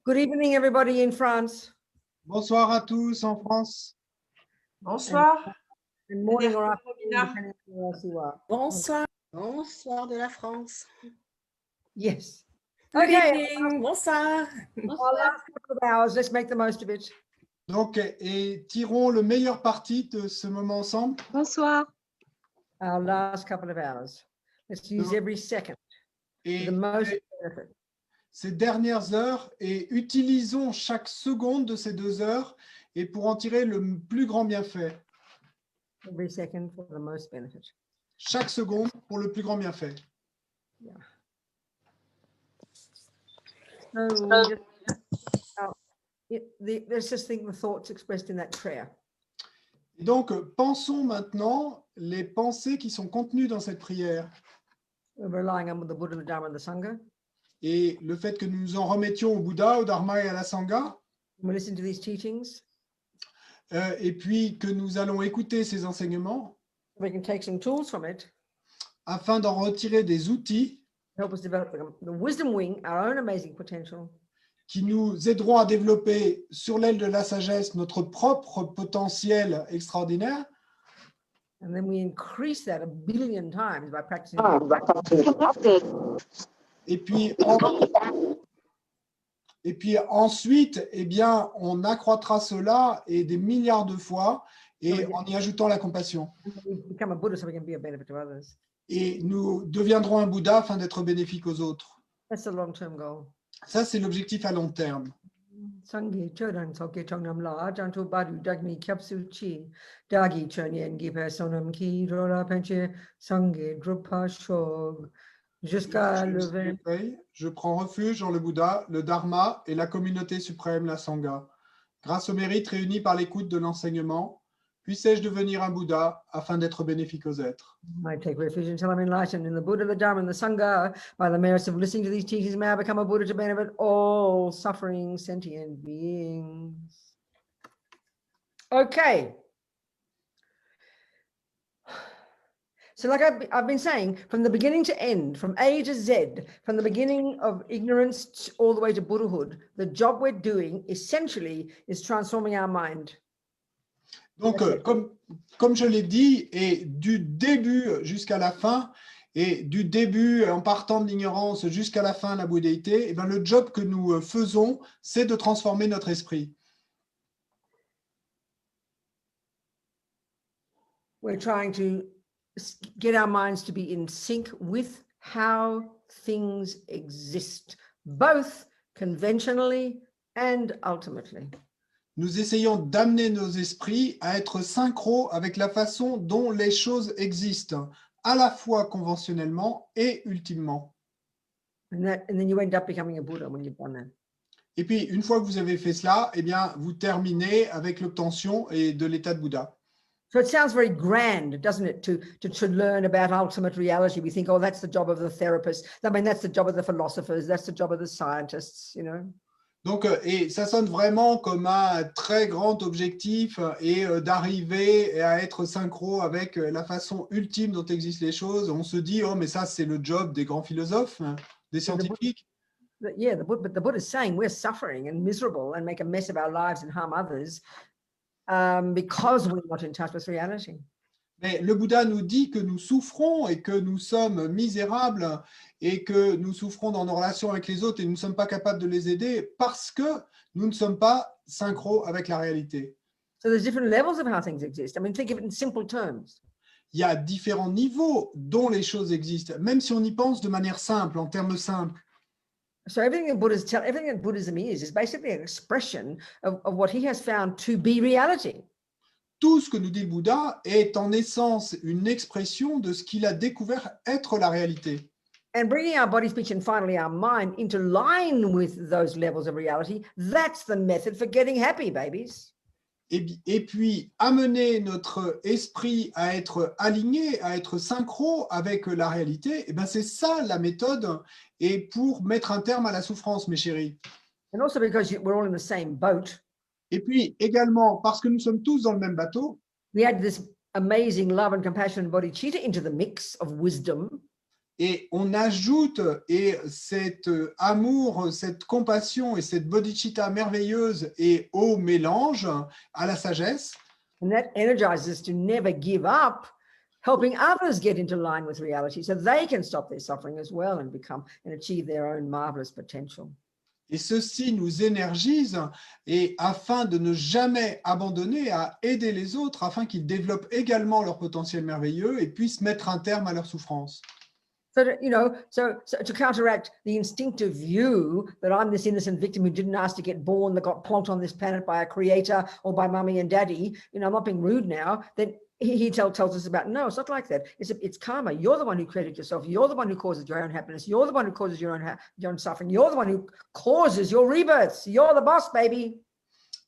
Good evening, everybody in France. Bonsoir à tous en France. Bonsoir. Good morning or Vénérable afternoon, Robina. depending on where else you are. Bonsoir. Bonsoir de la France. Yes. Good Okay, evening. Bonsoir. our last couple of hours, let's make the most of it. Donc, et tirons le meilleur parti de ce moment ensemble. Bonsoir. Our last couple of hours. Let's use every second to Et the most benefit. ces dernières heures, et utilisons chaque seconde de ces 2 heures et pour en tirer le plus grand bienfait. Every second for the most benefit. Chaque seconde pour le plus grand bienfait. Let's just think the thoughts expressed in that prayer. Et donc, pensons maintenant les pensées qui sont contenues dans cette prière. We're relying on the Buddha, the Dharma, and the Sangha. Et le fait que nous nous en remettions au Bouddha, au Dharma et à la Sangha, We listen to these teachings. et puis que nous allons écouter ces enseignements We can take some tools from it. afin d'en retirer des outils Help us develop the wisdom wing, our own amazing potential. qui nous aideront à développer sur l'aile de la sagesse notre propre potentiel extraordinaire. And then we increase that 1 billion times by practicing. Et puis ensuite, eh bien, on accroîtra cela et des milliards de fois et en y ajoutant la compassion. We become a Buddha so we can be a benefit to others. Et nous deviendrons un Bouddha afin d'être bénéfiques aux autres. That's the long-term goal. Ça, c'est l'objectif à long terme. Sangye chodang soke chongnam la janto badu dagmi kyapsu chi dagi chonyen gipa sonam ki rora penche sangye drupa shog jusqu'à lever. Je prends refuge dans le Bouddha, le Dharma et la communauté suprême, la Sangha. Grâce au mérite réuni par l'écoute de l'enseignement, puissais-je devenir un Bouddha afin d'être bénéfique aux êtres. I take refuge until I'm enlightened in the Buddha, the Dharma, and the Sangha. By the merits of listening to these teachings, may I become a Buddha to benefit all suffering sentient beings. Okay. So like I've been saying, from the beginning to end, from A to Z, from the beginning of ignorance all the way to Buddhahood, the job we're doing essentially is transforming our mind. Donc, comme je l'ai dit, et du début jusqu'à la fin, et du début en partant de l'ignorance jusqu'à la fin, la bouddhéité, eh bien, le job que nous faisons, c'est de transformer notre esprit. We're trying to get our minds to be in sync with how things exist, both conventionally and ultimately. Nous essayons d'amener nos esprits à être synchro avec la façon dont les choses existent, à la fois conventionnellement et ultimement. And then you end up becoming a Buddha when you've done that. Et puis, une fois que vous avez fait cela, eh bien, vous terminez avec l'obtention et de l'état de Bouddha. So it sounds very grand, doesn't it, to learn about ultimate reality. We think, oh, that's the job of the therapist. I mean, that's the job of the philosophers. That's the job of the scientists, you know. Donc, et ça sonne vraiment comme un très grand objectif et d'arriver à être synchro avec la façon ultime dont existent les choses. On se dit, oh, mais ça, c'est le job des grands philosophes, des scientifiques. Yeah, but the Buddha is saying we're suffering and miserable and make a mess of our lives and harm others because we're not in touch with reality. Mais le Bouddha nous dit que nous souffrons et que nous sommes misérables et que nous souffrons dans nos relations avec les autres et nous ne sommes pas capables de les aider parce que nous ne sommes pas synchro avec la réalité. So there's different levels of how things exist. I mean, think of it in simple terms. Il y a différents niveaux dont les choses existent, même si on y pense de manière simple, en termes simples. So everything that Buddhism is basically an expression of what he has found to be reality. Tout ce que nous dit le Bouddha est en essence une expression de ce qu'il a découvert être la réalité. And bringing our body, speech, and finally our mind into line with those levels of reality, that's the method for getting happy, babies. Et puis, amener notre esprit à être aligné, à être synchro avec la réalité, eh ben c'est ça la méthode, et pour mettre un terme à la souffrance, mes chéris. And also because we're all in the same boat. Et puis également, parce que nous sommes tous dans le même bateau, We add this amazing love and compassion and bodhicitta into the mix of wisdom. Et on ajoute cet amour, cette compassion et cette bodhicitta merveilleuse et au mélange, à la sagesse. And that energizes us to never give up helping others get into line with reality so they can stop their suffering as well and become and achieve their own marvelous potential. Et ceci nous énergise et afin de ne jamais abandonner à aider les autres, afin qu'ils développent également leur potentiel merveilleux et puissent mettre un terme à leur souffrance. So, so to counteract the instinctive view that I'm this innocent victim who didn't ask to get born, that got plonked on this planet by a creator or by mummy and daddy, I'm not being rude now, then he tells us about, no, it's not like that. It's karma. You're the one who created yourself. You're the one who causes your own happiness. You're the one who causes your own suffering. You're the one who causes your rebirths. You're the boss, baby.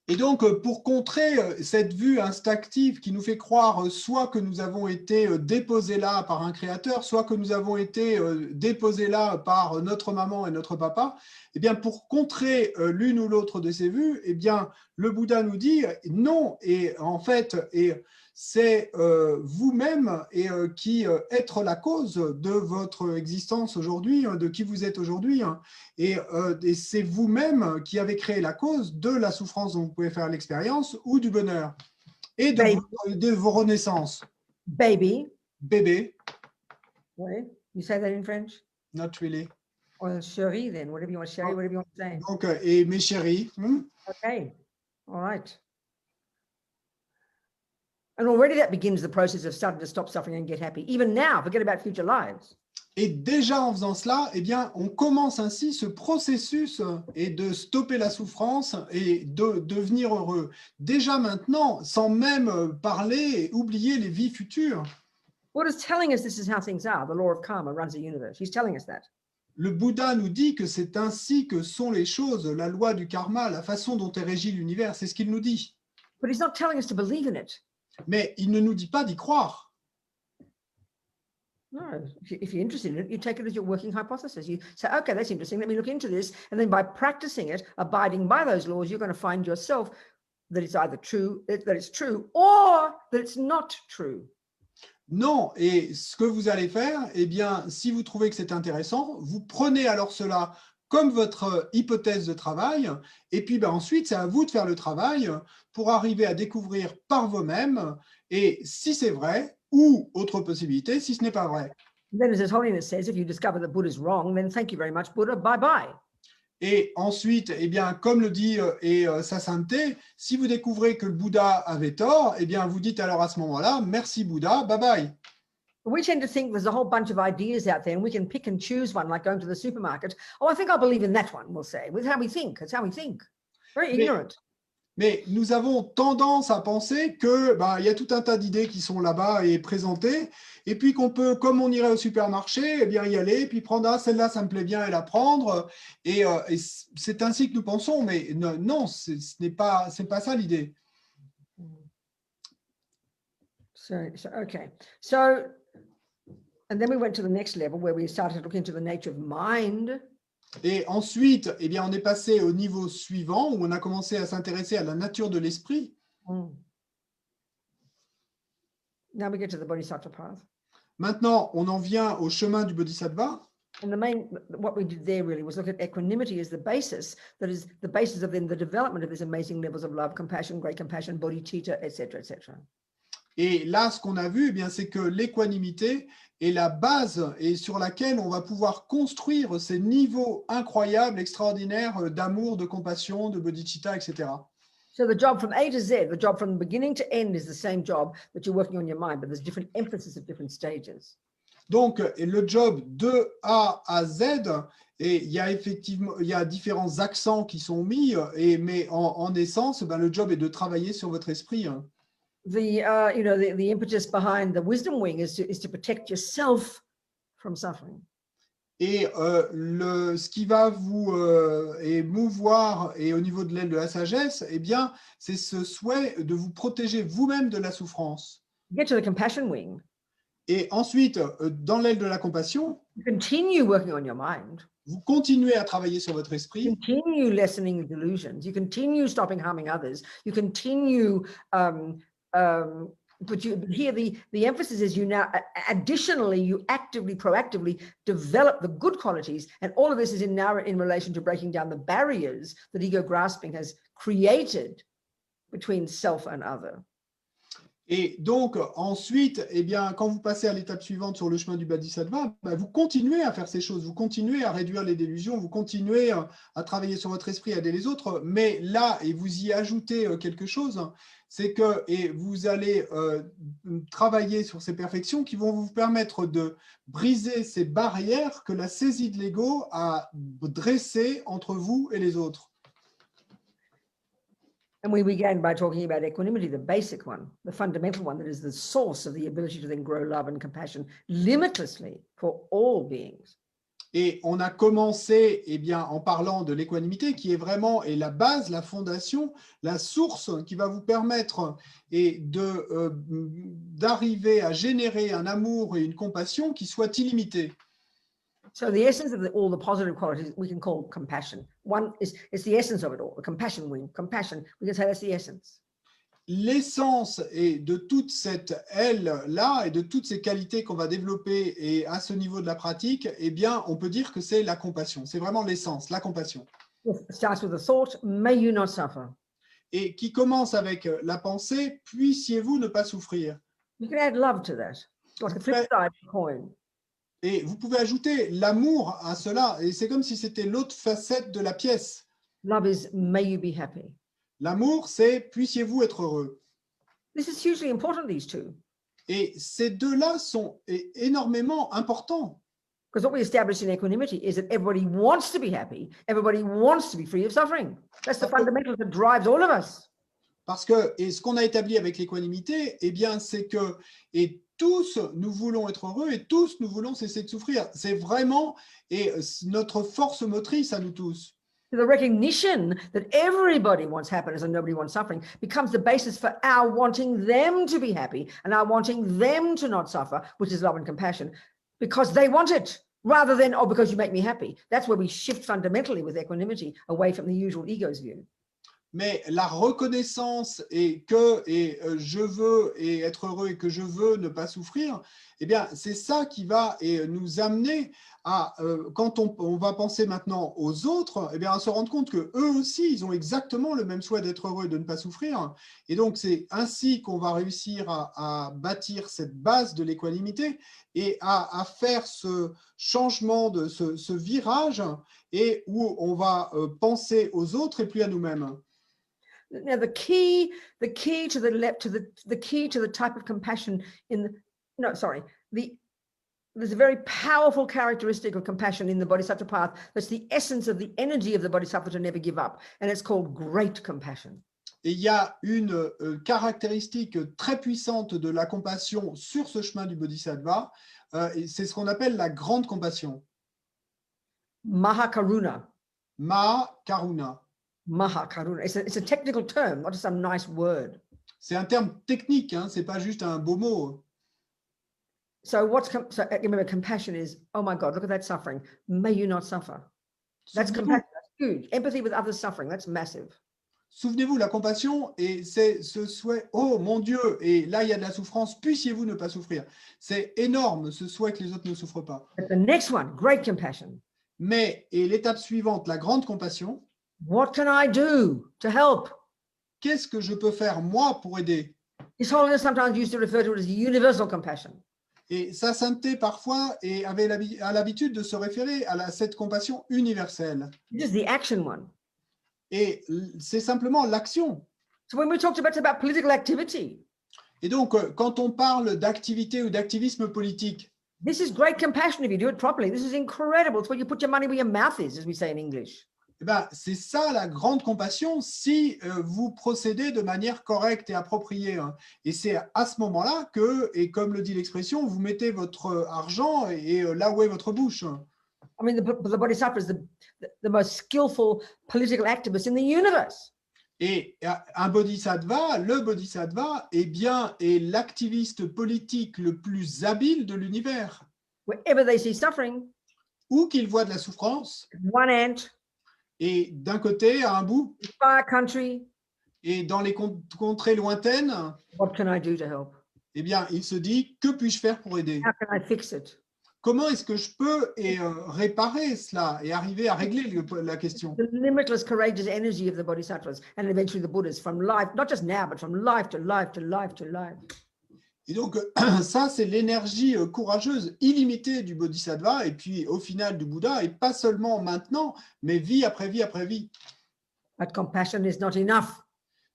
Et donc, pour contrer cette vue instinctive qui nous fait croire soit que nous avons été déposés là par un créateur, soit que nous avons été déposés là par notre maman et notre papa, eh bien, pour contrer l'une ou l'autre de ces vues, eh bien, le Bouddha nous dit non, et en fait, c'est vous-même qui êtes la cause de votre existence aujourd'hui, de qui vous êtes aujourd'hui, et c'est vous-même qui avez créé la cause de la souffrance dont vous pouvez faire l'expérience ou du bonheur, et de vos renaissances. Baby. Bébé. Right? You say that in French? Not really. Or chérie, then, whatever you want, chérie, whatever you want to say. Donc, et mes chéris. Okay, all right. And already that begins the process of starting to stop suffering and get happy. Even now, forget about future lives. Et déjà en faisant cela, eh bien, on commence ainsi ce processus et de stopper la souffrance et de devenir heureux. Déjà maintenant, sans même parler et oublier les vies futures. Buddha's telling us this is how things are. The law of karma runs the universe. He's telling us that. Le Bouddha nous dit que c'est ainsi que sont les choses, la loi du karma, la façon dont est régi l'univers, c'est ce qu'il nous dit. But he's not telling us to believe in it. Mais il ne nous dit pas d'y croire. No, if you're interested in it, you take it as your working hypothesis. You say, okay, that's interesting. Let me look into this. And then by practicing it, abiding by those laws, you're going to find yourself that it's either true, that it's true, or that it's not true. Non, et ce que vous allez faire, eh bien, si vous trouvez que c'est intéressant, vous prenez alors cela comme votre hypothèse de travail, et puis ensuite, c'est à vous de faire le travail pour arriver à découvrir par vous-même, et si c'est vrai, ou autre possibilité, si ce n'est pas vrai. Then, as His Holiness says, if you discover that Buddha is wrong, then thank you very much, Buddha, bye-bye. Et ensuite, eh bien, comme le dit sa sainteté, si vous découvrez que le Bouddha avait tort, eh bien, vous dites alors à ce moment-là, merci Bouddha, bye bye. We tend to think there's a whole bunch of ideas out there and we can pick and choose one, like going to the supermarket. Oh, I think I'll believe in that one, we'll say. With how we think. It's how we think. Very ignorant. Mais nous avons tendance à penser que y a tout un tas d'idées qui sont là-bas et présentées, et puis qu'on peut, comme on irait au supermarché, eh bien y aller, puis prendre celle-là, ça me plaît bien, et la prendre. Et c'est ainsi que nous pensons, mais non, ce n'est pas, c'est pas ça l'idée. Okay. So, and then we went to the next level where we started to look into the nature of mind. Et ensuite, eh bien, on est passé au niveau suivant où on a commencé à s'intéresser à la nature de l'esprit. Now we get to the bodhisattva path. Maintenant, on en vient au chemin du bodhisattva. And what we did there really was look at equanimity as the basis, that is the basis of then the development of these amazing levels of love, compassion, great compassion, bodhicitta, etc., etc. Et là, ce qu'on a vu, eh bien, c'est que l'équanimité est la base et sur laquelle on va pouvoir construire ces niveaux incroyables, extraordinaires d'amour, de compassion, de bodhicitta, etc. So the job from A to Z, the job from beginning to end is the same job that you're working on your mind, but there's different emphasis at different stages. Donc, le job de A à Z, et il y a effectivement différents accents qui sont mis, mais en essence, le job est de travailler sur votre esprit. The impetus behind the wisdom wing is to protect yourself from suffering. Et ce qui va vous émouvoir et au niveau de l'aile de la sagesse, eh bien, c'est ce souhait de vous protéger vous-même de la souffrance. Get to the compassion wing. Et ensuite, dans l'aile de la compassion, You continue working on your mind. vous continuez à travailler sur votre esprit. You continue lessening the delusions. You continue stopping harming others. You continue but here the emphasis is you now, additionally, you actively, proactively develop the good qualities. And all of this is now in relation to breaking down the barriers that ego grasping has created between self and other. Et donc, ensuite, eh bien, quand vous passez à l'étape suivante sur le chemin du Bodhisattva, bah, vous continuez à faire ces choses, vous continuez à réduire les délusions, vous continuez à travailler sur votre esprit, à aider les autres, mais là, et vous y ajoutez quelque chose, c'est que et vous allez travailler sur ces perfections qui vont vous permettre de briser ces barrières que la saisie de l'ego a dressées entre vous et les autres. And we began by talking about equanimity, the basic one, the fundamental one that is the source of the ability to then grow love and compassion limitlessly for all beings. Et on a commencé eh bien, en parlant de l'équanimité qui est vraiment la base, la fondation, la source qui va vous permettre d'arriver à générer un amour et une compassion qui soient illimités. So the essence of all the positive qualities we can call compassion. One is the essence of it all, the compassion compassion. We can say that's the essence. L'essence de toute cette aile-là et de toutes ces qualités qu'on va développer et à ce niveau de la pratique, eh bien, on peut dire que c'est la compassion. C'est vraiment l'essence, la compassion. It starts with a thought, may you not suffer. Et qui commence avec la pensée, puissiez-vous ne pas souffrir. You can add love to that, like the flip side of the coin. Et vous pouvez ajouter l'amour à cela, et c'est comme si c'était l'autre facette de la pièce. Love is, may you be happy. L'amour, c'est puissiez-vous être heureux. This is hugely important, these two. Et ces deux-là sont énormément importants. Because what we establish in equanimity is that everybody wants to be happy. Everybody wants to be free of suffering. That's the fundamental that drives all of us. Parce que, et ce qu'on a établi avec l'équanimité, eh bien, c'est que, et tous nous voulons être heureux et tous nous voulons cesser de souffrir. C'est vraiment notre force motrice à nous tous. The recognition that everybody wants happiness and nobody wants suffering becomes the basis for our wanting them to be happy and our wanting them to not suffer, which is love and compassion, because they want it, rather than, oh, because you make me happy. That's where we shift fundamentally with equanimity away from the usual ego's view. Mais la reconnaissance et que je veux être heureux et que je veux ne pas souffrir, eh bien, c'est ça qui va nous amener à, quand on va penser maintenant aux autres, eh bien, à se rendre compte qu'eux aussi, ils ont exactement le même souhait d'être heureux et de ne pas souffrir. Et donc, c'est ainsi qu'on va réussir à bâtir cette base de l'équanimité et à faire ce changement, ce virage, et où on va penser aux autres et plus à nous-mêmes. Now, the key to the type of compassion there's a very powerful characteristic of compassion in the Bodhisattva path. That's the essence of the energy of the Bodhisattva to never give up, and it's called great compassion. Et il y a une caractéristique très puissante de la compassion sur ce chemin du Bodhisattva, c'est ce qu'on appelle la grande compassion. Mahakaruna. Mahakaruna. Mahakaruna. It's a technical term, not just some nice word. C'est un terme technique, hein, c'est pas juste un beau mot. So remember, compassion is, oh my God, look at that suffering. May you not suffer. That's compassion. That's huge. Empathy with others' suffering. That's massive. Souvenez-vous, la compassion, et c'est ce souhait, oh mon Dieu, et là il y a de la souffrance, puissiez-vous ne pas souffrir. C'est énorme, ce souhait que les autres ne souffrent pas. But the next one, great compassion. Mais, et l'étape suivante, la grande compassion, what can I do to help? Qu'est-ce que je peux faire moi pour aider? His Holiness sometimes used to refer to it as universal compassion. Et sa sainteté parfois avait l'habitude de se référer à cette compassion universelle. It is the action one. Et c'est simplement l'action. So when we talked about political activity, et donc, quand on parle d'activité ou d'activisme politique, this is great compassion if you do it properly. This is incredible. It's where you put your money where your mouth is, as we say in English. Eh ben, c'est ça la grande compassion si vous procédez de manière correcte et appropriée. Hein. Et c'est à ce moment-là que, et comme le dit l'expression, vous mettez votre argent et là où est votre bouche. I mean, the Bodhisattva is the most skillful political activist in the universe. Et un bodhisattva, le bodhisattva, eh bien, est l'activiste politique le plus habile de l'univers. Wherever they see suffering, où qu'il voit de la souffrance, one ant, et d'un côté, à un bout, far country, et dans les contrées lointaines, what can I do to help? eh bien, il se dit, que puis-je faire pour aider? How can I fix it? Comment est-ce que je peux réparer cela et arriver à régler la question? The limitless, courageous energy of the bodhisattvas and eventually the Buddhas from life, not just now, but from life to life to life to life. Et donc, ça, c'est l'énergie courageuse, illimitée du Bodhisattva, et puis au final du Bouddha, et pas seulement maintenant, mais vie après vie après vie. But compassion is not enough.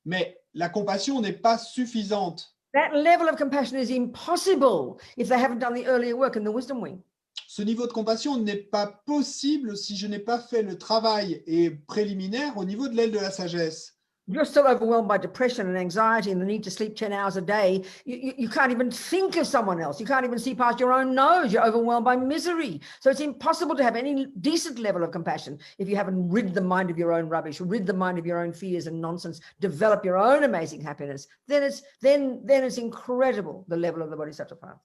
Mais la compassion n'est pas suffisante. That level of compassion is impossible if they haven't done the earlier work in the wisdom wing. Ce niveau de compassion n'est pas possible si je n'ai pas fait le travail préliminaire au niveau de l'aile de la sagesse. You're still overwhelmed by depression and anxiety and the need to sleep 10 hours a day. You can't even think of someone else. You can't even see past your own nose. You're overwhelmed by misery. So it's impossible to have any decent level of compassion if you haven't rid the mind of your own rubbish, rid the mind of your own fears and nonsense, develop your own amazing happiness. Then it's incredible, the level of the bodhisattva path.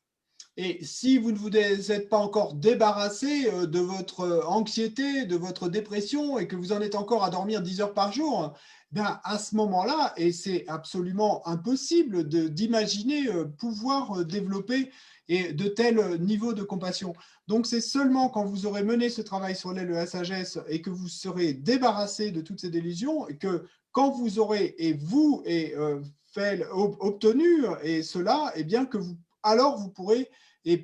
Et si vous ne vous êtes pas encore débarrassé de votre anxiété, de votre dépression, et que vous en êtes encore à dormir 10 heures par jour, ben à ce moment-là, et c'est absolument impossible d'imaginer pouvoir développer de tels niveaux de compassion. Donc c'est seulement quand vous aurez mené ce travail sur l'aile de la sagesse et que vous serez débarrassé de toutes ces délusions, et que quand vous aurez, obtenu cela, eh bien que alors vous pourrez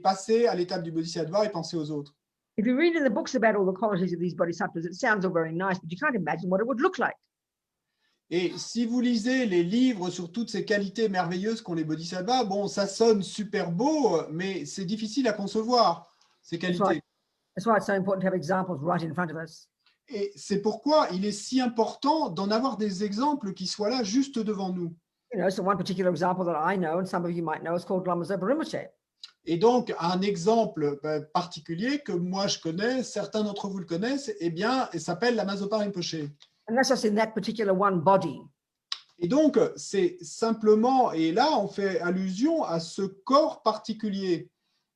passer à l'étape du bodhisattva et penser aux autres. If you read in the books about all the qualities of these bodhisattvas, it sounds all very nice, but you can't imagine what it would look like. Et si vous lisez les livres sur toutes ces qualités merveilleuses qu'ont les bodhisattvas, bon, ça sonne super beau, mais c'est difficile à concevoir, ces qualités. That's why it's so important to have examples right in front of us. Et c'est pourquoi il est si important d'en avoir des exemples qui soient là juste devant nous. You know, so one particular example that I know, and some of you might know, is called Lama Zopa Rinpoche. Et donc, un exemple particulier que moi je connais, certains d'entre vous le connaissent, eh bien, il s'appelle Lama Zopa Rinpoche. And that's just in that particular one body. Et donc, c'est simplement, et là, on fait allusion à ce corps particulier.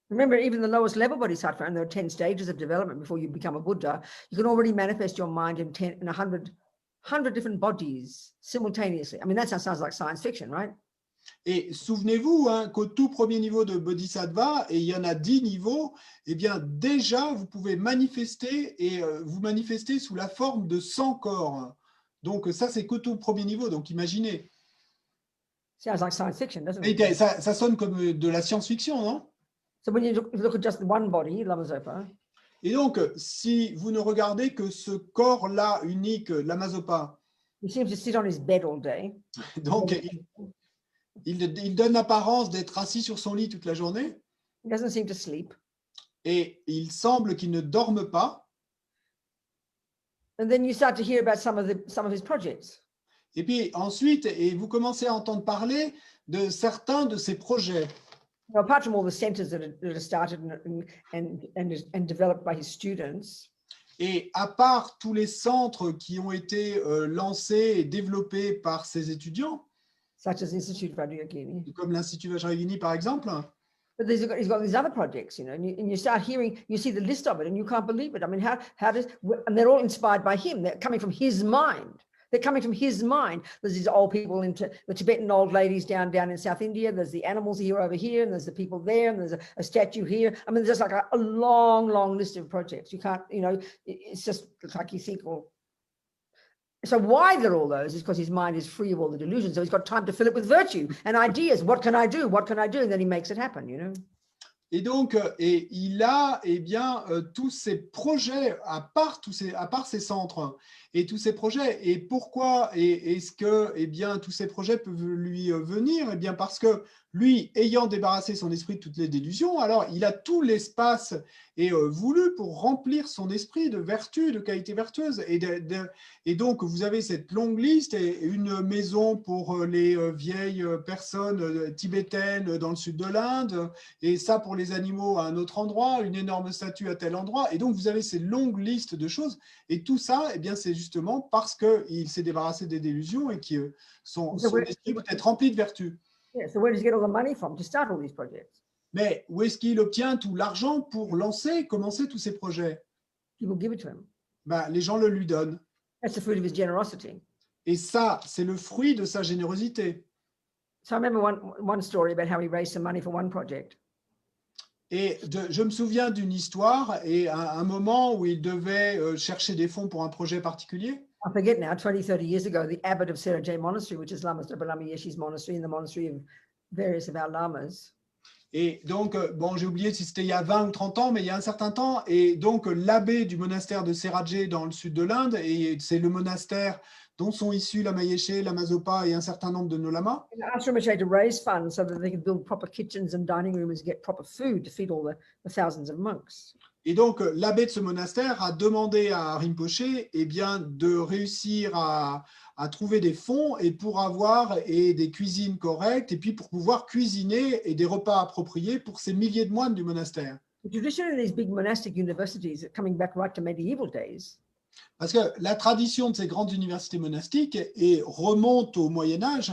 Remember, even the lowest level bodhisattva, and there are 10 stages of development before you become a Buddha, you can already manifest your mind in 100 different bodies simultaneously. I mean, that sounds like science fiction, right? Et souvenez-vous qu'au tout premier niveau de Bodhisattva, et il y en a 10 niveaux, eh bien déjà, vous pouvez manifester et vous manifester sous la forme de 100 corps. Donc ça, c'est qu'au tout premier niveau, donc imaginez. Sounds like science fiction, doesn't it? Et ça sonne comme de la science-fiction, non? So when you look at just one body, Lama Zopa, et donc, si vous ne regardez que ce corps-là unique, Lama Zopa, he seems to sit on his bed all day. donc il donne l'apparence d'être assis sur son lit toute la journée. He doesn't seem to sleep. Et il semble qu'il ne dorme pas. And then you start to hear about some of his projects. Et puis ensuite, et vous commencez à entendre parler de certains de ses projets. Now, apart from all the centers that are started and developed by his students, et à part tous les centres qui ont été lancés et développés par ses étudiants, such as Institut Vajra, comme l'Institut Vajra par exemple, but he's got these other projects, you know, and you start hearing, you see the list of it, and you can't believe it. I mean, how does, and they're all inspired by him. They're coming from his mind. They're coming from his mind. There's these old people, the Tibetan old ladies down in South India. There's the animals here over here, and there's the people there, and there's a statue here. I mean, there's just like a long list of projects. You can't, you know, it's just like you think, well, so why they're all those is because his mind is free of all the delusions. So he's got time to fill it with virtue and ideas. What can I do? What can I do? And then he makes it happen, you know. Et donc, il a tous ces projets, à part ces centres, et tous ces projets. Et pourquoi est-ce que tous ces projets peuvent lui venir? Eh bien, parce que lui, ayant débarrassé son esprit de toutes les délusions, alors il a tout l'espace voulu pour remplir son esprit de vertus, de qualités vertueuses. Et donc, vous avez cette longue liste, et une maison pour les vieilles personnes tibétaines dans le sud de l'Inde, et ça pour les animaux à un autre endroit, une énorme statue à tel endroit. Et donc, vous avez ces longues listes de choses. Et tout ça, eh bien, c'est justement parce qu'il s'est débarrassé des délusions et que son esprit peut être rempli de vertus. Yeah, so where does he get all the money from to start all these projects? Mais où est-ce qu'il obtient tout l'argent pour commencer tous ces projets? People give it to him. Ben, les gens le lui donnent. That's the fruit of his generosity. Et ça, c'est le fruit de sa générosité. So I remember one story about how he raised some money for one project. Et je me souviens d'une histoire et un moment où il devait chercher des fonds pour un projet particulier. I forget now, 20, 30 years ago, the abbot of Serajay Monastery, which is Lama Sribalama Yeshi's monastery and the monastery of various of our lamas. Et donc, bon, j'ai oublié si c'était il y a 20 ou 30 ans, mais il y a un certain temps. Et donc, l'abbé du monastère de Serajay dans le sud de l'Inde, et c'est le monastère dont sont issus la Mayeshe, la Mazopa et un certain nombre de nos lamas. And asked Rinpoche to raise funds so that they could build proper kitchens and dining rooms and get proper food to feed all the thousands of monks. Et donc, l'abbé de ce monastère a demandé à Rinpoche eh bien, de réussir à trouver des fonds et pour avoir des cuisines correctes et puis pour pouvoir cuisiner et des repas appropriés pour ces milliers de moines du monastère. The tradition of these big monastic universities, coming back right to medieval days, Parce que la tradition de ces grandes universités monastiques remonte au Moyen-Âge.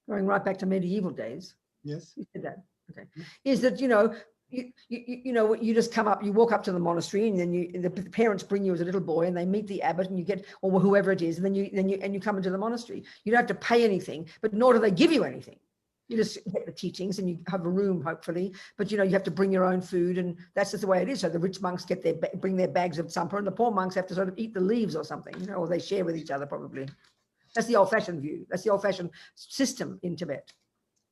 going right back to medieval days, Yes. you said that, okay, is that, you just come up, you walk up to the monastery, and then the parents bring you as a little boy, and they meet the abbot, and you get, or whoever it is, and then you come into the monastery. You don't have to pay anything, but nor do they give you anything. You just get the teachings, and you have a room, hopefully, but you have to bring your own food, and that's just the way it is. So the rich monks bring their bags of tsampa, and the poor monks have to sort of eat the leaves or something, or they share with each other probably. That's the old-fashioned view. That's the old-fashioned system in Tibet.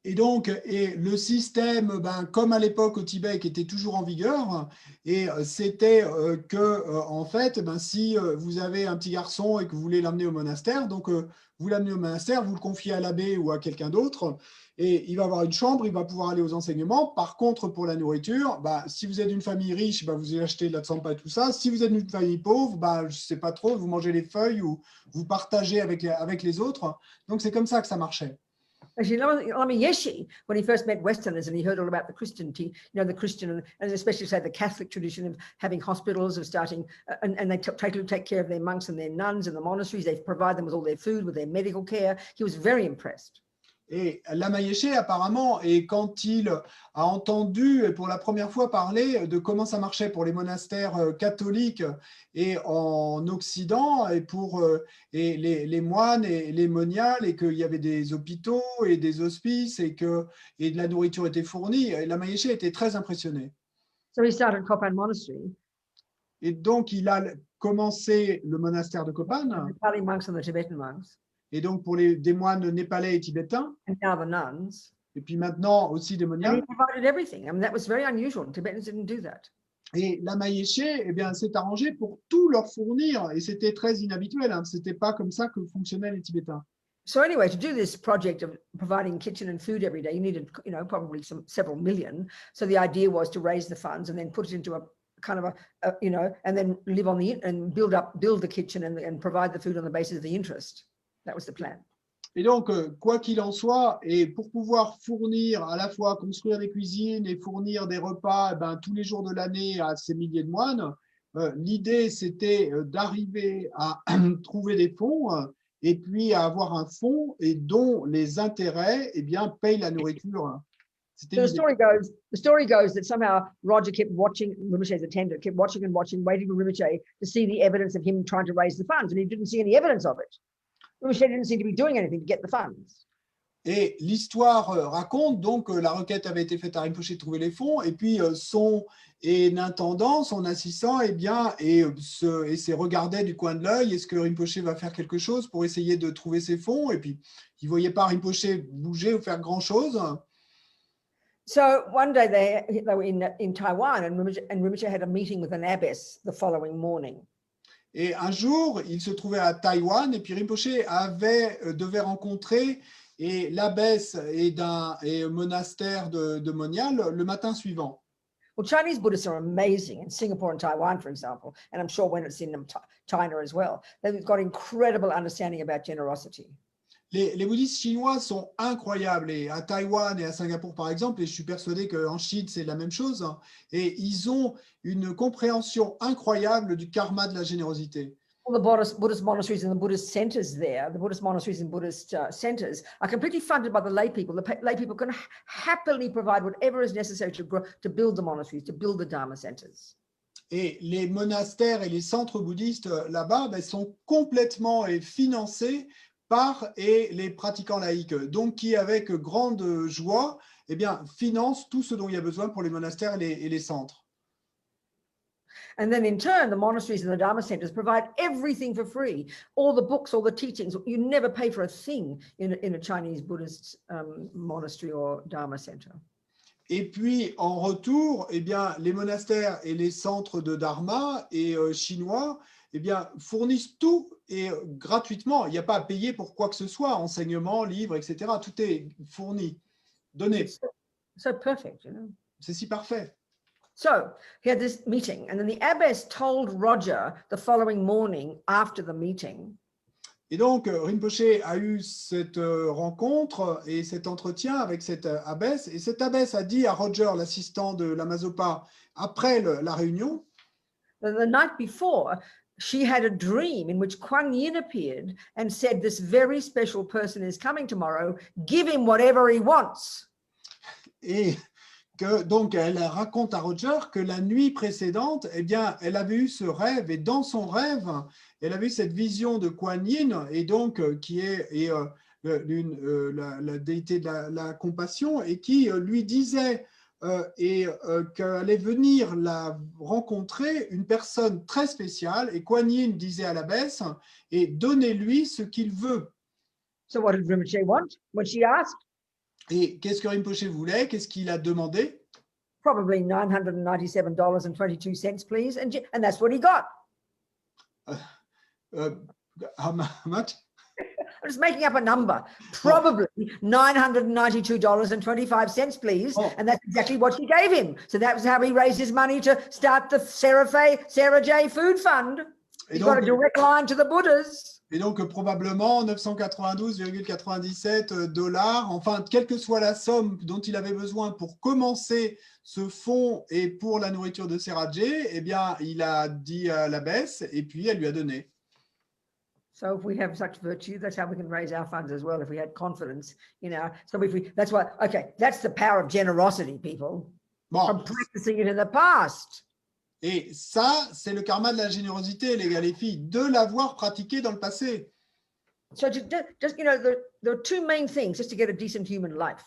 Et donc, le système, comme à l'époque au Tibet, qui était toujours en vigueur, et c'était en fait, si vous avez un petit garçon et que vous voulez l'amener au monastère, donc vous l'amenez au monastère, vous le confiez à l'abbé ou à quelqu'un d'autre, et il va avoir une chambre, il va pouvoir aller aux enseignements. Par contre, pour la nourriture, si vous êtes d'une famille riche, vous achetez de la tsampa et tout ça. Si vous êtes d'une famille pauvre, je ne sais pas trop, vous mangez les feuilles ou vous partagez avec les autres. Donc, c'est comme ça que ça marchait. Actually, Lama Yeshe, when he first met Westerners and he heard all about the Christian, the Christian, and especially say the Catholic tradition of having hospitals, of starting, and they take care of their monks and their nuns in the monasteries. They provide them with all their food, with their medical care. He was very impressed. Et Lama Yeshe, apparemment, et quand il a entendu pour la première fois parler de comment ça marchait pour les monastères catholiques et en Occident, et pour les moines et les moniales, et qu'il y avait des hôpitaux et des hospices, et de la nourriture était fournie, Lama Yeshe était très impressionné. So he started Kopan Monastery. Et donc, il a commencé le monastère de Kopan. The Pali monks and the Tibetan monks. Et donc, pour des moines népalais et tibétains. And now the nuns. Et puis maintenant aussi des And moniales. he provided everything. I mean, that was very unusual. Tibetans didn't do that. Et Lama Yeshe, s'est arrangé pour tout leur fournir. Et c'était très inhabituel. C'était pas comme ça que fonctionnaient les Tibétains. So anyway, to do this project of providing kitchen and food every day, you needed, probably several million. So the idea was to raise the funds and then put it into a kind of and then live on and build the kitchen and provide the food on the basis of the interest. That was the plan. Et donc, quoi qu'il en soit, et pour pouvoir fournir à la fois construire des cuisines et fournir des repas tous les jours de l'année à ces milliers de moines, l'idée c'était d'arriver à trouver des fonds et puis à avoir un fonds et dont les intérêts payent la nourriture. So the story goes that somehow Roger kept watching, Rinpoche's attendant kept watching and watching, waiting for Rinpoche to see the evidence of him trying to raise the funds, and he didn't see any evidence of it. Rinpoche didn't seem to be doing anything to get the funds. Et l'histoire raconte donc la requête avait été faite à Rinpoche de trouver les fonds, et puis son intendant, son assistant, se regardait du coin de l'œil, est-ce que Rinpoche va faire quelque chose pour essayer de trouver ses fonds, et puis il ne voyait pas Rinpoche bouger ou faire grand-chose. So one day they were in Taiwan, and Rinpoche had a meeting with an abbess the following morning. Et un jour, il se trouvait à Taïwan, et puis Rinpoche devait rencontrer l'abbesse et un monastère de moniales le matin suivant. Well, Chinese Buddhists are amazing in Singapore and Taiwan, for example, and I'm sure when it's in China as well. They've got incredible understanding about generosity. Les bouddhistes chinois sont incroyables, et à Taïwan et à Singapour par exemple, et je suis persuadé qu'en Chine c'est la même chose, et ils ont une compréhension incroyable du karma de la générosité. All the Buddhist monasteries and the Buddhist centers there, the Buddhist monasteries and Buddhist centers are completely funded by the lay people. The lay people can happily provide whatever is necessary to build the monasteries, to build the Dharma centers. Et les monastères et les centres bouddhistes là-bas sont complètement financés par et les pratiquants laïcs, donc qui avec grande joie financent tout ce dont il y a besoin pour les monastères et les centres. And then in turn, the monasteries and the Dharma centers provide everything for free. All the books, all the teachings. You never pay for a thing in a Chinese Buddhist monastery or Dharma center. Et puis, en retour, les monastères et les centres de Dharma et chinois fournissent tout et gratuitement. Il n'y a pas à payer pour quoi que ce soit, enseignement, livres, etc. Tout est fourni, donné. It's so perfect, you know. C'est si parfait. So he had this meeting, and then the abbess told Roger the following morning after the meeting. Et donc, Rinpoché a eu cette rencontre et cet entretien avec cette abbesse. Et cette abbesse a dit à Roger, l'assistant de la Mazopa, après la réunion, The night before, she had a dream in which Kuan Yin appeared and said, this very special person is coming tomorrow. Give him whatever he wants. et que donc elle raconte à Roger que la nuit précédente, elle avait eu ce rêve, et dans son rêve, elle avait eu cette vision de Kuan Yin, et donc qui est la déité de la compassion, et qui lui disait qu'allait venir la rencontrer une personne très spéciale, et Kuan Yin disait à l'abbesse, et donnez-lui ce qu'il veut. So what did Rinpoche want when she asked? Et qu'est-ce que Rinpoche voulait? Qu'est-ce qu'il a demandé? Probably $997.22, please. And that's what he got. How much? I'm just making up a number. Probably $992.25, please. Oh. And that's exactly what she gave him. So that was how he raised his money to start the Sarah J. Food Fund. He's got a direct line to the Buddhas. Et donc, probablement 992,97 $, enfin, quelle que soit la somme dont il avait besoin pour commencer ce fonds et pour la nourriture de Serajé, il a dit à l'abbesse et puis elle lui a donné. So if we have such virtue, that's how we can raise our funds as well, if we had confidence in our, so if we, that's why, okay, that's the power of generosity, people, from practicing it in the past. Et ça, c'est le karma de la générosité, les gars, les filles, de l'avoir pratiqué dans le passé. So just you know, there are two main things just to get a decent human life.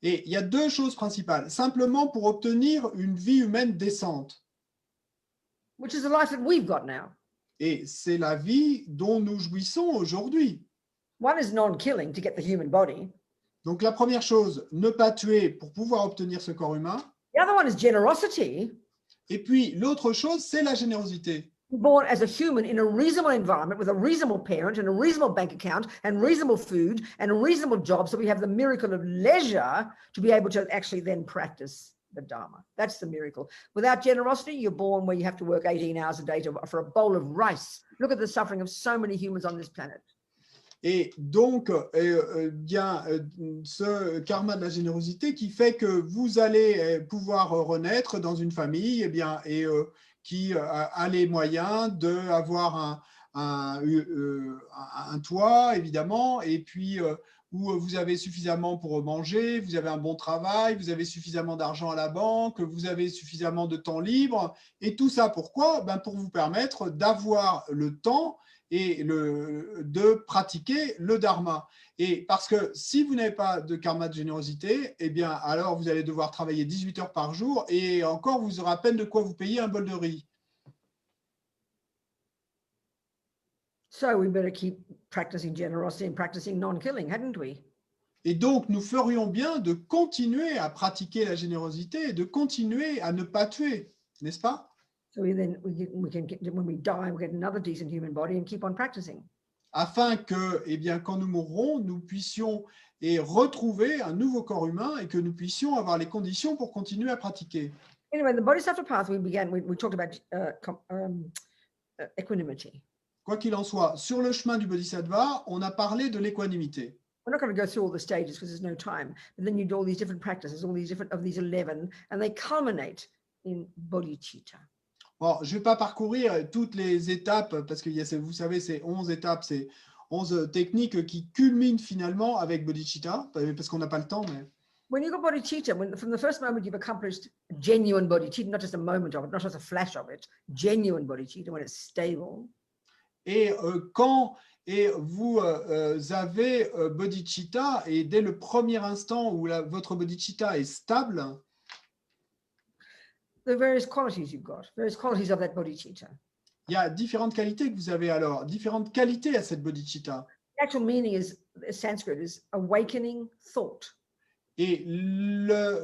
Et il y a deux choses principales, simplement pour obtenir une vie humaine décente. Which is the life that we've got now. Et c'est la vie dont nous jouissons aujourd'hui. One is non-killing to get the human body. Donc la première chose, ne pas tuer pour pouvoir obtenir ce corps humain. The other one is generosity. Et puis l'autre chose, c'est la générosité. Born as a human in a reasonable environment with a reasonable parent and a reasonable bank account and reasonable food and a reasonable job, so we have the miracle of leisure to be able to actually then practice the Dharma. That's the miracle. Without generosity, you're born where you have to work 18 hours a day for a bowl of rice. Look at the suffering of so many humans on this planet. Et donc, ce karma de la générosité qui fait que vous allez pouvoir renaître dans une famille qui a les moyens d'avoir un toit, évidemment, et puis où vous avez suffisamment pour manger, vous avez un bon travail, vous avez suffisamment d'argent à la banque, vous avez suffisamment de temps libre. Et tout ça, pourquoi? Pour vous permettre d'avoir le temps et de pratiquer le dharma. Et parce que si vous n'avez pas de karma de générosité, alors vous allez devoir travailler 18 heures par jour et encore vous aurez à peine de quoi vous payer un bol de riz. So we better keep practicing generosity and practicing non-killing, hadn't we? Et donc nous ferions bien de continuer à pratiquer la générosité et de continuer à ne pas tuer, n'est-ce pas? So we can get, when we die, we get another decent human body and keep on practicing. Afin que, quand nous mourrons, nous puissions retrouver un nouveau corps humain et que nous puissions avoir les conditions pour continuer à pratiquer. Anyway, the Bodhisattva path, we talked about equanimity. Quoi qu'il en soit, sur le chemin du Bodhisattva, on a parlé de l'équanimité. We're not going to go through all the stages because there's no time. But then you do all these different practices, all these different of these 11, and they culminate in bodhicitta. Bon, je ne vais pas parcourir toutes les étapes parce que vous savez, c'est 11 étapes, c'est 11 techniques qui culminent finalement avec bodhicitta, parce qu'on n'a pas le temps. Mais... When you got bodhicitta, from the first moment you've accomplished genuine bodhicitta, not just a moment of it, not just a flash of it, genuine bodhicitta when it's stable. Et quand et vous avez bodhicitta, et dès le premier instant où votre bodhicitta est stable, the various qualities you've got, various qualities of that bodhicitta. il y a différentes qualités que vous avez alors, différentes qualités à cette bodhicitta. The actual meaning is, Sanskrit is awakening thought. Et la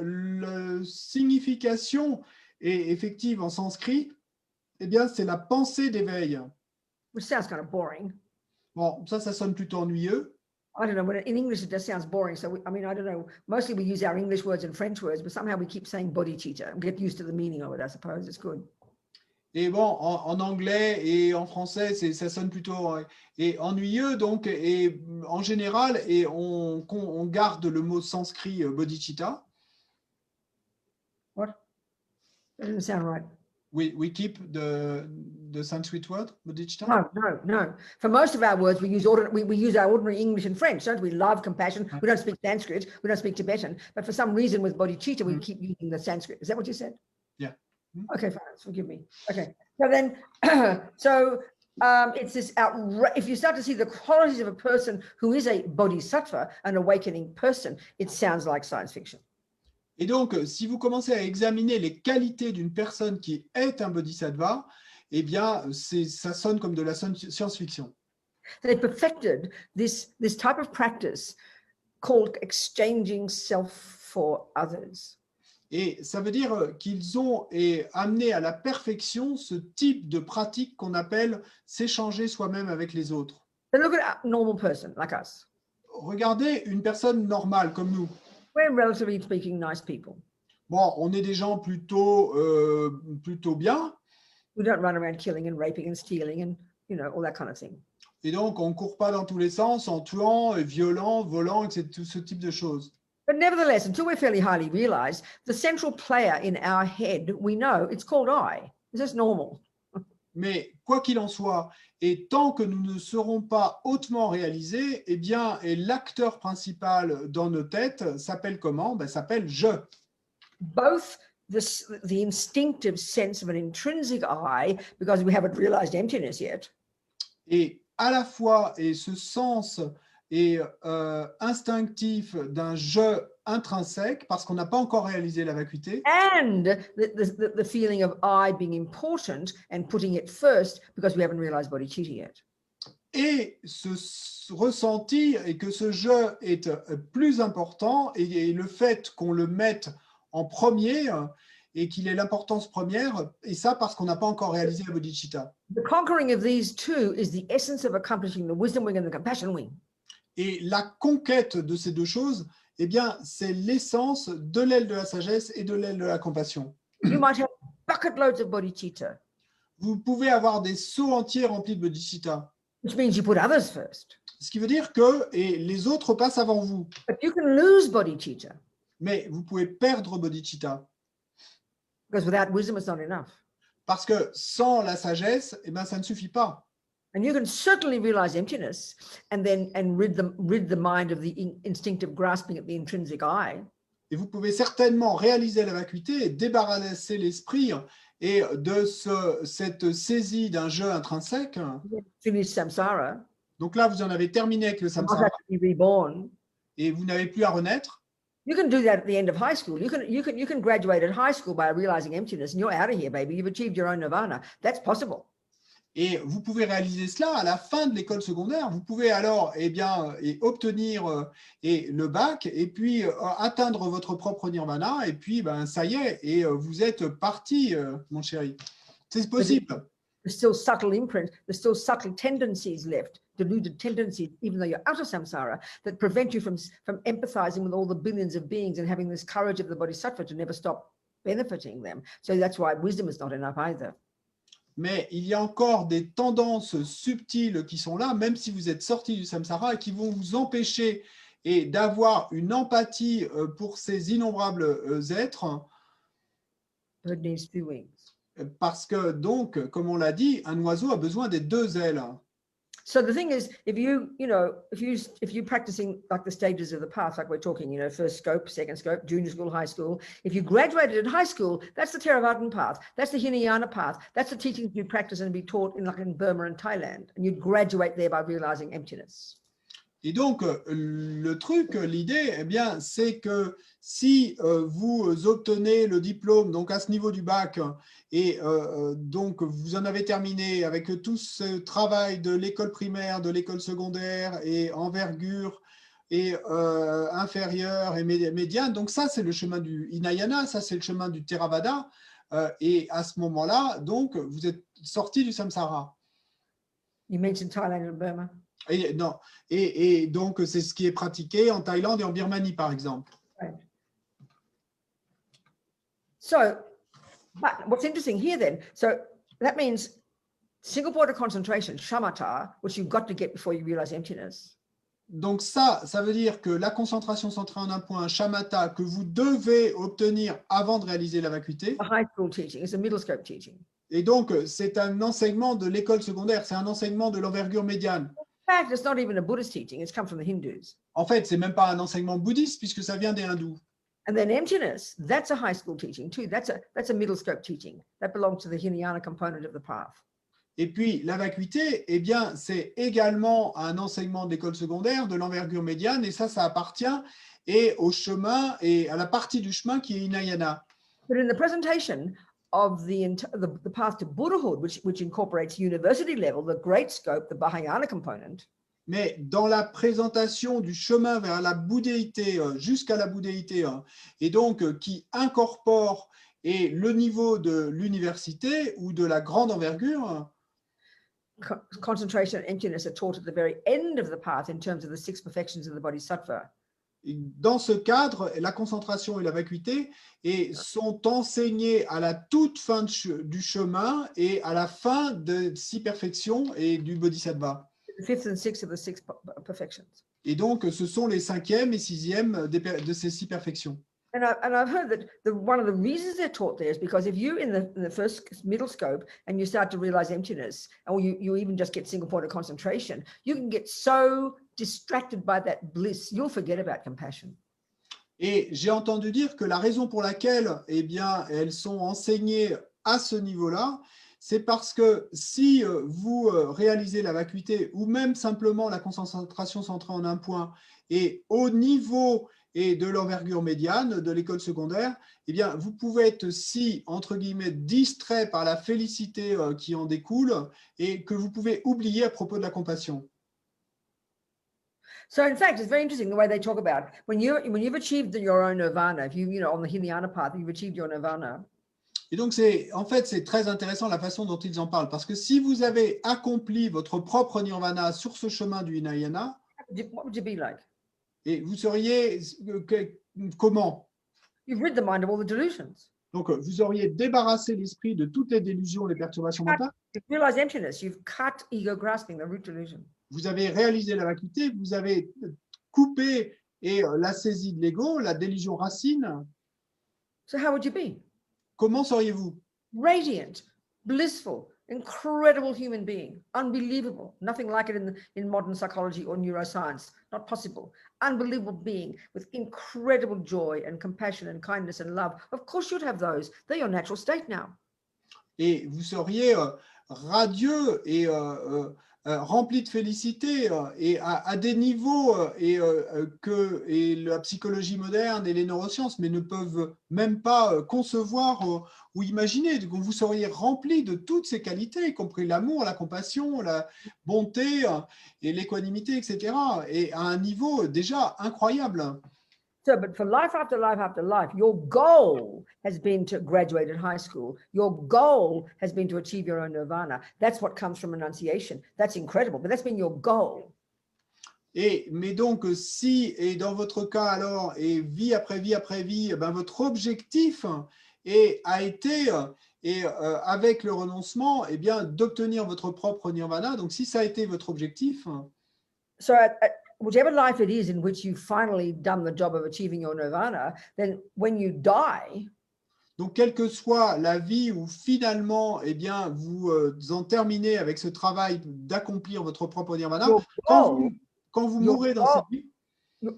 signification est effective en sanskrit, eh bien, c'est la pensée d'éveil. Which sounds kind of boring. Bon, ça sonne plutôt ennuyeux. I don't know, in English it just sounds boring. So, I mean, I don't know, mostly we use our English words and French words, but somehow we keep saying bodhicitta and get used to the meaning of it, I suppose. It's good. Et bon, en anglais et en français, ça sonne plutôt ennuyeux, donc, et en général, et on garde le mot sanskrit bodhicitta. What? That doesn't sound right. We keep the Sanskrit word, bodhicitta? No. For most of our words, we use our ordinary English and French, don't we? Love, compassion. We don't speak Sanskrit. We don't speak Tibetan. But for some reason, with bodhicitta, we keep using the Sanskrit. Is that what you said? Yeah. Okay, fine. Forgive me. Okay. So then, it's this if you start to see the qualities of a person who is a bodhisattva, an awakening person, it sounds like science fiction. Et donc, si vous commencez à examiner les qualités d'une personne qui est un bodhisattva, eh bien, ça sonne comme de la science-fiction. They perfected this type of practice called exchanging self for others. Et ça veut dire qu'ils ont amené à la perfection ce type de pratique qu'on appelle s'échanger soi-même avec les autres. So look at a normal person like us. Regardez une personne normale comme nous. We're relatively speaking nice people. Bon, on est des gens plutôt bien. We don't run around killing and raping and stealing and, all that kind of thing. Et donc, on ne court pas dans tous les sens en tuant, violant, volant, etc., tout ce type de choses. But nevertheless, until we're fairly highly realized, the central player in our head, we know it's called I. It's just normal. Mais quoi qu'il en soit, et tant que nous ne serons pas hautement réalisés, eh bien, et l'acteur principal dans nos têtes s'appelle comment? Ben, s'appelle je. Both the instinctive sense of an intrinsic I, because we haven't realized emptiness yet. Et à la fois, et ce sens instinctif d'un je intrinsèque, parce qu'on n'a pas encore réalisé la vacuité, And the feeling of I being important and putting it first because we haven't realized bodhicitta yet. et ce ressenti, et que ce je est plus important, et le fait qu'on le mette en premier, et qu'il ait l'importance première, et ça parce qu'on n'a pas encore réalisé la bodhicitta. The conquering of these two is the essence of accomplishing the wisdom wing and the compassion wing. Et la conquête de ces deux choses, eh bien, c'est l'essence de l'aile de la sagesse et de l'aile de la compassion. You might have bucket loads of bodhicitta, Vous pouvez avoir des seaux entiers remplis de bodhicitta, which means you put others first. ce qui veut dire que les autres passent avant vous. But you can lose bodhicitta Mais vous pouvez perdre bodhicitta, because without wisdom, it's not enough. parce que sans la sagesse, eh bien, ça ne suffit pas. And you can certainly realize emptiness and rid the mind of the instinctive grasping at the intrinsic I. Et vous pouvez certainement réaliser la vacuité et débarrasser l'esprit et de cette saisie d'un jeu intrinsèque. Finish samsara, Donc là, vous en avez terminé avec le not samsara have to be reborn. et vous n'avez plus à renaître. You can do that at the end of high school. You can graduate at high school by realizing emptiness, and you're out of here, baby. You've achieved your own nirvana. That's possible. Et vous pouvez réaliser cela à la fin de l'école secondaire. Vous pouvez alors obtenir le bac et puis atteindre votre propre nirvana. Et puis, ça y est, et vous êtes parti, mon chéri. C'est possible. There's still subtle imprints. There's still subtle tendencies left, deluded tendencies, even though you're out of samsara, that prevent you from empathizing with all the billions of beings and having this courage of the bodhisattva to never stop benefiting them. So that's why wisdom is not enough either. Mais il y a encore des tendances subtiles qui sont là, même si vous êtes sorti du samsara, et qui vont vous empêcher d'avoir une empathie pour ces innombrables êtres. Bird needs two wings. Parce que, donc, comme on l'a dit, un oiseau a besoin des deux ailes. So the thing is, if you're practicing like the stages of the path, like we're talking, first scope, second scope, junior school, high school. If you graduated at high school, that's the Theravada path. That's the Hinayana path. That's the teachings you practice and be taught in Burma and Thailand. And you'd graduate there by realizing emptiness. Et donc, le truc, l'idée, eh bien, c'est que si vous obtenez le diplôme donc à ce niveau du bac et donc vous en avez terminé avec tout ce travail de l'école primaire, de l'école secondaire et envergure et inférieure et médiane, donc ça c'est le chemin du Hinayana, ça c'est le chemin du Theravada et à ce moment-là, donc vous êtes sorti du samsara. You mentioned Thailand and Burma. Et, non. Et donc, c'est ce qui est pratiqué en Thaïlande et en Birmanie, par exemple. Right. So, but what's interesting here then, so that means single point of concentration, shamatha, which you've got to get before you realize emptiness. Donc ça veut dire que la concentration centrée en un point, shamatha, que vous devez obtenir avant de réaliser la vacuité. A high school teaching, it's a middle scope teaching. Et donc, c'est un enseignement de l'école secondaire, c'est un enseignement de l'envergure médiane. In fact, it's not even a Buddhist teaching, it's come from the Hindus. En fait, c'est même pas un enseignement bouddhiste puisque ça vient des hindous. And then emptiness, that's a high school teaching too. That's a middle scope teaching. That belongs to the Hinayana component of the path. Et puis, la vacuité, eh bien, c'est également un enseignement de l'école secondaire, de l'envergure médiane, et ça appartient et au chemin et à la partie du chemin qui est Hinayana. But in the presentation of the path to Buddhahood, which incorporates university level, the great scope, the Vajra component. Mais dans la présentation du chemin vers la bouddhéité, jusqu'à la bouddhéité, et donc qui incorpore et le niveau de l'université ou de la grande envergure, Concentration and emptiness are taught at the very end of the path in terms of the 6 perfections of the Bodhisattva. dans ce cadre, la concentration et la vacuité sont enseignées à la toute fin du chemin et à la fin de 6 perfections et du Bodhisattva. The 5th and 6th of the 6 perfections. Et donc, ce sont les 5e et 6e de ces 6 perfections. And I've heard that one of the reasons they're taught there is because if you in the first middle scope and you start to realize emptiness, or you even just get single point of concentration, you can get so distracted by that bliss, you'll forget about compassion. Et j'ai entendu dire que la raison pour laquelle, eh bien, elles sont enseignées à ce niveau-là, c'est parce que si vous réalisez la vacuité ou même simplement la concentration centrée en un point et au niveau et de l'envergure médiane de l'école secondaire, eh bien, vous pouvez être si, entre guillemets, distrait par la félicité qui en découle et que vous pouvez oublier à propos de la compassion. So in fact, it's very interesting the way they talk about when you've achieved your own nirvana, if you on the Hinayana path, you've achieved your nirvana. Et donc, en fait, c'est très intéressant la façon dont ils en parlent, parce que si vous avez accompli votre propre nirvana sur ce chemin du Hinayana, What would you be like? et vous seriez comment? You've rid the mind of all the delusions. Donc, vous auriez débarrassé l'esprit de toutes les délusions, les perturbations mentales. You've realized emptiness. You've cut ego grasping, the root delusion. Vous avez réalisé la vacuité, vous avez coupé la saisie de l'ego, la délusion racine. So how would you be? Comment seriez-vous? Radiant, blissful, incredible human being, unbelievable. Nothing like it in modern psychology or neuroscience. Not possible. Unbelievable being with incredible joy and compassion and kindness and love. Of course you'd have those. They're your natural state now. Et vous seriez radieux et rempli de félicité et à des niveaux que la psychologie moderne et les neurosciences mais ne peuvent même pas concevoir ou imaginer. Donc vous seriez rempli de toutes ces qualités, y compris l'amour, la compassion, la bonté et l'équanimité, etc. Et à un niveau déjà incroyable. So, but for life after life after life, your goal has been to graduate at high school. Your goal has been to achieve your own nirvana. That's what comes from renunciation. That's incredible, but that's been your goal. Mais donc, si, et dans votre cas alors, et vie après vie après vie, ben votre objectif a été, avec le renoncement, eh bien, d'obtenir votre propre nirvana. Donc, si ça a été votre objectif. So whichever life it is in which you've finally done the job of achieving your nirvana, then when you die, Donc, quelle que soit la vie où finalement, eh bien, vous en terminez avec ce travail d'accomplir votre propre nirvana, Your quand goal, vous your mourrez dans goal- cette vie,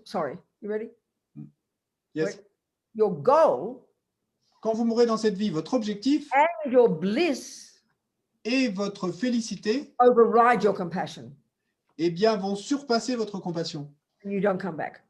sorry, you ready? yes, Wait. Your goal quand vous mourrez dans cette vie, votre objectif and your bliss et votre félicité, override your compassion, eh bien, vont surpasser votre compassion and you don't come back.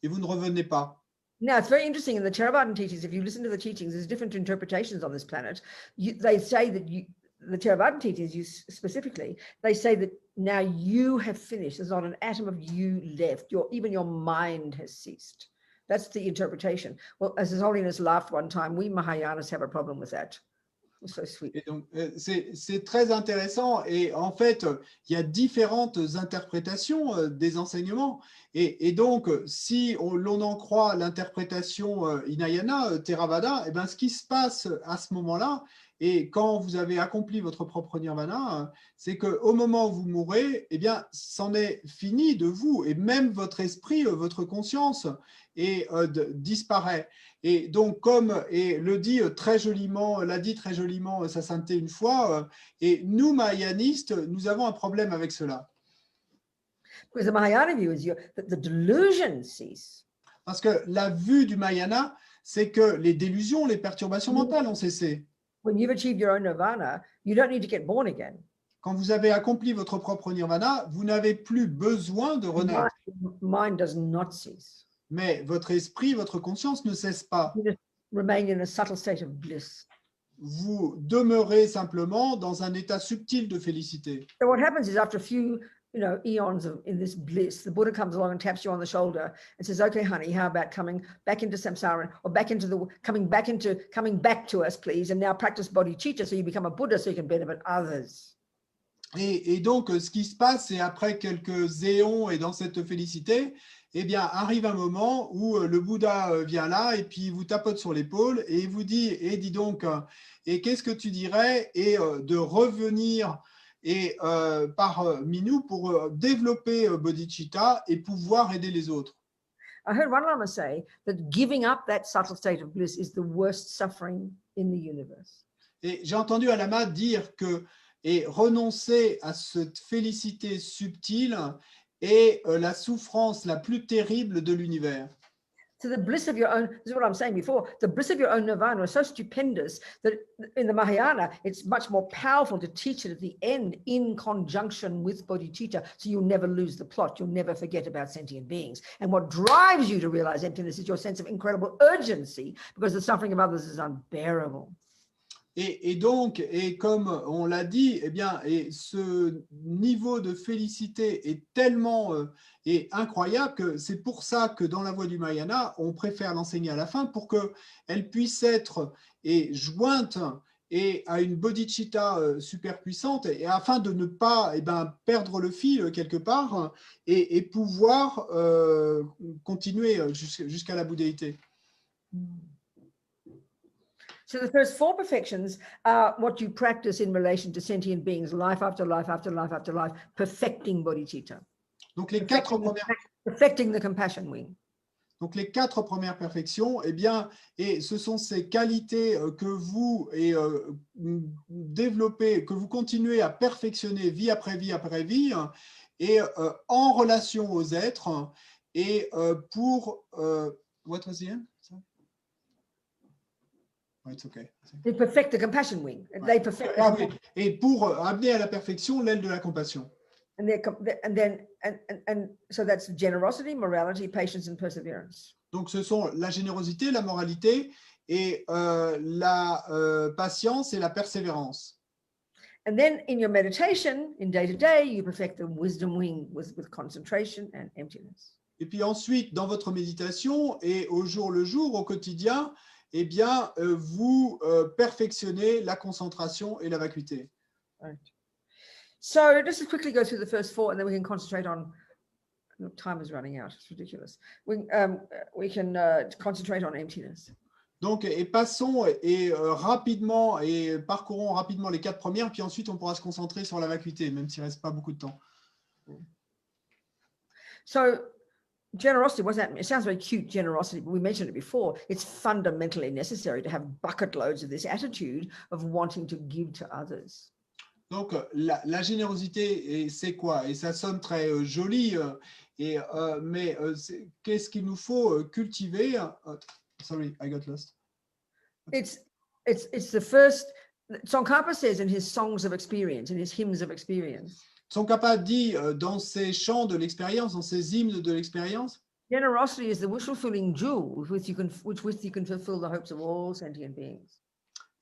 et vous ne revenez pas. Now, it's very interesting in the Theravadan teachings. If you listen to the teachings, there's different interpretations on this planet. They say that the Theravadan teachings, specifically, they say that now you have finished. There's not an atom of you left. Even your mind has ceased. That's the interpretation. Well, as His Holiness laughed one time, we Mahayanas have a problem with that. It's so sweet. Et donc, c'est très intéressant. Et en fait, il y a différentes interprétations des enseignements. Et donc, si l'on en croit l'interprétation Hinayana, Theravada, eh ben, ce qui se passe à ce moment-là, et quand vous avez accompli votre propre nirvana, c'est qu'au moment où vous mourrez, eh bien, c'en est fini de vous. Et même votre esprit, votre conscience disparaît. Et donc, comme l'a dit très joliment Sa Sainteté une fois, et nous, mahayanistes, nous avons un problème avec cela. Because the Mahayana view is that the delusions cease. Parce que la vue du Mahayana, c'est que les délusions, les perturbations mentales ont cessé. When you've achieved your own nirvana, you don't need to get born again. Quand vous avez accompli votre propre nirvana, vous n'avez plus besoin de renaître. Mind does not cease. Mais votre esprit, votre conscience ne cesse pas. You just remain in a subtle state of bliss. Vous demeurez simplement dans un état subtil de félicité. So what happens is after a few, eons in this bliss, the Buddha comes along and taps you on the shoulder and says, "Okay, honey, how about coming back into samsara, or coming back to us, please, and now practice bodhicitta, so you become a Buddha, so you can benefit others." Et donc, ce qui se passe, c'est après quelques éons et dans cette félicité, eh bien, arrive un moment où le Bouddha vient là et puis vous tapote sur l'épaule et il vous dit, dis donc, et qu'est-ce que tu dirais de revenir parmi nous pour développer bodhicitta et pouvoir aider les autres. I heard one Lama say that giving up that subtle state of bliss is the worst suffering in the universe. Et j'ai entendu un lama dire que renoncer à cette félicité subtile est la souffrance la plus terrible de l'univers. So the bliss of your own, this is what I'm saying before, the bliss of your own nirvana is so stupendous that in the Mahayana, it's much more powerful to teach it at the end in conjunction with bodhicitta, so you'll never lose the plot, you'll never forget about sentient beings. And what drives you to realize emptiness is your sense of incredible urgency, because the suffering of others is unbearable. Et donc, comme on l'a dit, eh bien, ce niveau de félicité est tellement incroyable que c'est pour ça que dans la voie du Mahayana, on préfère l'enseigner à la fin pour qu'elle puisse être jointe à une bodhicitta super puissante, et afin de ne pas perdre le fil quelque part et pouvoir continuer jusqu'à la bouddhéité. So the first four perfections are what you practice in relation to sentient beings, life after life after life after life, perfecting bodhicitta. Donc les quatre perfecting the compassion wing. Donc les quatre premières perfections, eh bien, ce sont ces qualités que vous développez, que vous continuez à perfectionner vie après vie après vie, et en relation aux êtres, et pour what was the end? It's okay. They perfect the compassion wing. They perfect. Oui. Et pour amener à la perfection l'aile de la compassion. And so that's generosity, morality, patience, and perseverance. Donc ce sont la générosité, la moralité et la patience et la persévérance. And then in your meditation, in day to day, you perfect the wisdom wing with concentration and emptiness. Et puis ensuite, dans votre méditation et au jour le jour, au quotidien, eh bien, vous perfectionnez la concentration et la vacuité. Right. So just quickly go through the first four, and then we can concentrate on. Time is running out. It's ridiculous. We can concentrate on emptiness. Donc, passons rapidement et parcourons rapidement les quatre premières, puis ensuite on pourra se concentrer sur la vacuité, même s'il ne reste pas beaucoup de temps. So generosity, what's that? It sounds very cute, generosity, but we mentioned it before. It's fundamentally necessary to have bucket loads of this attitude of wanting to give to others. Donc, la générosité, c'est quoi? Et ça sonne très joli, mais qu'est-ce qu'il nous faut cultiver? Sorry, I got lost. It's the first, Tsongkhapa says in his songs of experience, in his hymns of experience, Tsongkhapa dit dans ses chants de l'expérience, dans ses hymnes de l'expérience, generosity is the wish-fulfilling jewel with which you can fulfill the hopes of all sentient beings.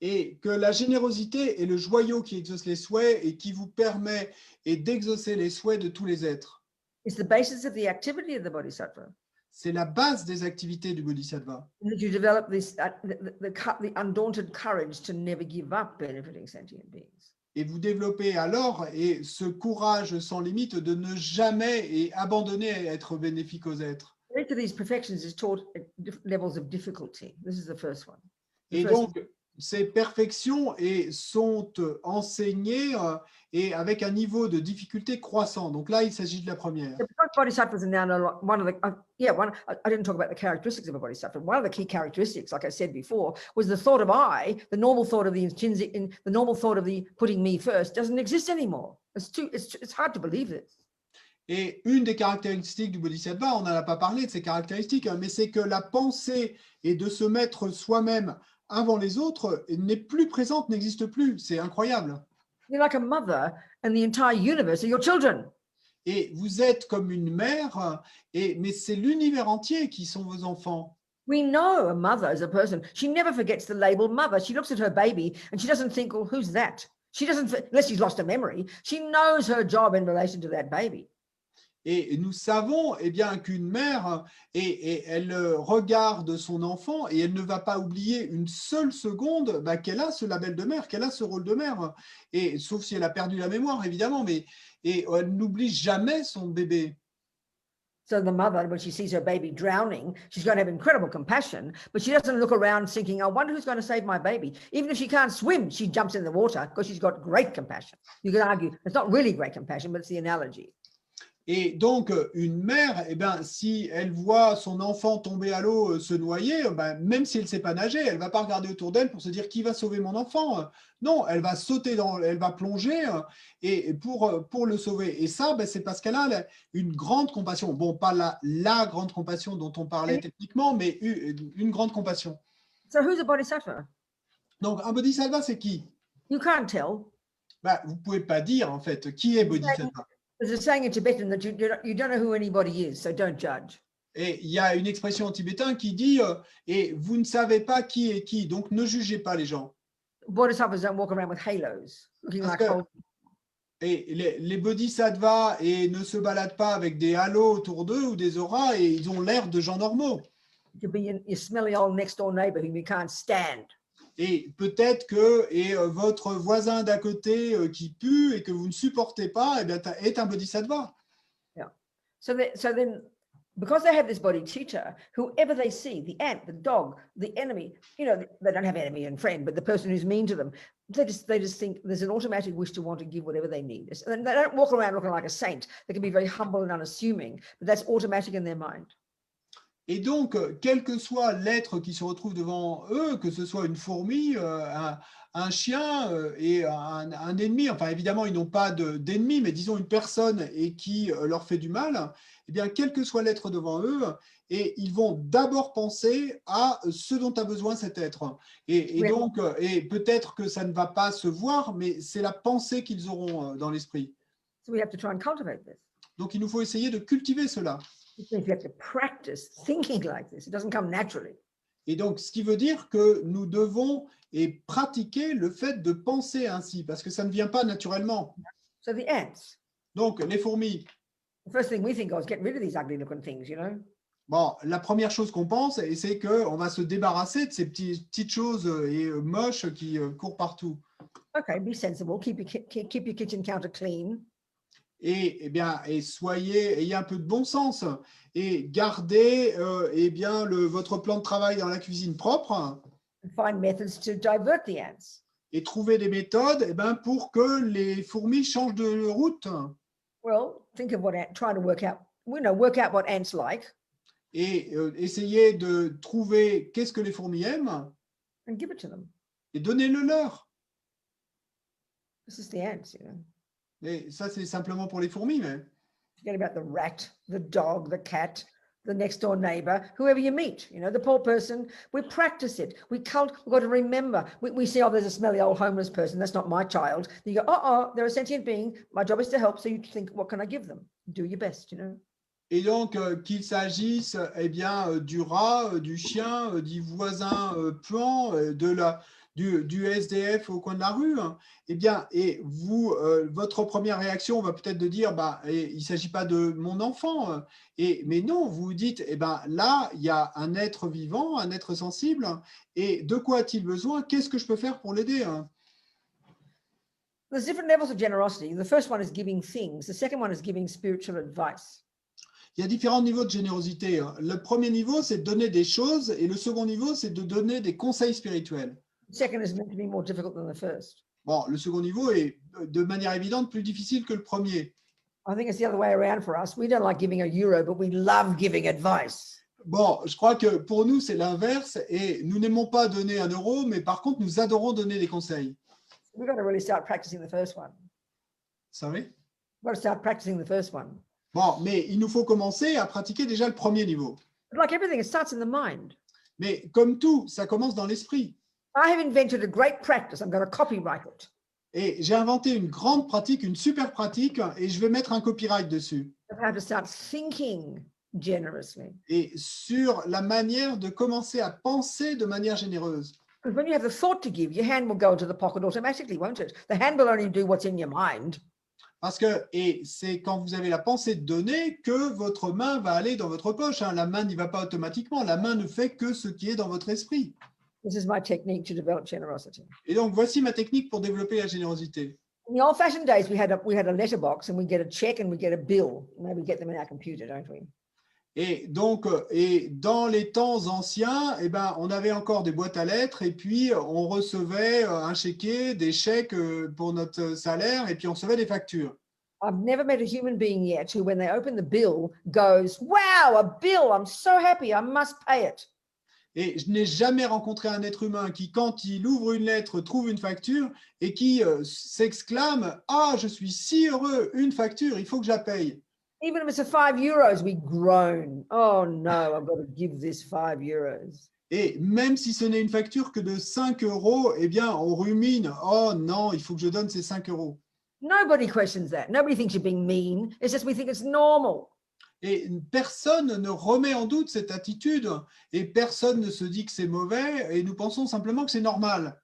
et que la générosité est le joyau qui exauce les souhaits et qui vous permet d'exaucer les souhaits de tous les êtres. It's the basis of the activity of the bodhisattva. C'est la base des activités du bodhisattva. And that you develop this the undaunted courage to never give up benefiting sentient beings. Et vous développez alors ce courage sans limite de ne jamais abandonner à être bénéfique aux êtres. Each of these perfections is taught at different levels of difficulty. This is the first one. Et donc, ces perfections sont enseignées et avec un niveau de difficulté croissant. Donc là, il s'agit de la première. The bodhisattvas are now one of the I didn't talk about the characteristics of a bodhisattva. One of the key characteristics, like I said before, was the thought of I, the normal thought of the intrinsic, the normal thought of the putting me first, doesn't exist anymore. It's hard to believe this. Et une des caractéristiques du bodhisattva, on n'en a pas parlé de ces caractéristiques, mais c'est que la pensée et de se mettre soi-même avant les autres n'est plus présente, n'existe plus. C'est incroyable. You're like a mother and the entire universe are your children. Et vous êtes comme une mère, mais c'est l'univers entier qui sont vos enfants. We know a mother as a person. She never forgets the label mother. She looks at her baby and she doesn't think, well, who's that? She doesn't, unless she's lost her memory, she knows her job in relation to that baby. Et nous savons bien qu'une mère, elle regarde son enfant et elle ne va pas oublier une seule seconde qu'elle a ce label de mère, qu'elle a ce rôle de mère. Et sauf si elle a perdu la mémoire, évidemment, mais elle n'oublie jamais son bébé. So the mother, when she sees her baby drowning, she's going to have incredible compassion, but she doesn't look around thinking, I wonder who's going to save my baby. Even if she can't swim, she jumps in the water because she's got great compassion. You could argue it's not really great compassion, but it's the analogy. Et donc, une mère, si elle voit son enfant tomber à l'eau, se noyer, même si elle ne sait pas nager, elle ne va pas regarder autour d'elle pour se dire qui va sauver mon enfant. Non, elle va sauter, elle va plonger et pour le sauver. Et ça, c'est parce qu'elle a une grande compassion. Bon, pas la grande compassion dont on parlait techniquement, mais une grande compassion. So who's a bodhisattva? Donc, un bodhisattva, c'est qui? You can't tell. Vous ne pouvez pas dire, en fait, qui est bodhisattva. There's a saying in Tibetan that you don't know who anybody is, so don't judge. Et il y a une expression en tibétain qui dit et vous ne savez pas qui est qui, donc ne jugez pas les gens. Bodhisattvas don't walk around with halos, looking like holy. Et les bodhisattvas ne se baladent pas avec des halos autour d'eux ou des auras et ils ont l'air de gens normaux. It could be your smelly old next door neighbor whom you can't stand. Et peut-être que votre voisin d'à côté qui pue et que vous ne supportez pas est un bodhisattva. Yeah. So then, because they have this body teacher, whoever they see, the ant, the dog, the enemy, they don't have enemy and friend, but the person who's mean to them, they just think there's an automatic wish to want to give whatever they need. And they don't walk around looking like a saint. They can be very humble and unassuming, but that's automatic in their mind. Et donc, quel que soit l'être qui se retrouve devant eux, que ce soit une fourmi, un chien et un ennemi, enfin évidemment ils n'ont pas d'ennemi, mais disons une personne et qui leur fait du mal, quel que soit l'être devant eux, et ils vont d'abord penser à ce dont a besoin cet être. Et donc, peut-être que ça ne va pas se voir, mais c'est la pensée qu'ils auront dans l'esprit. So we have to try and cultivate this. Donc il nous faut essayer de cultiver cela. You have to practice thinking like this. It doesn't come naturally. Et donc, ce qui veut dire que nous devons pratiquer le fait de penser ainsi, parce que ça ne vient pas naturellement. So the ants. Donc, les fourmis. The first thing we think of is get rid of these ugly looking things, Bon, la première chose qu'on pense, c'est qu'on va se débarrasser de ces petites choses moches qui courent partout. Okay, be sensible. Keep your kitchen counter clean. Et ayez un peu de bon sens et gardez votre plan de travail dans la cuisine propre. Find methods to divert the ants. Et trouver des méthodes pour que les fourmis changent de route. Well, think of try to work out what ants like. et essayer de trouver qu'est-ce que les fourmis aiment and give it to them. et donnez-le leur. This is the ants, you know. Et ça, c'est simplement pour les fourmis, mais Forget about the rat, the dog, the cat, the next door neighbor, whoever you meet, you know, the poor person. We practice it. We've got to remember. We see, oh, there's a smelly old homeless person. That's not my child. You go, they're a sentient being. My job is to help. So you think, what can I give them? Do your best, you know. Et donc, qu'il s'agisse eh bien, du rat, du chien, du voisin puant, du SDF au coin de la rue, hein, eh bien, et vous, votre première réaction va peut-être de dire, bah, il ne s'agit pas de mon enfant. Mais non, vous vous dites, eh ben, là, il y a un être vivant, un être sensible, et de quoi a-t-il besoin? Qu'est-ce que je peux faire pour l'aider? There's different levels of generosity. The first one is giving things. The second one is giving spiritual advice. Il y a différents niveaux de générosité. Le premier niveau, c'est de donner des choses, et le second niveau, c'est de donner des conseils spirituels. The second is meant to be more difficult than the first. Bon, le second niveau est de manière évidente plus difficile que le premier. I think it's the other way around for us. We don't like giving a euro, but we love giving advice. Bon, je crois que pour nous, c'est l'inverse, et nous n'aimons pas donner 1 euro, mais par contre, nous adorons donner des conseils. We've got to really start practicing the first one. Vous savez? We've got to start practicing the first one. Bon, mais il nous faut commencer à pratiquer déjà le premier niveau. But like everything, it starts in the mind. Mais comme tout, ça commence dans l'esprit. I have invented a great practice. I'm going to copyright it. Et j'ai inventé une grande pratique, une super pratique, et je vais mettre un copyright dessus. Of how to start thinking generously. Et sur la manière de commencer à penser de manière généreuse. Because when you have the thought to give, your hand will go into the pocket automatically, won't it? The hand will only do what's in your mind. Parce que, et c'est quand vous avez la pensée de donner que votre main va aller dans votre poche. Hein. La main n'y va pas automatiquement. La main ne fait que ce qui est dans votre esprit. This is my technique to develop generosity. Et donc, voici ma technique pour développer la générosité. In the old-fashioned days, we had a letterbox, and we get a check and we get a bill. Maybe we get them in our computer, don't we? Et donc, et dans les temps anciens, eh ben, on avait encore des boîtes à lettres et puis on recevait un chéquier, des chèques pour notre salaire et puis on recevait des factures. I've never met a human being yet who, when they open the bill, goes, "Wow, a bill! I'm so happy. I must pay it." Et je n'ai jamais rencontré un être humain qui, quand il ouvre une lettre, trouve une facture et qui s'exclame « Ah, je suis si heureux, une facture, il faut que je la paye ». Even if it's a 5 euros, we groan. Oh no, I've got to give this 5 euros. Et même si ce n'est une facture que de 5 euros, eh bien, on rumine « Oh non, il faut que je donne ces 5 euros ». Nobody questions that. Nobody thinks you're being mean. It's just we think it's normal. Et personne ne remet en doute cette attitude et personne ne se dit que c'est mauvais et nous pensons simplement que c'est normal.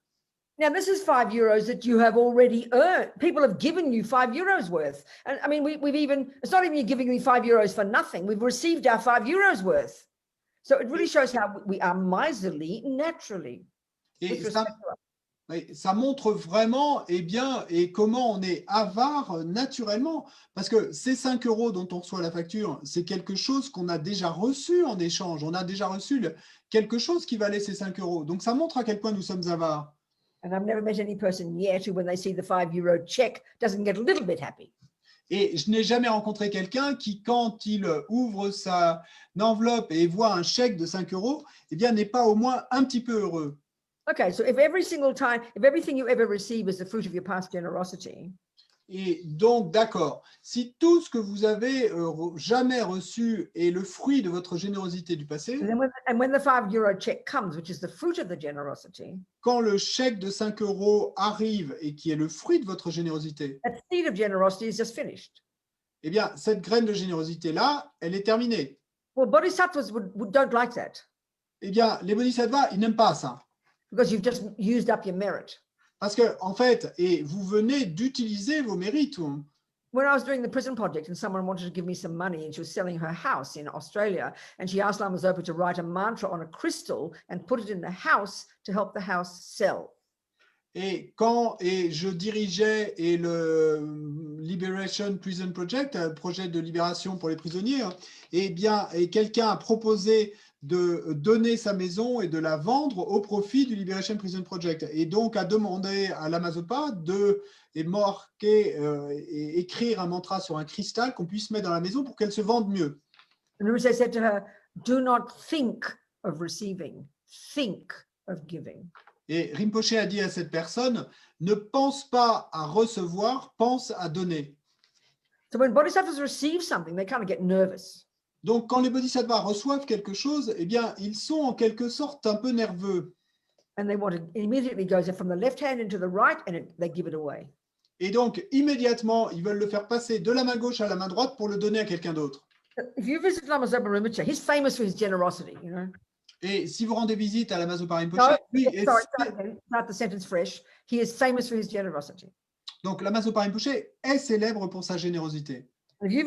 Now, this is 5 euros that you have already earned. People have given you 5 euros worth. And I mean, we've even, it's not even you giving me 5 euros for nothing. We've received our 5 euros worth. So it really shows how we are miserly naturally. Et ça montre vraiment et comment on est avare naturellement. Parce que ces 5 euros dont on reçoit la facture, c'est quelque chose qu'on a déjà reçu en échange. On a déjà reçu quelque chose qui valait ces 5 euros. Donc ça montre à quel point nous sommes avares. And I've never met any person yet who, when they see the 5 euro check, doesn't get a little bit happy. Et je n'ai jamais rencontré quelqu'un qui, quand il ouvre sa enveloppe et voit un chèque de 5 euros, eh bien, n'est pas au moins un petit peu heureux. Okay, so if every single time, if everything you ever receive is the fruit of your past generosity, Et donc, d'accord, si tout ce que vous avez jamais reçu est le fruit de votre générosité du passé, and when the 5 euro check comes, which is the fruit of the generosity, quand le chèque de 5 euros arrive et qui est le fruit de votre générosité, that seed of generosity is just finished. eh bien, cette graine de générosité-là, elle est terminée. Well, bodhisattvas don't like that Eh bien, les bodhisattvas, ils n'aiment pas ça. because you've just used up your merit. Parce que, en fait, et vous venez d'utiliser vos mérites. When I was doing the prison project and someone wanted to give me some money and she was selling her house in Australia and she asked Lama Zopa to write a mantra on a crystal and put it in the house to help the house sell. Et quand je dirigeais le Liberation Prison Project, un projet de libération pour les prisonniers, et quelqu'un a proposé de donner sa maison et de la vendre au profit du Liberation Prison Project. Et donc a demandé à Lama Zopa de marquer et écrire un mantra sur un cristal qu'on puisse mettre dans la maison pour qu'elle se vende mieux. And Rinpoche said to her, do not think of receiving, think of giving. Et Rinpoché a dit à cette personne, ne pense pas à recevoir, pense à donner. So when bodhisattvas receive something, they kind of get nervous. Donc, quand les bodhisattvas reçoivent quelque chose, eh bien, ils sont en quelque sorte un peu nerveux. And they want to immediately goes from the left hand into the right, and they give it away. Et donc, immédiatement, ils veulent le faire passer de la main gauche à la main droite pour le donner à quelqu'un d'autre. If you visit Lama Zopa Rinpoche, he's famous for his generosity, you know. Et si vous rendez visite à la Mazopa Rinpoche, No, lui, sorry, start the sentence fresh. He is famous for his generosity. donc la Mazopa Rinpoche est célèbre pour sa générosité. If you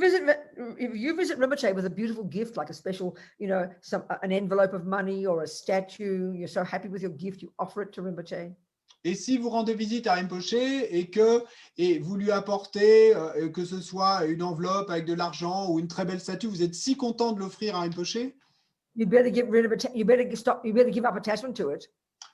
visit Rinpoche with a beautiful gift, like a special, you know, an envelope of money or a statue, you're so happy with your gift, you offer it to Rinpoche. Et si vous rendez visite à Rinpoche et vous lui apportez, que ce soit une enveloppe avec de l'argent ou une très belle statue, vous êtes si content de l'offrir à Rinpoche, You better get rid of it. You better give up attachment to it.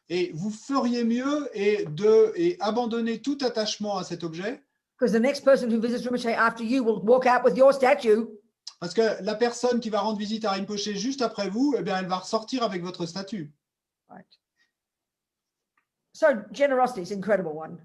et vous feriez mieux et abandonner tout attachement à cet objet, Because the next person who visits Rinpoche after you will walk out with your statue. parce que la personne qui va rendre visite à Rinpoche juste après vous, eh bien, elle va ressortir avec votre statue. Right. So generosity is an incredible one.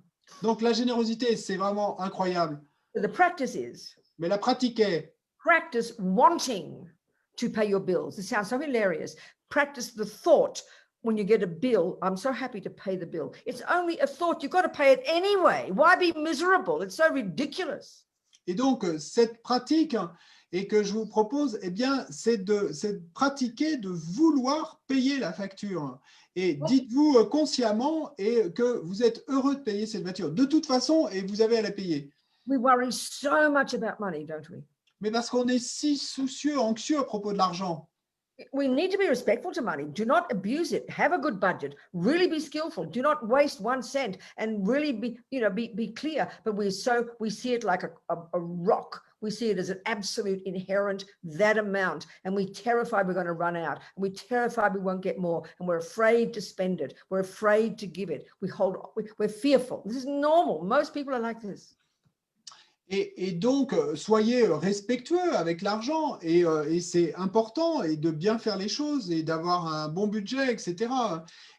Donc la générosité, c'est vraiment incroyable. So the practice is Mais la pratique est, practice wanting to pay your bills. It sounds so hilarious. Practice the thought when you get a bill, I'm so happy to pay the bill. It's only a thought. You've got to pay it anyway. Why be miserable? It's so ridiculous. et donc cette pratique et que je vous propose, eh bien, c'est de pratiquer, de vouloir payer la facture. Et dites-vous consciemment que vous êtes heureux de payer cette facture. De toute façon, et vous avez à la payer. We worry so much about money, don't we? Mais parce qu'on est si soucieux, anxieux à propos de l'argent. We need to be respectful to money. Do not abuse it. Have a good budget. Really be skillful. Do not waste 1 cent, and really be clear. But we see it like a rock. We see it as an absolute inherent, that amount. And we're terrified we're going to run out. And we're terrified we won't get more. And we're afraid to spend it. We're afraid to give it. We're fearful. This is normal. Most people are like this. Et donc, soyez respectueux avec l'argent et c'est important et de bien faire les choses et d'avoir un bon budget, etc.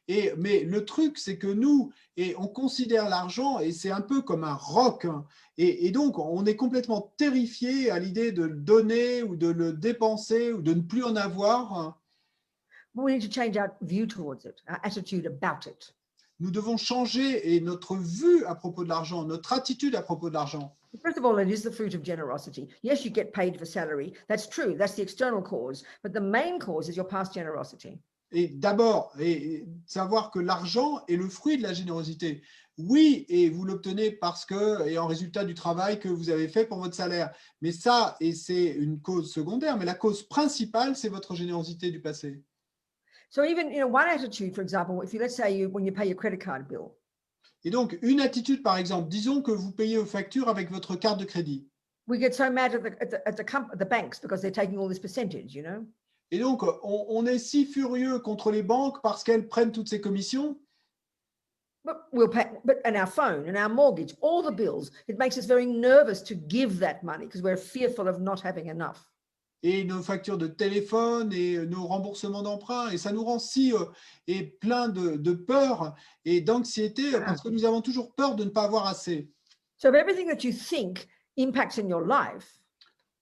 Mais le truc, c'est que nous, on considère l'argent et c'est un peu comme un roc. Et donc, on est complètement terrifié à l'idée de le donner ou de le dépenser ou de ne plus en avoir. We need to change our view towards it, our attitude about it. Nous devons changer notre vue à propos de l'argent, notre attitude à propos de l'argent. First of all, it is the fruit of generosity. Yes, you get paid for salary. That's true. That's the external cause. But the main cause is your past generosity. Et d'abord, savoir que l'argent est le fruit de la générosité. Oui, et vous l'obtenez parce que, et en résultat du travail que vous avez fait pour votre salaire. Mais ça, et c'est une cause secondaire, mais la cause principale, c'est votre générosité du passé. So even, one attitude, for example, if you, let's say when you pay your credit card bill. Et donc, une attitude, par exemple, disons que vous payez vos factures avec votre carte de crédit. We get so mad at the banks because they're taking all this percentage, Et donc, on est si furieux contre les banques parce qu'elles prennent toutes ces commissions. But we'll pay, and our phone and our mortgage, all the bills, it makes us very nervous to give that money because we're fearful of not having enough. Et nos factures de téléphone et nos remboursements d'emprunt, et ça nous rend si plein de peur et d'anxiété parce que nous avons toujours peur de ne pas avoir assez. So if everything that you think impacts in your life.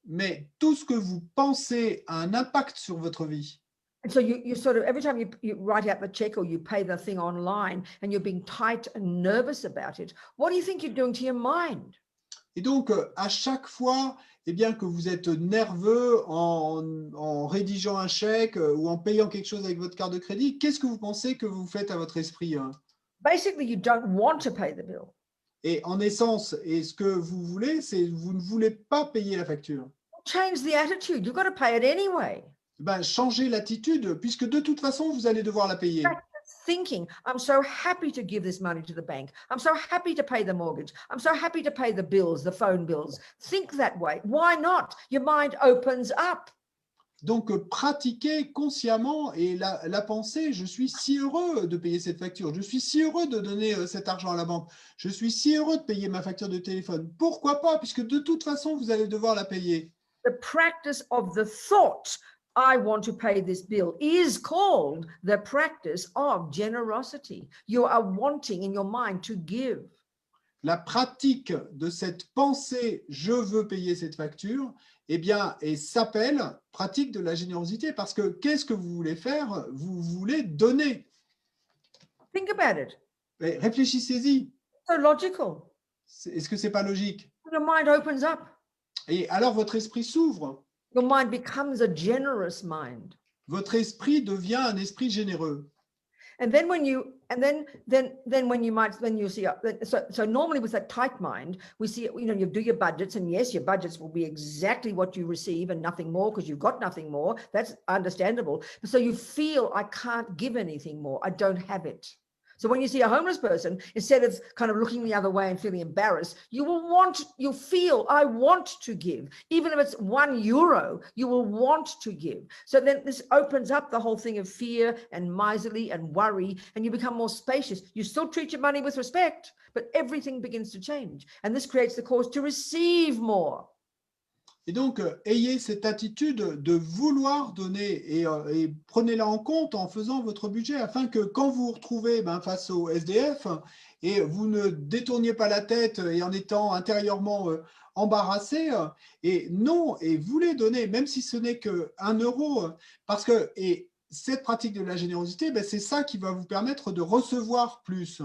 Mais tout ce que vous pensez a un impact sur votre vie. And so you sort of, every time you write out the check or you pay the thing online and you're being tight and nervous about it, what do you think you're doing to your mind? Et donc, à chaque fois, bien, que vous êtes nerveux en rédigeant un chèque ou en payant quelque chose avec votre carte de crédit, qu'est-ce que vous pensez que vous faites à votre esprit? Basically, you don't want to pay the bill. Et en essence, ce que vous voulez, c'est vous ne voulez pas payer la facture. Change the attitude. You've got to pay it anyway. Changez l'attitude, puisque de toute façon, vous allez devoir la payer. Thinking, I'm so happy to give this money to the bank. I'm so happy to pay the mortgage. I'm so happy to pay the bills, the phone bills. Think that way. Why not? Your mind opens up. Donc, pratiquez consciemment et la pensée, je suis si heureux de payer cette facture. Je suis si heureux de donner cet argent à la banque. Je suis si heureux de payer ma facture de téléphone. Pourquoi pas? Puisque de toute façon, vous allez devoir la payer. The practice of the thought I want to pay this bill is called the practice of generosity. You are wanting in your mind to give. La pratique de cette pensée « je veux payer cette facture », eh bien, et s'appelle pratique de la générosité parce que qu'est-ce que vous voulez faire? Vous voulez donner. Think about it. Mais réfléchissez-y. So logical. Est-ce que c'est pas logique? Your mind opens up. Et alors votre esprit s'ouvre. Your mind becomes a generous mind. Votre esprit devient un esprit généreux. And then when you see so normally with that tight mind, we see, you do your budgets, and yes, your budgets will be exactly what you receive and nothing more because you've got nothing more. That's understandable. So you feel, I can't give anything more. I don't have it. So when you see a homeless person, instead of kind of looking the other way and feeling embarrassed, you'll feel, I want to give. Even if it's €1, you will want to give. So then this opens up the whole thing of fear and miserly and worry, and you become more spacious. You still treat your money with respect, but everything begins to change. And this creates the cause to receive more. Et donc, ayez cette attitude de vouloir donner et prenez-la en compte en faisant votre budget afin que quand vous vous retrouvez face au SDF et vous ne détourniez pas la tête et en étant intérieurement embarrassé et voulez donner, même si ce n'est qu'1 €, parce que cette pratique de la générosité, c'est ça qui va vous permettre de recevoir plus.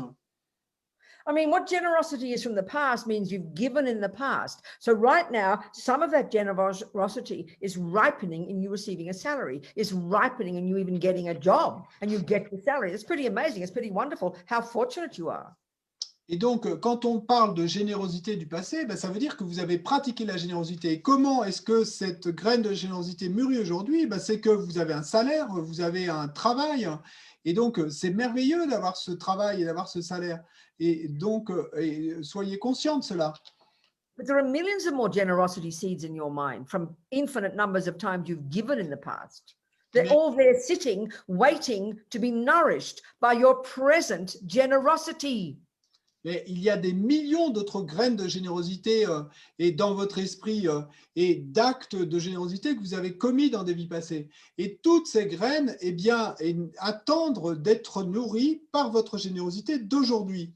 I mean, what generosity is from the past means you've given in the past. So right now, some of that generosity is ripening in you receiving a salary, is ripening in you even getting a job, and you get the salary. It's pretty amazing. It's pretty wonderful how fortunate you are. Et donc, quand on parle de générosité du passé, ça veut dire que vous avez pratiqué la générosité. Et comment est-ce que cette graine de générosité mûrit aujourd'hui? C'est que vous avez un salaire, vous avez un travail. Et donc, c'est merveilleux d'avoir ce travail et d'avoir ce salaire. Et donc, soyez conscients de cela. But there are millions of more generosity seeds in your mind from infinite numbers of times you've given in the past. They're all there sitting, waiting to be nourished by your present generosity. Mais il y a des millions d'autres graines de générosité et dans votre esprit et d'actes de générosité que vous avez commis dans des vies passées. Et toutes ces graines, attendent d'être nourries par votre générosité d'aujourd'hui.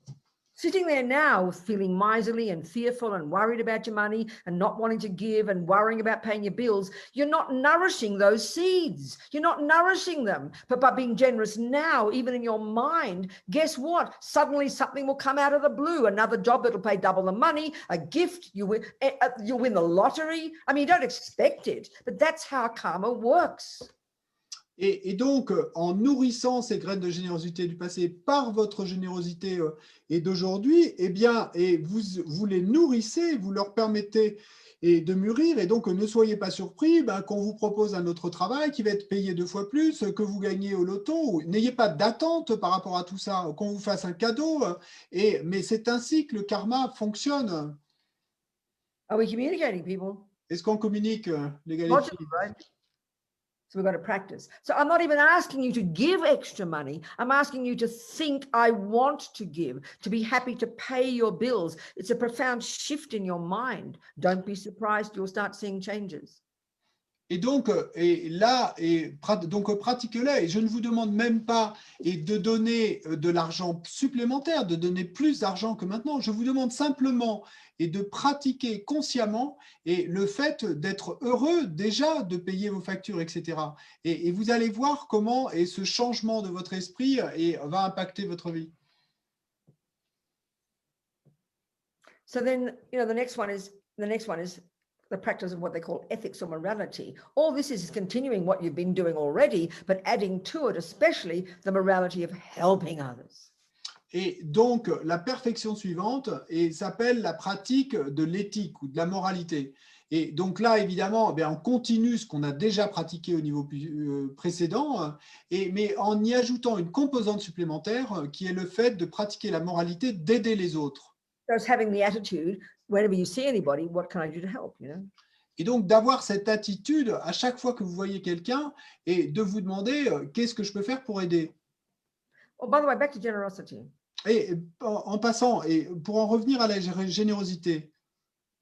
Sitting there now feeling miserly and fearful and worried about your money and not wanting to give and worrying about paying your bills, you're not nourishing those seeds. You're not nourishing them. But by being generous now, even in your mind, guess what? Suddenly something will come out of the blue, another job that'll pay double the money, a gift, you'll win the lottery. I mean, you don't expect it, but that's how karma works. Et donc, en nourrissant ces graines de générosité du passé par votre générosité et d'aujourd'hui, vous les nourrissez, vous leur permettez de mûrir. Et donc, ne soyez pas surpris qu'on vous propose un autre travail qui va être payé 2 fois plus, que vous gagnez au loto. N'ayez pas d'attente par rapport à tout ça, qu'on vous fasse un cadeau. Mais c'est ainsi que le karma fonctionne. Are we communicating, people? Est-ce qu'on communique, les gars? Logical, right? So we've got to practice. So I'm not even asking you to give extra money. I'm asking you to think, I want to give, to be happy to pay your bills. It's a profound shift in your mind. Don't be surprised. You'll start seeing changes. Et donc, pratiquez-le. Et je ne vous demande même pas de donner de l'argent supplémentaire, de donner plus d'argent que maintenant. Je vous demande simplement de pratiquer consciemment et le fait d'être heureux déjà de payer vos factures, etc. Et vous allez voir comment ce changement de votre esprit va impacter votre vie. So then, the next one is the practice of what they call ethics or morality. All this is continuing what you've been doing already, but adding to it, especially the morality of helping others. Et donc, la perfection suivante s'appelle la pratique de l'éthique ou de la moralité. Et donc là, évidemment, on continue ce qu'on a déjà pratiqué au niveau précédent, mais en y ajoutant une composante supplémentaire qui est le fait de pratiquer la moralité, d'aider les autres. So it's having the attitude, whenever you see anybody, what can I do to help, Et donc, d'avoir cette attitude à chaque fois que vous voyez quelqu'un et de vous demander qu'est-ce que je peux faire pour aider. Oh, by the way, back to generosity. Et en passant, et pour en revenir à la générosité.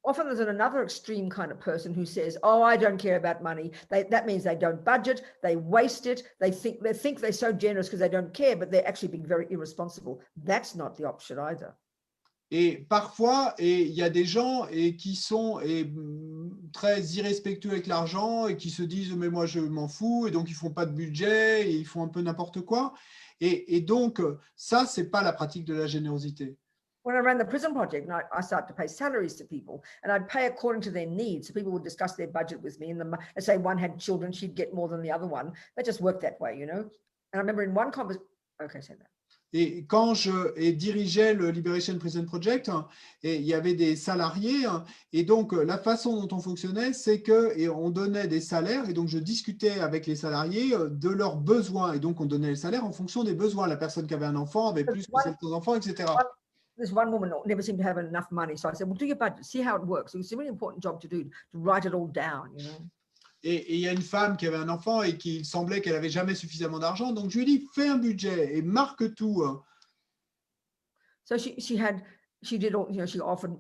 Often there's another extreme kind of person who says, oh, I don't care about money. That means they don't budget, they waste it, they think they're so generous because they don't care, but they're actually being very irresponsible. That's not the option either. Et parfois, il y a des gens qui sont très irrespectueux avec l'argent et qui se disent mais moi je m'en fous, et donc ils font pas de budget et ils font un peu n'importe quoi. Et donc ça, c'est pas la pratique de la générosité. When I ran the prison project, and I started to pay salaries to people, and I'd pay according to their needs. So people would discuss their budget with me, and let's say one had children, she'd get more than the other one. That just worked that way, you know. And I remember in one conversation, okay, say that. Et quand je dirigeais le Liberation Prison Project, et il y avait des salariés, et donc la façon dont on fonctionnait, c'est qu'on donnait des salaires, et donc je discutais avec les salariés de leurs besoins, et donc on donnait le salaire en fonction des besoins. La personne qui avait un enfant avait plus que celle sans enfant, etc. This one woman never seemed to have enough money, so I said, well, do your budget, see how it works. It was a really important job to do, to write it all down, you know. Et il y a une femme qui avait un enfant et qu'il semblait qu'elle avait jamais suffisamment d'argent. Donc, je lui ai dit, fais un budget et marque tout. So she did all, you know, she offered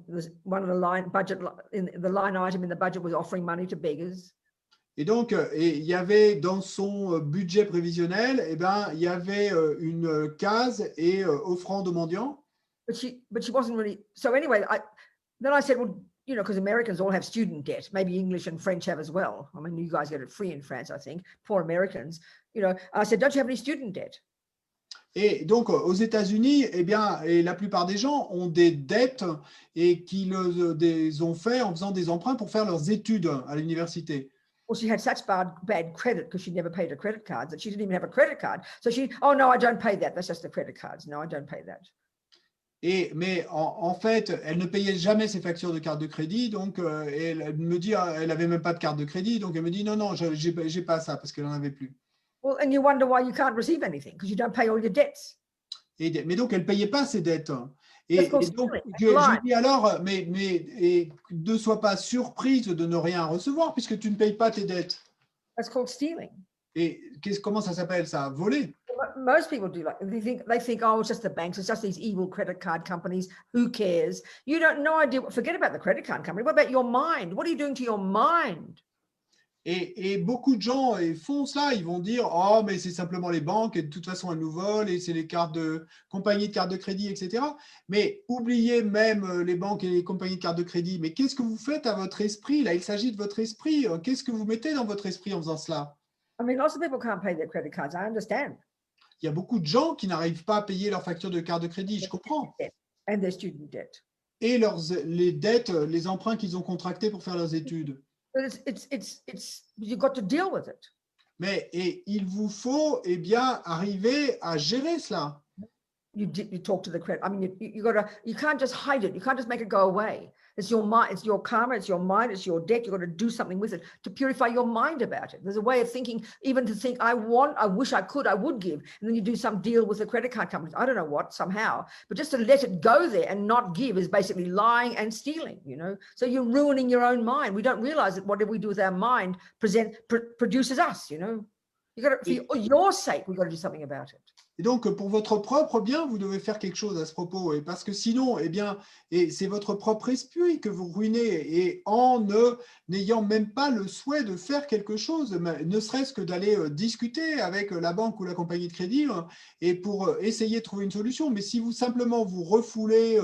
one of the line budget in the line item in the budget was offering money to beggars. Et donc, il y avait dans son budget prévisionnel, eh ben, il y avait une case et offrande aux mendiants. But she wasn't really. So anyway, then I said, well, you know, because Americans all have student debt, maybe English and French have as well. I mean, you guys get it free in France, I think. Poor Americans, you know. I said, don't you have any student debt? Et donc, aux États-Unis, eh bien, et la plupart des gens ont des dettes et qui les ont fait en faisant des emprunts pour faire leurs études à l'université. Well, she had such bad credit because she never paid her credit cards that she didn't even have a credit card. So oh no, I don't pay that. That's just the credit cards. No, I don't pay that. Mais en fait, elle ne payait jamais ses factures de carte de crédit, donc elle me dit, elle n'avait même pas de carte de crédit, donc elle me dit non, j'ai pas ça parce qu'elle n'en avait plus. Well, and you wonder why you can't receive anything because you don't pay all your debts. Mais donc elle ne payait pas ses dettes. Et donc je lui dis alors, mais ne sois pas surprise de ne rien recevoir puisque tu ne payes pas tes dettes. That's called stealing. Et comment ça s'appelle ça? Voler. Most people do they think, oh, it's just the banks, it's just these evil credit card companies. Who cares? You don't no idea. Forget about the credit card company. What about your mind? What are you doing to your mind? Et beaucoup de gens font cela. Ils vont dire, oh, mais c'est simplement les banques et de toute façon elles nous volent et c'est les compagnies de cartes de crédit, etc. Mais oubliez même les banques et les compagnies de cartes de crédit. Mais qu'est-ce que vous faites à votre esprit? Là, il s'agit de votre esprit. Qu'est-ce que vous mettez dans votre esprit en faisant cela? I mean, lots of people can't pay their credit cards. I understand. Il y a beaucoup de gens qui n'arrivent pas à payer leurs factures de carte de crédit, je comprends. And their student debt. Et les dettes, les emprunts qu'ils ont contractés pour faire leurs études. But you've got to deal with it. Mais il vous faut bien arriver à gérer cela. You talk to the credit. I mean, you can't just hide it. You can't just make it go away. It's your mind, it's your karma, it's your mind, it's your debt. You've got to do something with it to purify your mind about it. There's a way of thinking, even to think, I wish I could, I would give. And then you do some deal with the credit card companies. I don't know what, somehow. But just to let it go there and not give is basically lying and stealing, you know. So you're ruining your own mind. We don't realize that whatever we do with our mind produces us, you know. You got to, for your sake, we've got to do something about it. Et donc, pour votre propre bien, vous devez faire quelque chose à ce propos. Et parce que sinon, c'est votre propre esprit que vous ruinez. Et n'ayant même pas le souhait de faire quelque chose, ne serait-ce que d'aller discuter avec la banque ou la compagnie de crédit et pour essayer de trouver une solution. Mais si vous simplement vous refoulez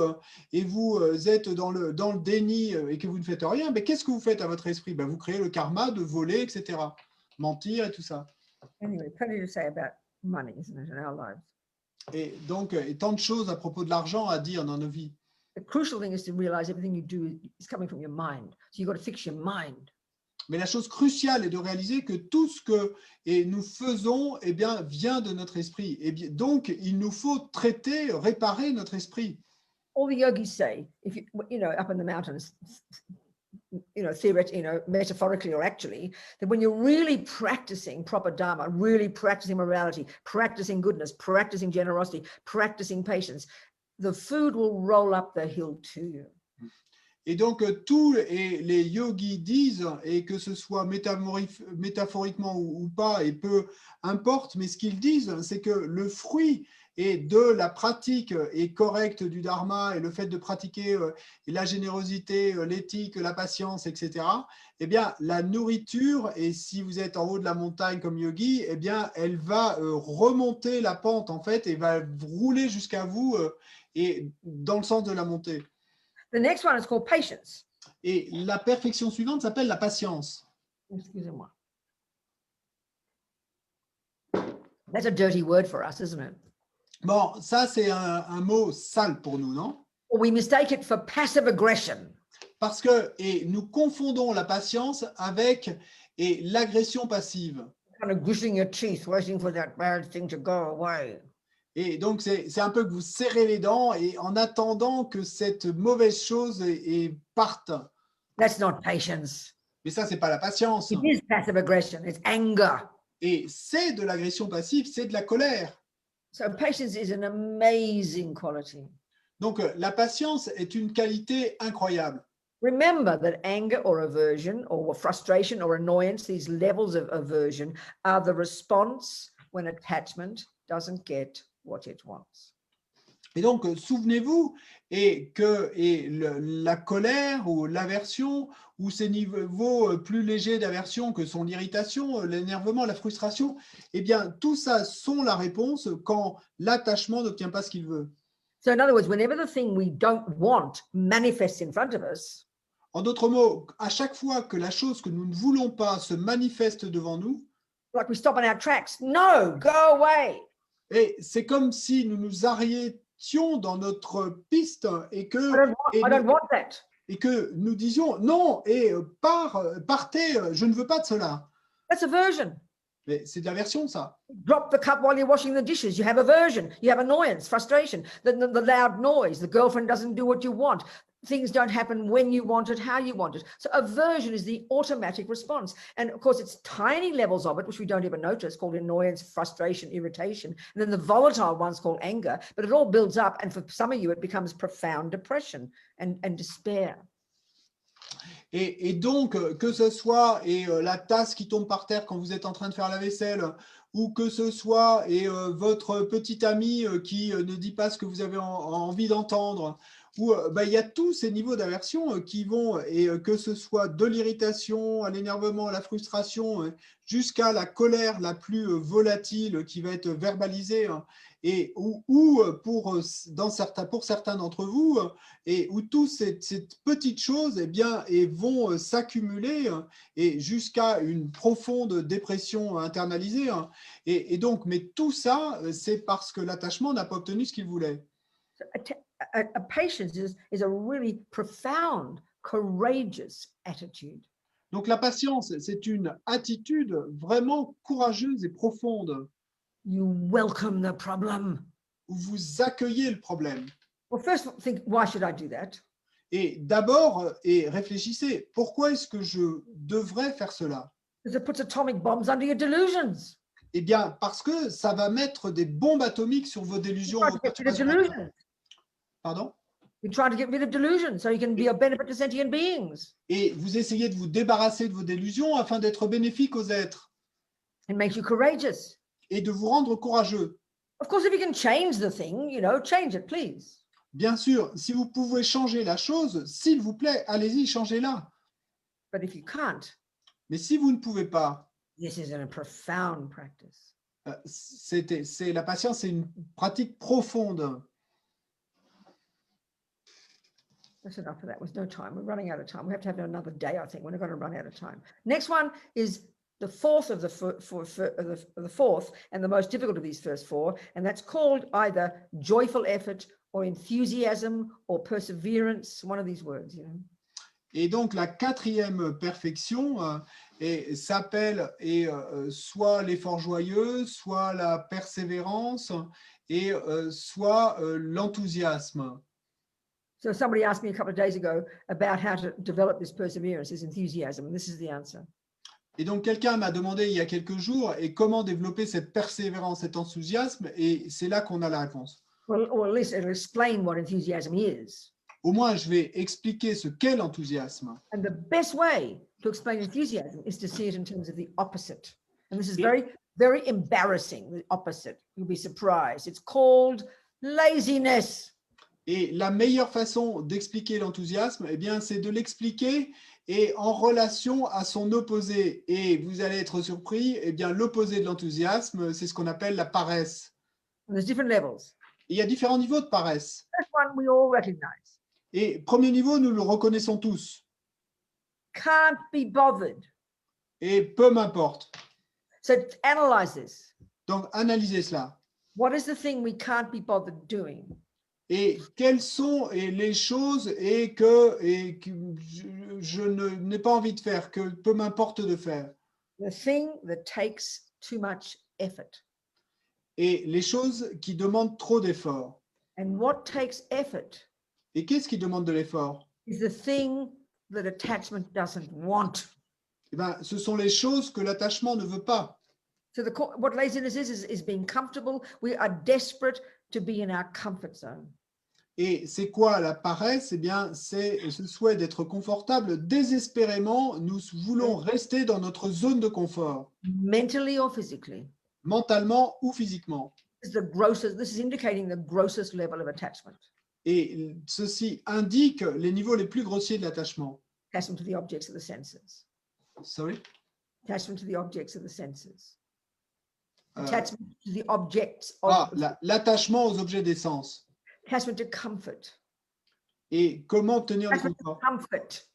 et vous êtes dans le déni et que vous ne faites rien, qu'est-ce que vous faites à votre esprit? Vous créez le karma de voler, etc. Mentir et tout ça. Anyway, plenty to say about money, isn't it, in our lives? Et donc, tant de choses à propos de l'argent à dire dans nos vies. The crucial thing is to realize everything you do is coming from your mind. So you've got to fix your mind. Mais la chose cruciale est de réaliser que tout ce que nous faisons vient de notre esprit. Et donc, il nous faut réparer notre esprit. All the yogis say, if you know, up in the mountains, you know, theoretically, you know, metaphorically or actually, that when you're really practicing proper dharma, really practicing morality, practicing goodness, practicing generosity, practicing patience, the food will roll up the hill to you. Et donc, tous les yogis disent, et que ce soit métaphoriquement ou pas, et peu importe, mais ce qu'ils disent, c'est que le fruit et de la pratique et correcte du dharma et le fait de pratiquer la générosité, l'éthique, la patience, etc., eh bien, la nourriture, et si vous êtes en haut de la montagne comme yogi, eh bien, elle va remonter la pente, en fait, et va rouler jusqu'à vous et dans le sens de la montée. The next one is called patience. Et la perfection suivante s'appelle la patience. Excusez-moi. That's a dirty word for us, isn't it? Bon, ça, c'est un mot sale pour nous, non? Or we mistake it for passive aggression. Parce que nous confondons la patience avec l'agression passive. Kind of gritting your teeth, waiting for that bad thing to go away. Et donc, c'est un peu que vous serrez les dents et en attendant que cette mauvaise chose parte. That's not patience. Mais ça, c'est pas la patience. It is passive aggression. It's anger. Et c'est de l'agression passive, c'est de la colère. So patience is an amazing quality. Donc, la patience est une qualité incroyable. Remember that anger or aversion or frustration or annoyance, these levels of aversion, are the response when attachment doesn't get what it wants. Et donc, souvenez-vous que la colère ou l'aversion ou ces niveaux plus légers d'aversion que sont l'irritation, l'énervement, la frustration, eh bien, tout ça sont la réponse quand l'attachement n'obtient pas ce qu'il veut. So in other words, whenever the thing we don't want manifests in front of us, En d'autres mots, à chaque fois que la chose que nous ne voulons pas se manifeste devant nous, like we stop on our tracks. No, go away. et c'est comme si nous nous arrêtions dans notre piste et I don't want that. que nous disions non, partez, je ne veux pas de cela. That's aversion. Mais c'est de l'aversion, ça. Drop the cup while you're washing the dishes. You have aversion. You have annoyance, frustration, the loud noise. The girlfriend doesn't do what you want. Things don't happen when you want it, how you want it. So aversion is the automatic response. And of course, it's tiny levels of it, which we don't even notice, called annoyance, frustration, irritation. And then the volatile ones called anger. But it all builds up. And for some of you, it becomes profound depression and despair. Et donc, que ce soit la tasse qui tombe par terre quand vous êtes en train de faire la vaisselle, ou que ce soit votre petit ami qui ne dit pas ce que vous avez envie d'entendre, ou il y a tous ces niveaux d'aversion qui vont, et que ce soit de l'irritation, à l'énervement, à la frustration, jusqu'à la colère la plus volatile qui va être verbalisée, ou pour certains d'entre vous, et où toutes ces petites choses vont s'accumuler et jusqu'à une profonde dépression internalisée. Et donc, mais tout ça, c'est parce que l'attachement n'a pas obtenu ce qu'il voulait. A patience is a really profound, courageous attitude. Donc la patience, c'est une attitude vraiment courageuse et profonde. You welcome the problem. Où vous accueillez le problème. Well, first think, why should I do that? Et d'abord, réfléchissez, pourquoi est-ce que je devrais faire cela? Because it puts atomic bombs under your delusions. Eh bien, parce que ça va mettre des bombes atomiques sur vos délusions. Pardon? You're trying to get rid of delusions so you can be a benefit to sentient beings. Et vous essayez de vous débarrasser de vos délusions afin d'être bénéfique aux êtres. It makes you courageous. Et de vous rendre courageux. Of course, if you can change the thing, change it, please. Bien sûr, si vous pouvez changer la chose, s'il vous plaît, allez-y, changez-la. But if you can't, mais si vous ne pouvez pas, this is a profound practice. La patience, c'est une pratique profonde. That's enough of that. With no time, we're running out of time. We have to have another day, I think. We're not going to run out of time. Next one is the fourth of the fourth and the most difficult of these first four, and that's called either joyful effort or enthusiasm or perseverance, one of these words, Et donc la quatrième perfection s'appelle soit l'effort joyeux, soit la persévérance et soit l'enthousiasme. So somebody asked me a couple of days ago about how to develop this perseverance, this enthusiasm, and this is the answer. Et donc quelqu'un m'a demandé il y a quelques jours comment développer cette persévérance, cet enthousiasme, et c'est là qu'on a la réponse. Well, or at least it'll explain what enthusiasm is. Au moins, je vais expliquer ce qu'est l'enthousiasme. And the best way to explain enthusiasm is to see it in terms of the opposite. And this is very very embarrassing, the opposite. You'll be surprised. It's called laziness. Et la meilleure façon d'expliquer l'enthousiasme, eh bien, c'est de l'expliquer et en relation à son opposé. Et vous allez être surpris, eh bien, l'opposé de l'enthousiasme, c'est ce qu'on appelle la paresse. And there's different levels. Et il y a différents niveaux de paresse. First one we all recognize. Et premier niveau, nous le reconnaissons tous. Can't be bothered. Et peu m'importe. So analyze this. Donc, analysez cela. What is the thing we can't be bothered doing? Et quelles sont les choses que je n'ai pas envie de faire, que peu m'importe de faire. The thing that takes too much effort. Et les choses qui demandent trop d'efforts. And what takes effort Et qu'est-ce qui demande de l'effort? is the thing that attachment doesn't want. Eh ben, ce sont les choses que l'attachement ne veut pas. So what laziness is being comfortable. We are desperate to be in our comfort zone. Et c'est quoi la paresse? Eh bien, c'est ce souhait d'être confortable. Désespérément, nous voulons rester dans notre zone de confort, Mentally or physically. mentalement ou physiquement. This is indicating the grossest level of attachment. Et ceci indique les niveaux les plus grossiers de l'attachement. Attachment to the objects of the senses. Sorry? Attachment to the objects of the senses. Euh, Attachment to the objects of l'attachement aux objets des sens. attachment to comfort. Et comment obtenir le Attachment to confort? comfort.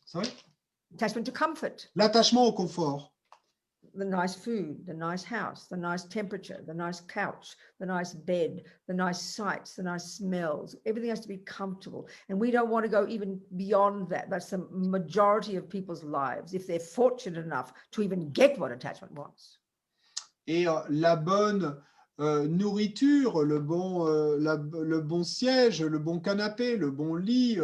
Sorry? Attachment to comfort. L'attachement au confort. The nice food, the nice house, the nice temperature, the nice couch, the nice bed, the nice sights, the nice smells. Everything has to be comfortable. And we don't want to go even beyond that. That's the majority of people's lives, if they're fortunate enough to even get what attachment wants. Et la bonne nourriture, le bon siège, le bon canapé, le bon lit,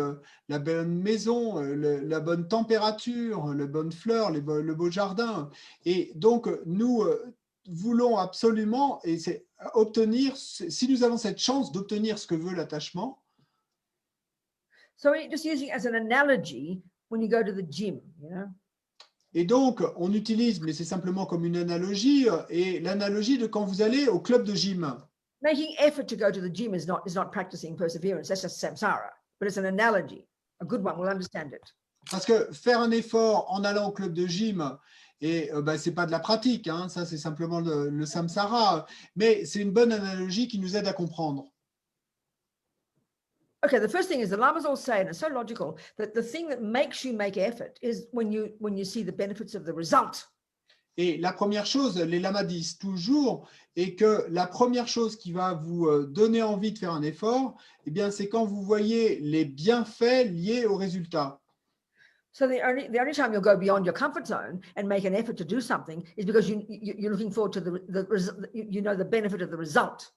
la bonne maison, la bonne température, les bonnes fleurs, le beau jardin. Et donc, nous voulons absolument obtenir, si nous avons cette chance d'obtenir ce que veut l'attachement. So just using it as an analogy, when you go to the gym, you know. Et donc, on utilise, mais c'est simplement comme une analogie, et l'analogie de quand vous allez au club de gym. Making effort to go to the gym is not practicing perseverance. That's just samsara. But it's an analogy, a good one. We'll understand it. Parce que faire un effort en allant au club de gym, et c'est pas de la pratique, hein, ça c'est simplement le samsara, mais c'est une bonne analogie qui nous aide à comprendre. Okay, the first thing is the lamas all say, and it's so logical, that the thing that makes you make effort is when you see the benefits of the result. Et la première chose, les lamas disent toujours, est que la première chose qui va vous donner envie de faire un effort, eh bien, c'est quand vous voyez les bienfaits liés au résultat. So the only time you'll go beyond your comfort zone and make an effort to do something is because you're looking forward to the benefit of the result.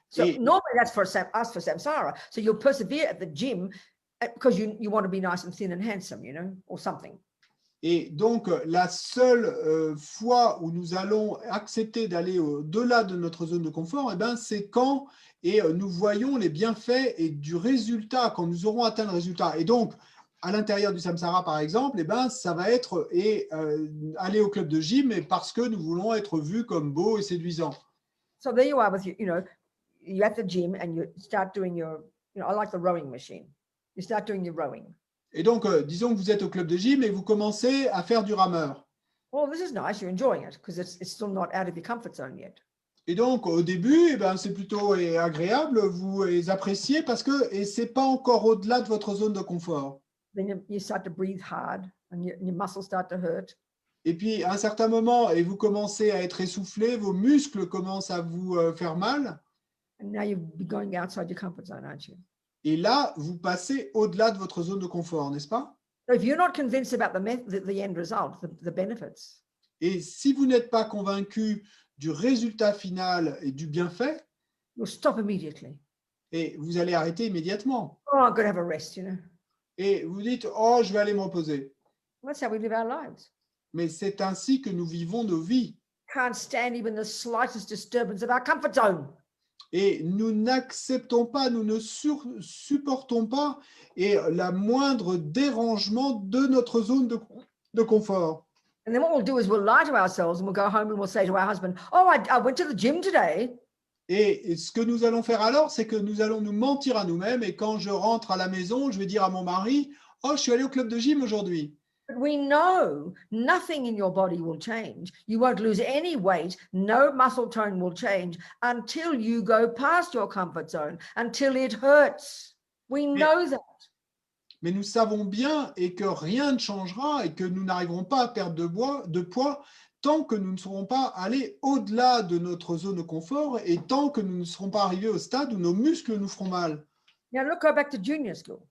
So normally that's for us for samsara. So you'll persevere at the gym because you want to be nice and thin and handsome, you know, or something. Et donc, la seule fois où nous allons accepter d'aller au-delà de notre zone de confort, eh ben, c'est quand nous voyons les bienfaits et du résultat, quand nous aurons atteint le résultat. Et donc, à l'intérieur du samsara, par exemple, eh ben, ça va être aller au club de gym parce que nous voulons être vus comme beaux et séduisants. So there you are with you're at the gym and you start doing I like the rowing machine. You start doing your rowing. Et donc, disons que vous êtes au club de gym et vous commencez à faire du rameur. Well, this is nice. You're enjoying it because it's still not out of your comfort zone yet. Et donc, au début, eh ben, c'est plutôt agréable, vous les appréciez parce que c'est pas encore au-delà de votre zone de confort. Then you start to breathe hard and your muscles start to hurt. Et puis, à un certain moment, et vous commencez à être essoufflé, vos muscles commencent à vous faire mal. And now you'll be going outside your comfort zone, aren't you? Et là, vous passez au-delà de votre zone de confort, n'est-ce pas? So if you're not convinced about the end result, the benefits, Et si vous n'êtes pas convaincu du résultat final et du bienfait, you'll stop immediately. et vous allez arrêter immédiatement. Oh, I'm going to have a rest, you know. Et vous dites, oh, je vais aller me reposer. That's how we live our lives. Mais c'est ainsi que nous vivons nos vies. Can't stand even the slightest disturbance of our comfort zone. Et nous n'acceptons pas, nous ne supportons pas la moindre dérangement de notre zone de confort. And then what we'll do is we'll lie to ourselves and we'll go home and we'll say to our husband, oh, I went to the gym today. Et ce que nous allons faire alors, c'est que nous allons nous mentir à nous-mêmes. Et quand je rentre à la maison, je vais dire à mon mari, oh, je suis allé au club de gym aujourd'hui. But we know nothing in your body will change. You won't lose any weight. No muscle tone will change until you go past your comfort zone, until it hurts. We know that. Mais nous savons bien et que rien ne changera et que nous n'arriverons pas à perdre de poids tant que nous ne serons pas allés au-delà de notre zone de confort et tant que nous ne serons pas arrivés au stade où nos muscles nous feront mal. Now look, go back to junior school.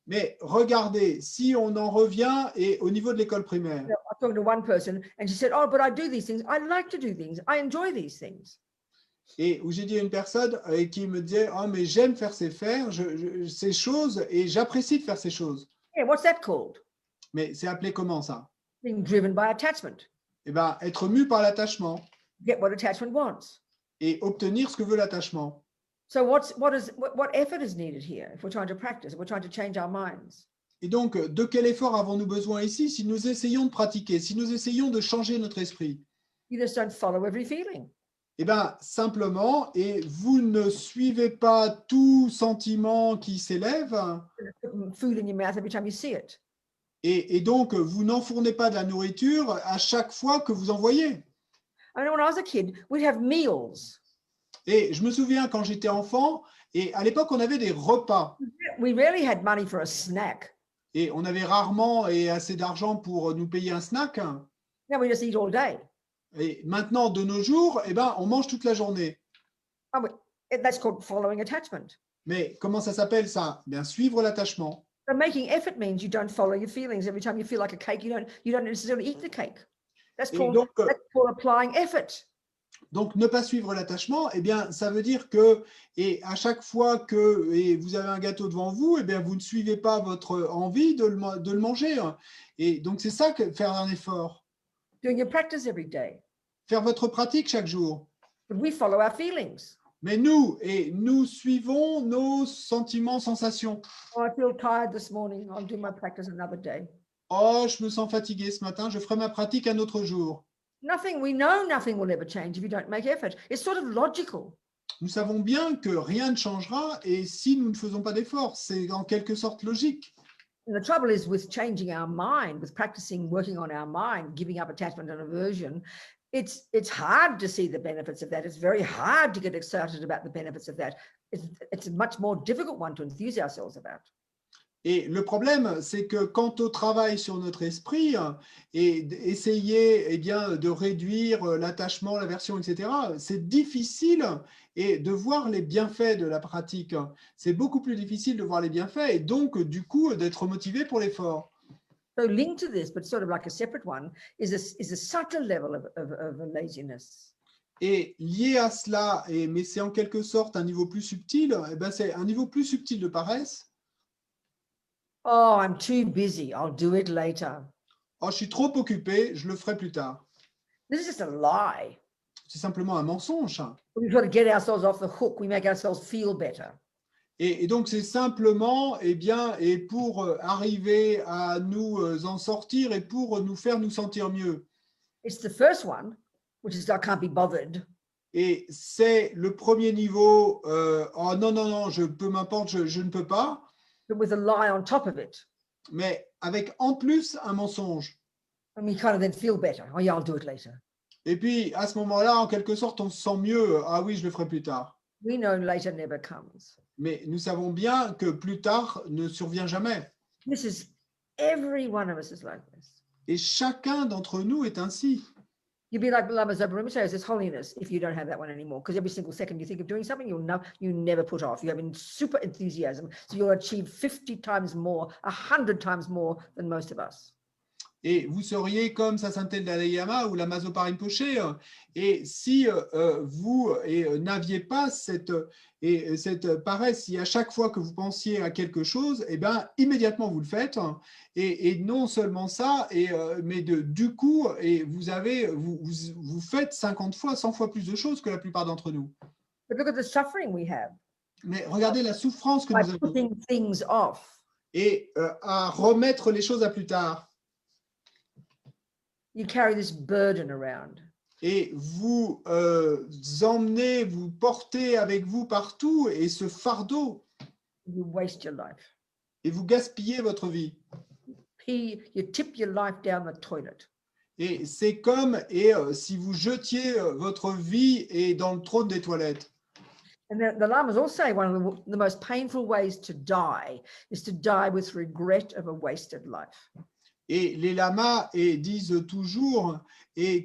Mais regardez, si on en revient et au niveau de l'école primaire, I was talking to one person and she said, oh, but I do these things. I like to do things. I enjoy these things. et où j'ai dit à une personne qui me disait, oh, mais j'aime faire ces choses et j'apprécie de faire ces choses. Yeah, what's that called? Mais c'est appelé comment ça? Being driven by attachment. Eh bien, être mu par l'attachement Get what attachment wants. et obtenir ce que veut l'attachement. So what effort is needed here if we're trying to practice, if we're trying to change our minds? Et donc, de quel effort avons-nous besoin ici si nous essayons de pratiquer, si nous essayons de changer notre esprit? You just don't follow every feeling. Eh bien, simplement, et vous ne suivez pas tout sentiment qui s'élève, Put food in your mouth every time you see it. et donc, vous n'enfournez pas de la nourriture à chaque fois que vous en voyez. I know when I was a kid, we'd have meals. Et je me souviens quand j'étais enfant, et à l'époque, on avait des repas. We rarely had money for a snack. Et on avait rarement assez d'argent pour nous payer un snack. Now we just eat all day. Et maintenant, de nos jours, eh ben, on mange toute la journée. That's called following attachment. Mais comment ça s'appelle ça? Bien, suivre l'attachement. So making effort means you don't follow your feelings. Every time you feel like a cake, you don't necessarily eat the cake. That's called applying effort. Donc, ne pas suivre l'attachement, eh bien, ça veut dire que, et à chaque fois que vous avez un gâteau devant vous, eh bien, vous ne suivez pas votre envie de le manger. Et donc, c'est ça que faire un effort. Doing your practice every day. Faire votre pratique chaque jour. But we follow our feelings. Mais nous suivons nos sentiments, sensations. Oh, I feel tired this morning. I'll do my practice another day. Oh, je me sens fatigué ce matin, je ferai ma pratique un autre jour. We know nothing will ever change if you don't make effort. It's sort of logical. Nous savons bien que rien ne changera et si nous ne faisons pas d'efforts, c'est en quelque sorte logique. And the trouble is with changing our mind, with practicing working on our mind, giving up attachment and aversion, it's hard to see the benefits of that. It's very hard to get excited about the benefits of that. It's a much more difficult one to enthuse ourselves about. Et le problème, c'est que quant au travail sur notre esprit et essayer de réduire l'attachement, l'aversion, etc., c'est difficile et de voir les bienfaits de la pratique. C'est beaucoup plus difficile de voir les bienfaits et donc, du coup, d'être motivé pour l'effort. So linked to this, but sort of like a separate one, is a subtle level of laziness. Et lié à cela, mais c'est en quelque sorte un niveau plus subtil, c'est un niveau plus subtil de paresse. Oh, I'm too busy. I'll do it later. Oh, je suis trop occupé, je le ferai plus tard. This is just a lie. C'est simplement un mensonge. We've got to get ourselves off the hook. We make ourselves feel better. Et donc, c'est simplement, et pour arriver à nous en sortir et pour nous faire nous sentir mieux. It's the first one, which is I can't be bothered. Et c'est le premier niveau, oh non, peu m'importe, je ne peux pas. But with a lie on top of it. Mais avec en plus un mensonge. And we kind of then feel better. Oh yeah, I'll do it later. Et puis, à ce moment-là, en quelque sorte, on se sent mieux. Ah oui, je le ferai plus tard. We know later never comes. Mais nous savons bien que plus tard ne survient jamais. This is, every one of us is like this. Et chacun d'entre nous est ainsi. You'd be like Lama Zoparuma says, it's holiness if you don't have that one anymore. Because every single second you think of doing something, you never put off. You have super enthusiasm. So you'll achieve 50 times more, 100 times more than most of us. Et vous seriez comme sa sainteté de Dalai Lama ou la Mazopa Rinpoche. Et si vous n'aviez pas cette paresse, si à chaque fois que vous pensiez à quelque chose, immédiatement vous le faites. Et non seulement ça, mais du coup, vous faites 50 fois, 100 fois plus de choses que la plupart d'entre nous. But look at the suffering we have. Mais regardez la souffrance que by nous avons. putting things off. Et à remettre les choses à plus tard. you carry this burden around. Et vous emmenez, vous portez avec vous partout et ce fardeau, You waste your life. et vous gaspillez votre vie. You tip your life down the toilet. Et c'est comme si vous jetiez votre vie et dans le trône des toilettes. And the Lamas all say one of the most painful ways to die is to die with regret of a wasted life. Et les lamas disent toujours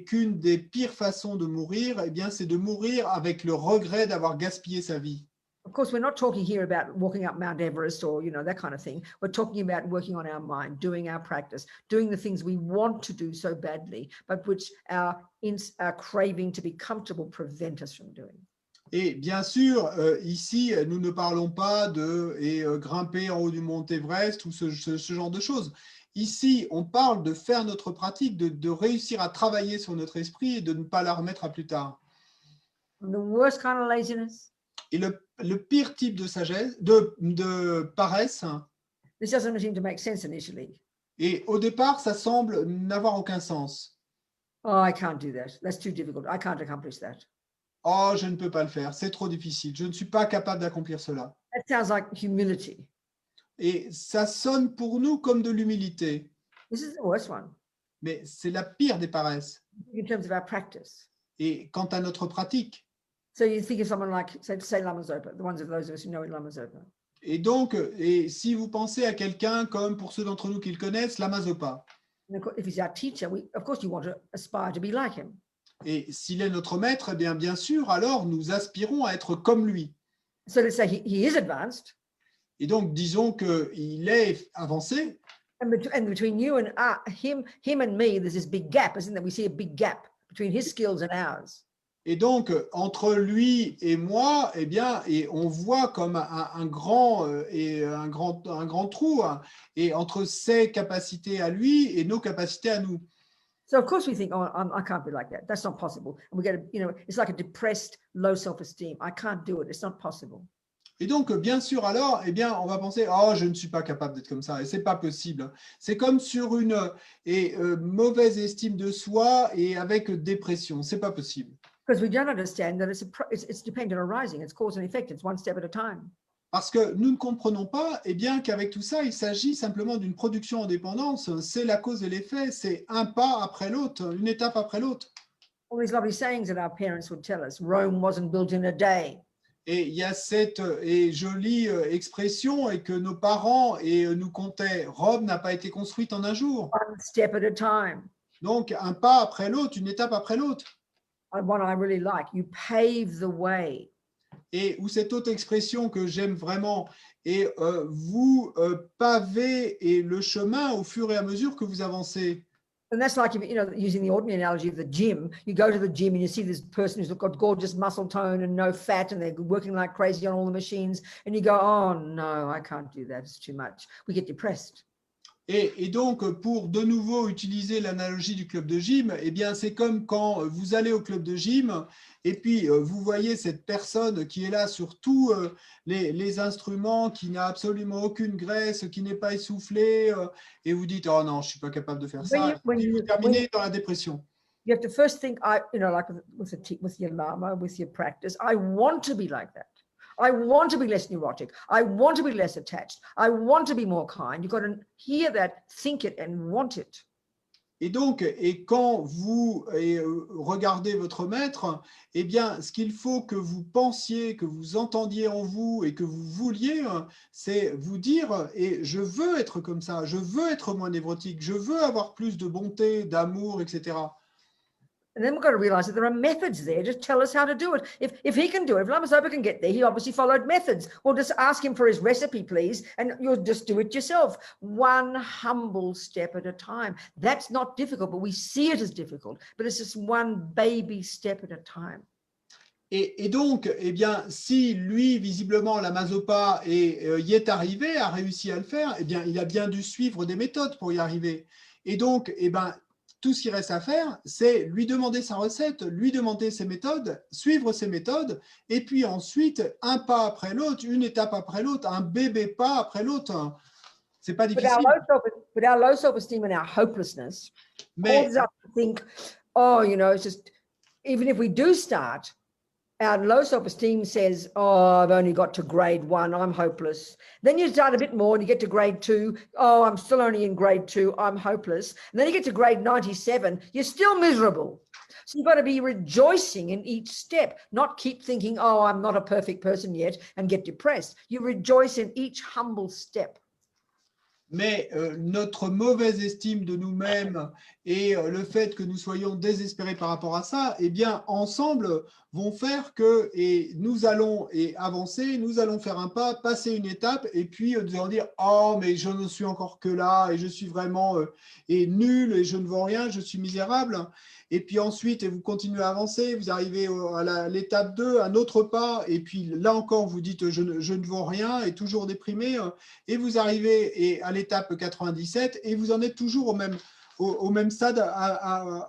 qu'une des pires façons de mourir, eh bien, c'est de mourir avec le regret d'avoir gaspillé sa vie. Of course, we're not talking here about walking up Mount Everest or, that kind of thing. We're talking about working on our mind, doing our practice, doing the things we want to do so badly, but which our craving to be comfortable prevent us from doing. Et bien sûr, ici, nous ne parlons pas de grimper en haut du mont Everest ou ce genre de choses. Ici, on parle de faire notre pratique, de réussir à travailler sur notre esprit et de ne pas la remettre à plus tard. The worst kind of laziness. Et le pire type de sagesse, de paresse, This doesn't seem to make sense initially. et au départ, ça semble n'avoir aucun sens. Oh, I can't do that. That's too difficult. I can't accomplish that. Oh, je ne peux pas le faire, c'est trop difficile, je ne suis pas capable d'accomplir cela. That sounds like humility. Et ça sonne pour nous comme de l'humilité, This is the worst one mais c'est la pire des paresses. in terms of our practice. Et quant à notre pratique, So you think of someone like, say Lama Zopa, the ones of those of us who know Lama Zopa. et donc, si vous pensez à quelqu'un comme pour ceux d'entre nous qui le connaissent, Lama Zopa, And of course, if he's our teacher, of course you want to aspire to be like him. et s'il est notre maître, eh bien sûr, alors nous aspirons à être comme lui. So let's say he is advanced, Et donc, disons qu'il est avancé, and between you and him and me, there's this big gap, isn't there? We see a big gap between his skills and ours. et donc, entre lui et moi, eh bien, et on voit comme un grand trou, hein, et entre ses capacités à lui et nos capacités à nous. So of course we think, oh, I can't be like that. That's not possible. And we get, it's like a depressed, low self-esteem. I can't do it. It's not possible. Et donc, bien sûr, alors, eh bien, on va penser, oh, je ne suis pas capable d'être comme ça, et c'est pas possible. C'est comme sur une mauvaise estime de soi et avec dépression, c'est pas possible. Because we don't understand that it's dependent arising. It's cause and effect. It's one step at a time. Parce que nous ne comprenons pas, eh bien, qu'avec tout ça, il s'agit simplement d'une production en dépendance. C'est la cause et l'effet, c'est un pas après l'autre, une étape après l'autre. All these lovely sayings that our parents would tell us. Rome wasn't built in a day. Et il y a cette jolie expression et que nos parents nous contaient, Rome n'a pas été construite en un jour. One step at a time. Donc, un pas après l'autre, une étape après l'autre. One I really like. You pave the way. Et ou cette autre expression que j'aime vraiment, et vous pavez le chemin au fur et à mesure que vous avancez. And that's like, using the ordinary analogy of the gym, you go to the gym and you see this person who's got gorgeous muscle tone and no fat, and they're working like crazy on all the machines. And you go, oh, no, I can't do that. It's too much. We get depressed. Et donc, pour de nouveau utiliser l'analogie du club de gym, eh bien, c'est comme quand vous allez au club de gym et puis vous voyez cette personne qui est là sur tous les instruments, qui n'a absolument aucune graisse, qui n'est pas essoufflé, et vous dites, oh non, je ne suis pas capable de faire ça. Et vous terminez dans la dépression. You have to first think, like with your lama, with your practice, I want to be like that. I want to be less neurotic. I want to be less attached. I want to be more kind. You've got to hear that, think it, and want it. Et donc, quand vous regardez votre maître, eh bien, ce qu'il faut que vous pensiez, que vous entendiez en vous et que vous vouliez, c'est vous dire, et je veux être comme ça, je veux être moins névrotique, je veux avoir plus de bonté, d'amour, etc. And then we've got to realize that there are methods there to tell us how to do it. If he can do it, if Lama Zopa can get there, he obviously followed methods. Well, just ask him for his recipe, please, and you'll just do it yourself. One humble step at a time. That's not difficult, but we see it as difficult. But it's just one baby step at a time. Et donc, eh bien, si lui, visiblement, Lama Zopa y est arrivé, a réussi à le faire, eh bien, il a bien dû suivre des méthodes pour y arriver. Et donc, eh bien, tout ce qu'il reste à faire, c'est lui demander sa recette, lui demander ses méthodes, suivre ses méthodes, et puis ensuite, un pas après l'autre, une étape après l'autre, un bébé pas après l'autre. C'est pas But our difficile. low self-esteem and our hopelessness Mais causes us to think, oh, you know, it's just, even if we do start, our low self-esteem says, oh, I've only got to grade 1, I'm hopeless. Then you start a bit more and you get to grade 2, oh, I'm still only in grade 2, I'm hopeless. And then you get to grade 97, you're still miserable. So you've got to be rejoicing in each step, not keep thinking, oh, I'm not a perfect person yet, and get depressed. You rejoice in each humble step. Mais notre mauvaise estime de nous-mêmes et le fait que nous soyons désespérés par rapport à ça, eh bien, ensemble, vont faire que nous allons avancer, nous allons faire un pas, passer une étape, et puis nous allons dire « Oh, mais je ne suis encore que là, et je suis vraiment nul, et je ne vaux rien, je suis misérable. » Et puis ensuite, vous continuez à avancer, vous arrivez à l'étape 2, un autre pas, et puis là encore, vous dites « Je ne vaux rien » et toujours déprimé, et vous arrivez à l'étape 97, et vous en êtes toujours au même stade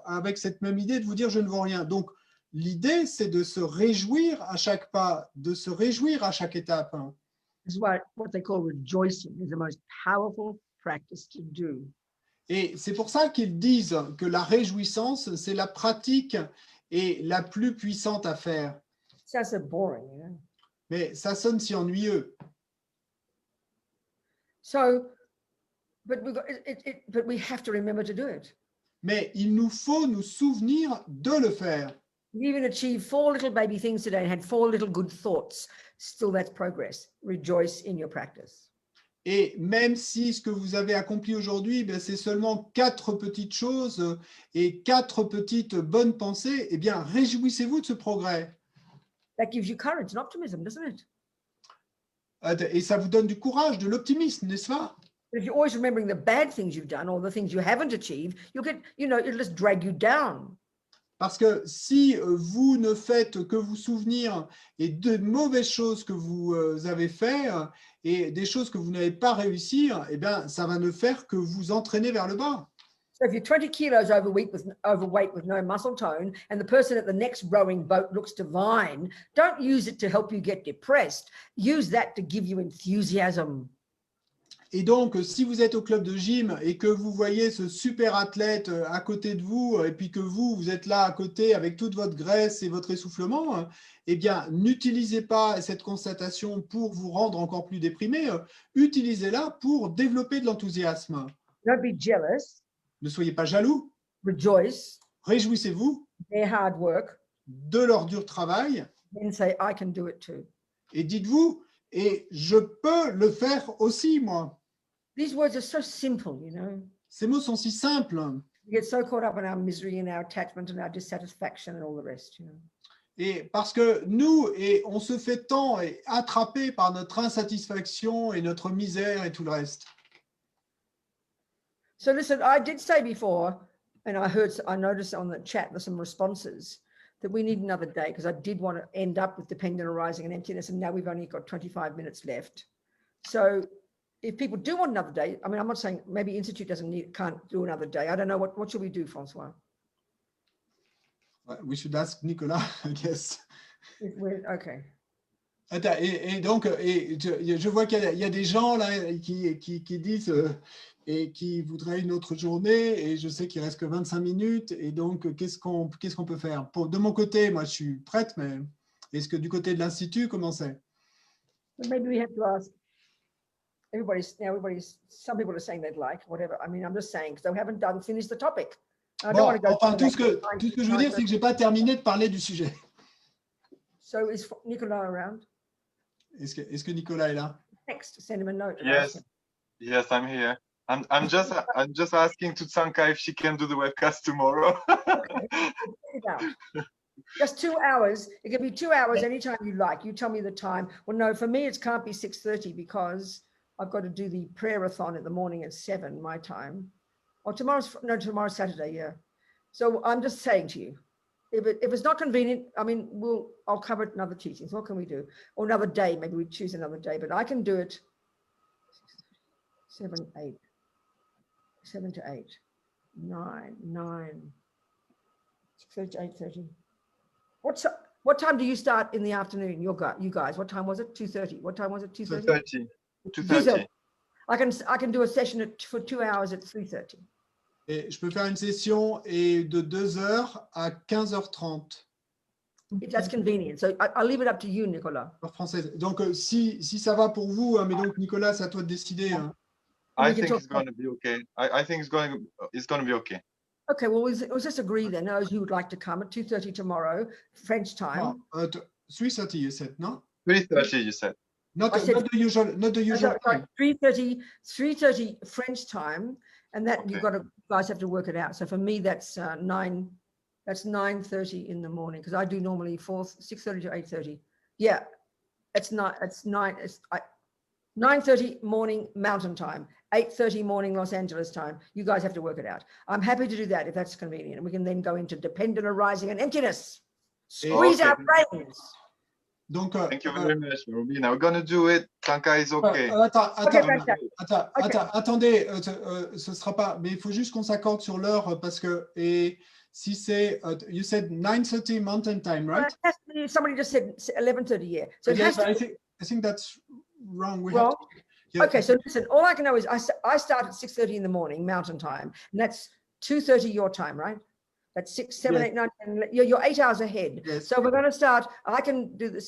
avec cette même idée de vous dire « Je ne vaux rien ». Donc, l'idée, c'est de se réjouir à chaque pas, de se réjouir à chaque étape. This is what they call rejoicing is the most powerful practice to do. Et c'est pour ça qu'ils disent que la réjouissance, c'est la pratique et la plus puissante à faire. Sounds so boring, you know. Mais ça sonne si ennuyeux. So, but we have to remember to do it. Mais il nous faut nous souvenir de le faire. You even achieved 4 little baby things today and had 4 little good thoughts. Still, that's progress. Rejoice in your practice. Et même si ce que vous avez accompli aujourd'hui, ben, c'est seulement 4 petites choses et 4 petites bonnes pensées, eh bien, réjouissez-vous de ce progrès. That gives you courage and optimism, doesn't it? Et ça vous donne du courage, de l'optimisme, n'est-ce pas? But if you're always remembering the bad things you've done or the things you haven't achieved, you'll get, you know, it'll just drag you down. Parce que si vous ne faites que vous souvenir et de mauvaises choses que vous avez faites et des choses que vous n'avez pas réussi, eh bien, ça va ne faire que vous entraîner vers le bas. So if you're 20 kilos overweight with no muscle tone and the person at the next rowing boat looks divine, don't use it to help you get depressed. Use that to give you enthusiasm. Et donc, si vous êtes au club de gym et que vous voyez ce super athlète à côté de vous, et puis que vous êtes là à côté avec toute votre graisse et votre essoufflement, eh bien, n'utilisez pas cette constatation pour vous rendre encore plus déprimé, utilisez-la pour développer de l'enthousiasme. Don't be jealous. Ne soyez pas jaloux, Rejoice. réjouissez-vous Their hard work. de leur dur travail, Then say, I can do it too. et dites-vous, et je peux le faire aussi, moi. These words are so simple, you know. Ces mots sont si simples. We get so caught up in our misery and our attachment and our dissatisfaction and all the rest, you know. Et parce que nous, on se fait tant attraper par notre insatisfaction et notre misère et tout le reste. So listen, I did say before, and I noticed on the chat there's some responses that we need another day because I did want to end up with dependent arising and emptiness, and now we've only got 25 minutes left. So if people do want another day, I mean, I'm not saying maybe Institute can't do another day. I don't know. What should we do, Francois? We should ask Nicolas, I guess. Okay. Et donc, je vois qu'il y a des gens là qui disent et qui voudraient une autre journée, et je sais qu'il reste que 25 minutes, et donc qu'est-ce qu'on peut faire? De mon côté, moi je suis prête, mais est-ce que du côté de l'Institut, comment c'est? Maybe we have to ask some people are saying they'd like, whatever. I mean, I'm just saying, because they haven't finished the topic. Bon, enfin, tout ce que je veux dire, c'est que je n'ai pas terminé de parler du sujet. So is Nicolas around? Est-ce que Nicolas est là? Next, send him a note. Yes, I'm here. I'm just asking to Tsanka if she can do the webcast tomorrow. Okay. Just 2 hours. It can be 2 hours anytime you like. You tell me the time. Well, no, for me, it can't be 6:30 because I've got to do the prayer-a-thon in the morning at 7 my time. Or tomorrow's Saturday, yeah. So I'm just saying to you, if it's not convenient, I mean, I'll cover it in other teachings. What can we do? Or another day, maybe we choose another day, but I can do it 7 to 8, 9, 6:30 to 8:30. What time do you start in the afternoon? You guys, what time was it? 2:30. What time was it? 2:30? 2:30. I can do a session for 2 hours at 3:30. Et je peux faire une session de 2 heures à 15h30. If that's convenient. So I'll leave it up to you, Nicolas. Heure française. Donc, si ça va pour vous, mais donc Nicolas, c'est à toi de décider. Hein. I We can think talk it's going to be okay. I think it's going to be okay. Okay, well, we'll just agree then, as you would like to come at 2:30 tomorrow, French time. Non, 3:30, you said, no? 3:30, you said. Not I said- the usual Sorry, time. 3:30 French time, and that Okay. you guys have to work it out. So for me, that's 9:30 in the morning, because I do normally 6:30 to 8:30. Yeah, it's 9:30 morning Mountain Time, 8:30 morning Los Angeles time. You guys have to work it out. I'm happy to do that if that's convenient. We can then go into dependent arising and emptiness. Squeeze Okay. our brains. Donc, Thank you very much, Robina. We're going to do it. Sanka is okay. Attendez, ce sera pas, mais il faut juste qu'on s'accorde sur l'heure parce que, et si c'est, you said 9:30 Mountain Time, right? Somebody just said 11:30, yeah. So it Yes, has to I think that's wrong. Wrong? Yeah. Okay, so listen, all I can know is I start at 6:30 in the morning, Mountain Time, and that's 2:30 your time, right? That's 6, 7, Yes. 8, 9, 10, you're 8 hours ahead. Yes. So we're going to start, I can do the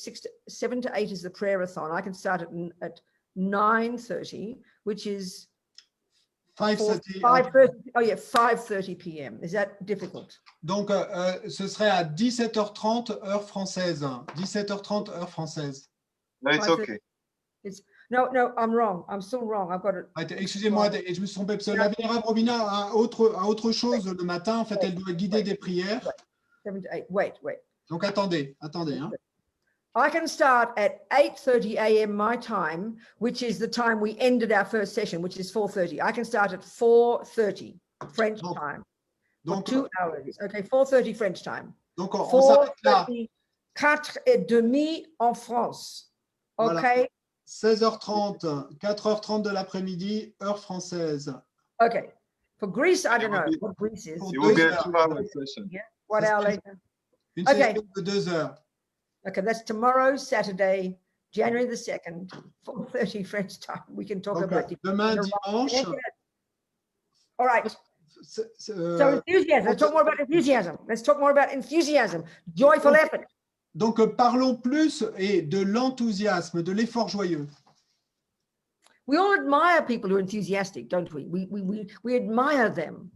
7 to 8 is the prayer-a-thon. I can start at 9:30, which is 5:30. 5:30. Oh yeah, 5:30 p.m. Is that difficult? Donc, ce serait à 17h30 heure française. 17h30 heure française. No, it's 5:30. okay. No, I'm wrong. I'm still wrong. I've got it. Excusez-moi, je me suis trompé. Parce que la Vénérable Robina a autre chose le matin. En fait, elle doit guider des prières. 7 to 8. Wait. Donc, attendez. Hein. I can start at 8:30 a.m. my time, which is the time we ended our first session, which is 4:30. I can start at 4:30 French time for Donc, 2 hours. Okay, 4:30 French time. donc on s'arrête là. 4:30 en France. Okay. Voilà. 16h30, 4h30 de l'après-midi, heure française. Okay. For Greece, I don't know what Greece is. Pour You will 2 get a heures. 2-hour session. What hour later? Une Okay. session de 2 heures. Okay, that's tomorrow, Saturday, January the 2nd, 4:30 French time. We can talk Donc, about it. demain, dimanche. All right. So enthusiasm. Let's talk more about enthusiasm. Let's talk more about enthusiasm. Joyful effort. Donc, parlons plus de l'enthousiasme, de l'effort joyeux. We all admire people who are enthusiastic, don't we? We admire them.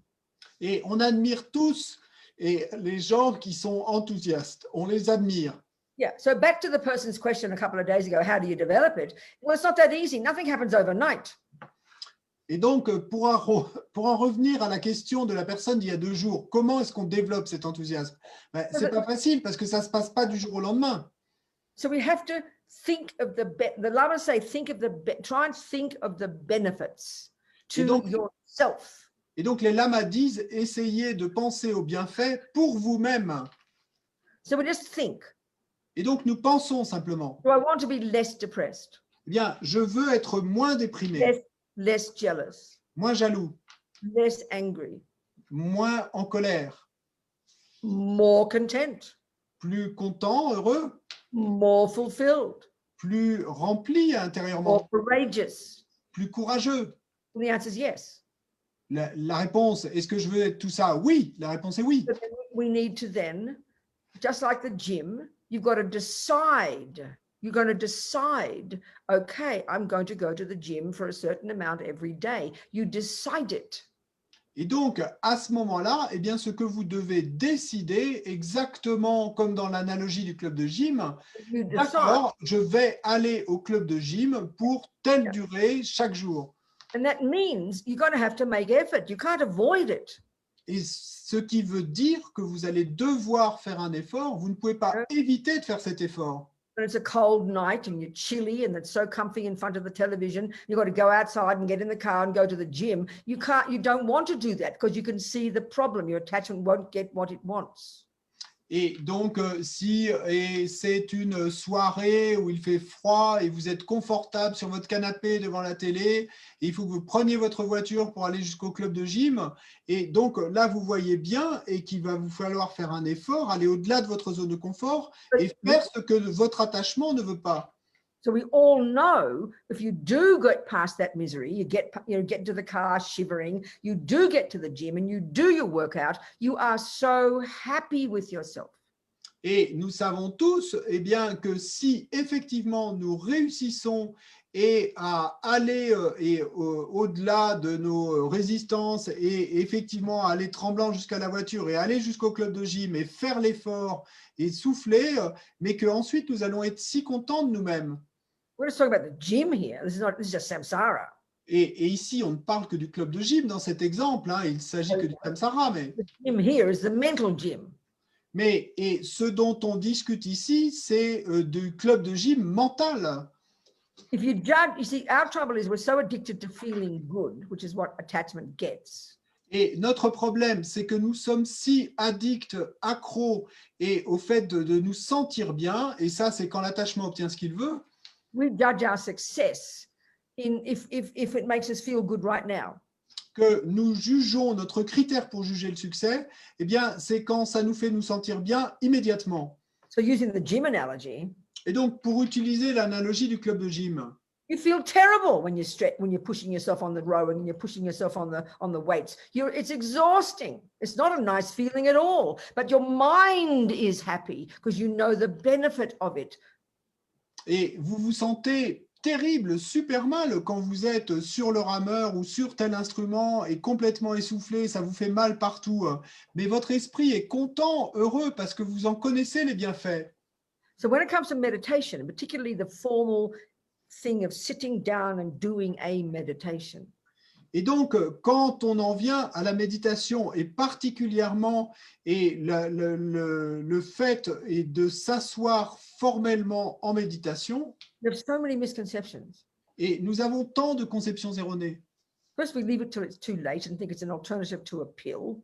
Et on admire tous les gens qui sont enthousiastes. On les admire. Yeah. So back to the person's question a couple of days ago, how do you develop it? Well, it's not that easy. Nothing happens overnight. Et donc, pour en revenir à la question de la personne d'il y a 2 jours, comment est-ce qu'on développe cet enthousiasme? C'est pas facile parce que ça se passe pas du jour au lendemain. So we have to think of the Lama say, try and think of the benefits to yourself. Et donc, les lamas disent, essayez de penser aux bienfaits pour vous-même. So we just think. Et donc, nous pensons simplement. Do I want to be less depressed? Eh bien, je veux être moins déprimé, Less jealous, moins jaloux, less angry, moins en colère, more content, plus content, heureux, more fulfilled, plus rempli intérieurement, more courageous? plus courageux. The answer is yes. La réponse, est-ce que je veux être tout ça? Oui, la réponse est oui. But then we need to then, just like the gym, you've got to decide. You're going to decide, okay, I'm going to go to the gym for a certain amount every day. You decide it. Et donc, à ce moment-là, eh bien, ce que vous devez décider, exactement comme dans l'analogie du club de gym, You decide. d'accord, je vais aller au club de gym pour telle durée chaque jour. And that means you're going to have to make effort. You can't avoid it. Et ce qui veut dire que vous allez devoir faire un effort, vous ne pouvez pas éviter de faire cet effort. When it's a cold night and you're chilly and it's so comfy in front of the television, you've got to go outside and get in the car and go to the gym. You don't want to do that because you can see the problem. Your attachment won't get what it wants. Et donc, si c'est une soirée où il fait froid et vous êtes confortable sur votre canapé devant la télé, et il faut que vous preniez votre voiture pour aller jusqu'au club de gym, et donc là, vous voyez bien et qu'il va vous falloir faire un effort, aller au-delà de votre zone de confort et faire ce que votre attachement ne veut pas. So we all know if you do get past that misery, you get into the car shivering, you do get to the gym and you do your workout, you are so happy with yourself. Et nous savons tous eh bien, que si effectivement nous réussissons et à aller au-delà de nos résistances et effectivement aller tremblant jusqu'à la voiture et aller jusqu'au club de gym et faire l'effort et souffler, mais qu'ensuite nous allons être si contents de nous-mêmes. We're just talking about the gym here. This is just samsara. Et ici, on ne parle que du club de gym dans cet exemple, hein, il s'agit que du samsara, mais... The gym here is the mental gym. Mais et ce dont on discute ici, c'est du club de gym mental. If you judge, you see, our trouble is we're so addicted to feeling good, which is what attachment gets. Et notre problème, c'est que nous sommes si addicts, accros, et au fait de nous sentir bien, et ça, c'est quand l'attachement obtient ce qu'il veut, We judge our success in if it makes us feel good right now. que nous jugeons, notre critère pour juger le succès, eh bien, c'est quand ça nous fait nous sentir bien immédiatement. So using the gym analogy, Et donc, pour utiliser l'analogie du club de gym, you feel terrible when you're pushing yourself on the rowing and you're pushing yourself on the weights. It's exhausting. It's not a nice feeling at all. But your mind is happy because you know the benefit of it. et vous vous sentez terrible, super mal quand vous êtes sur le rameur ou sur tel instrument et complètement essoufflé, ça vous fait mal partout. Mais votre esprit est content, heureux, parce que vous en connaissez les bienfaits. So when it comes to meditation, and particularly the formal thing of sitting down and doing a meditation, Et donc, quand on en vient à la méditation, et particulièrement et le fait est de s'asseoir formellement en méditation, there's so many misconceptions. et nous avons tant de conceptions erronées. First, we leave it till it's too late and think it's an alternative to a pill.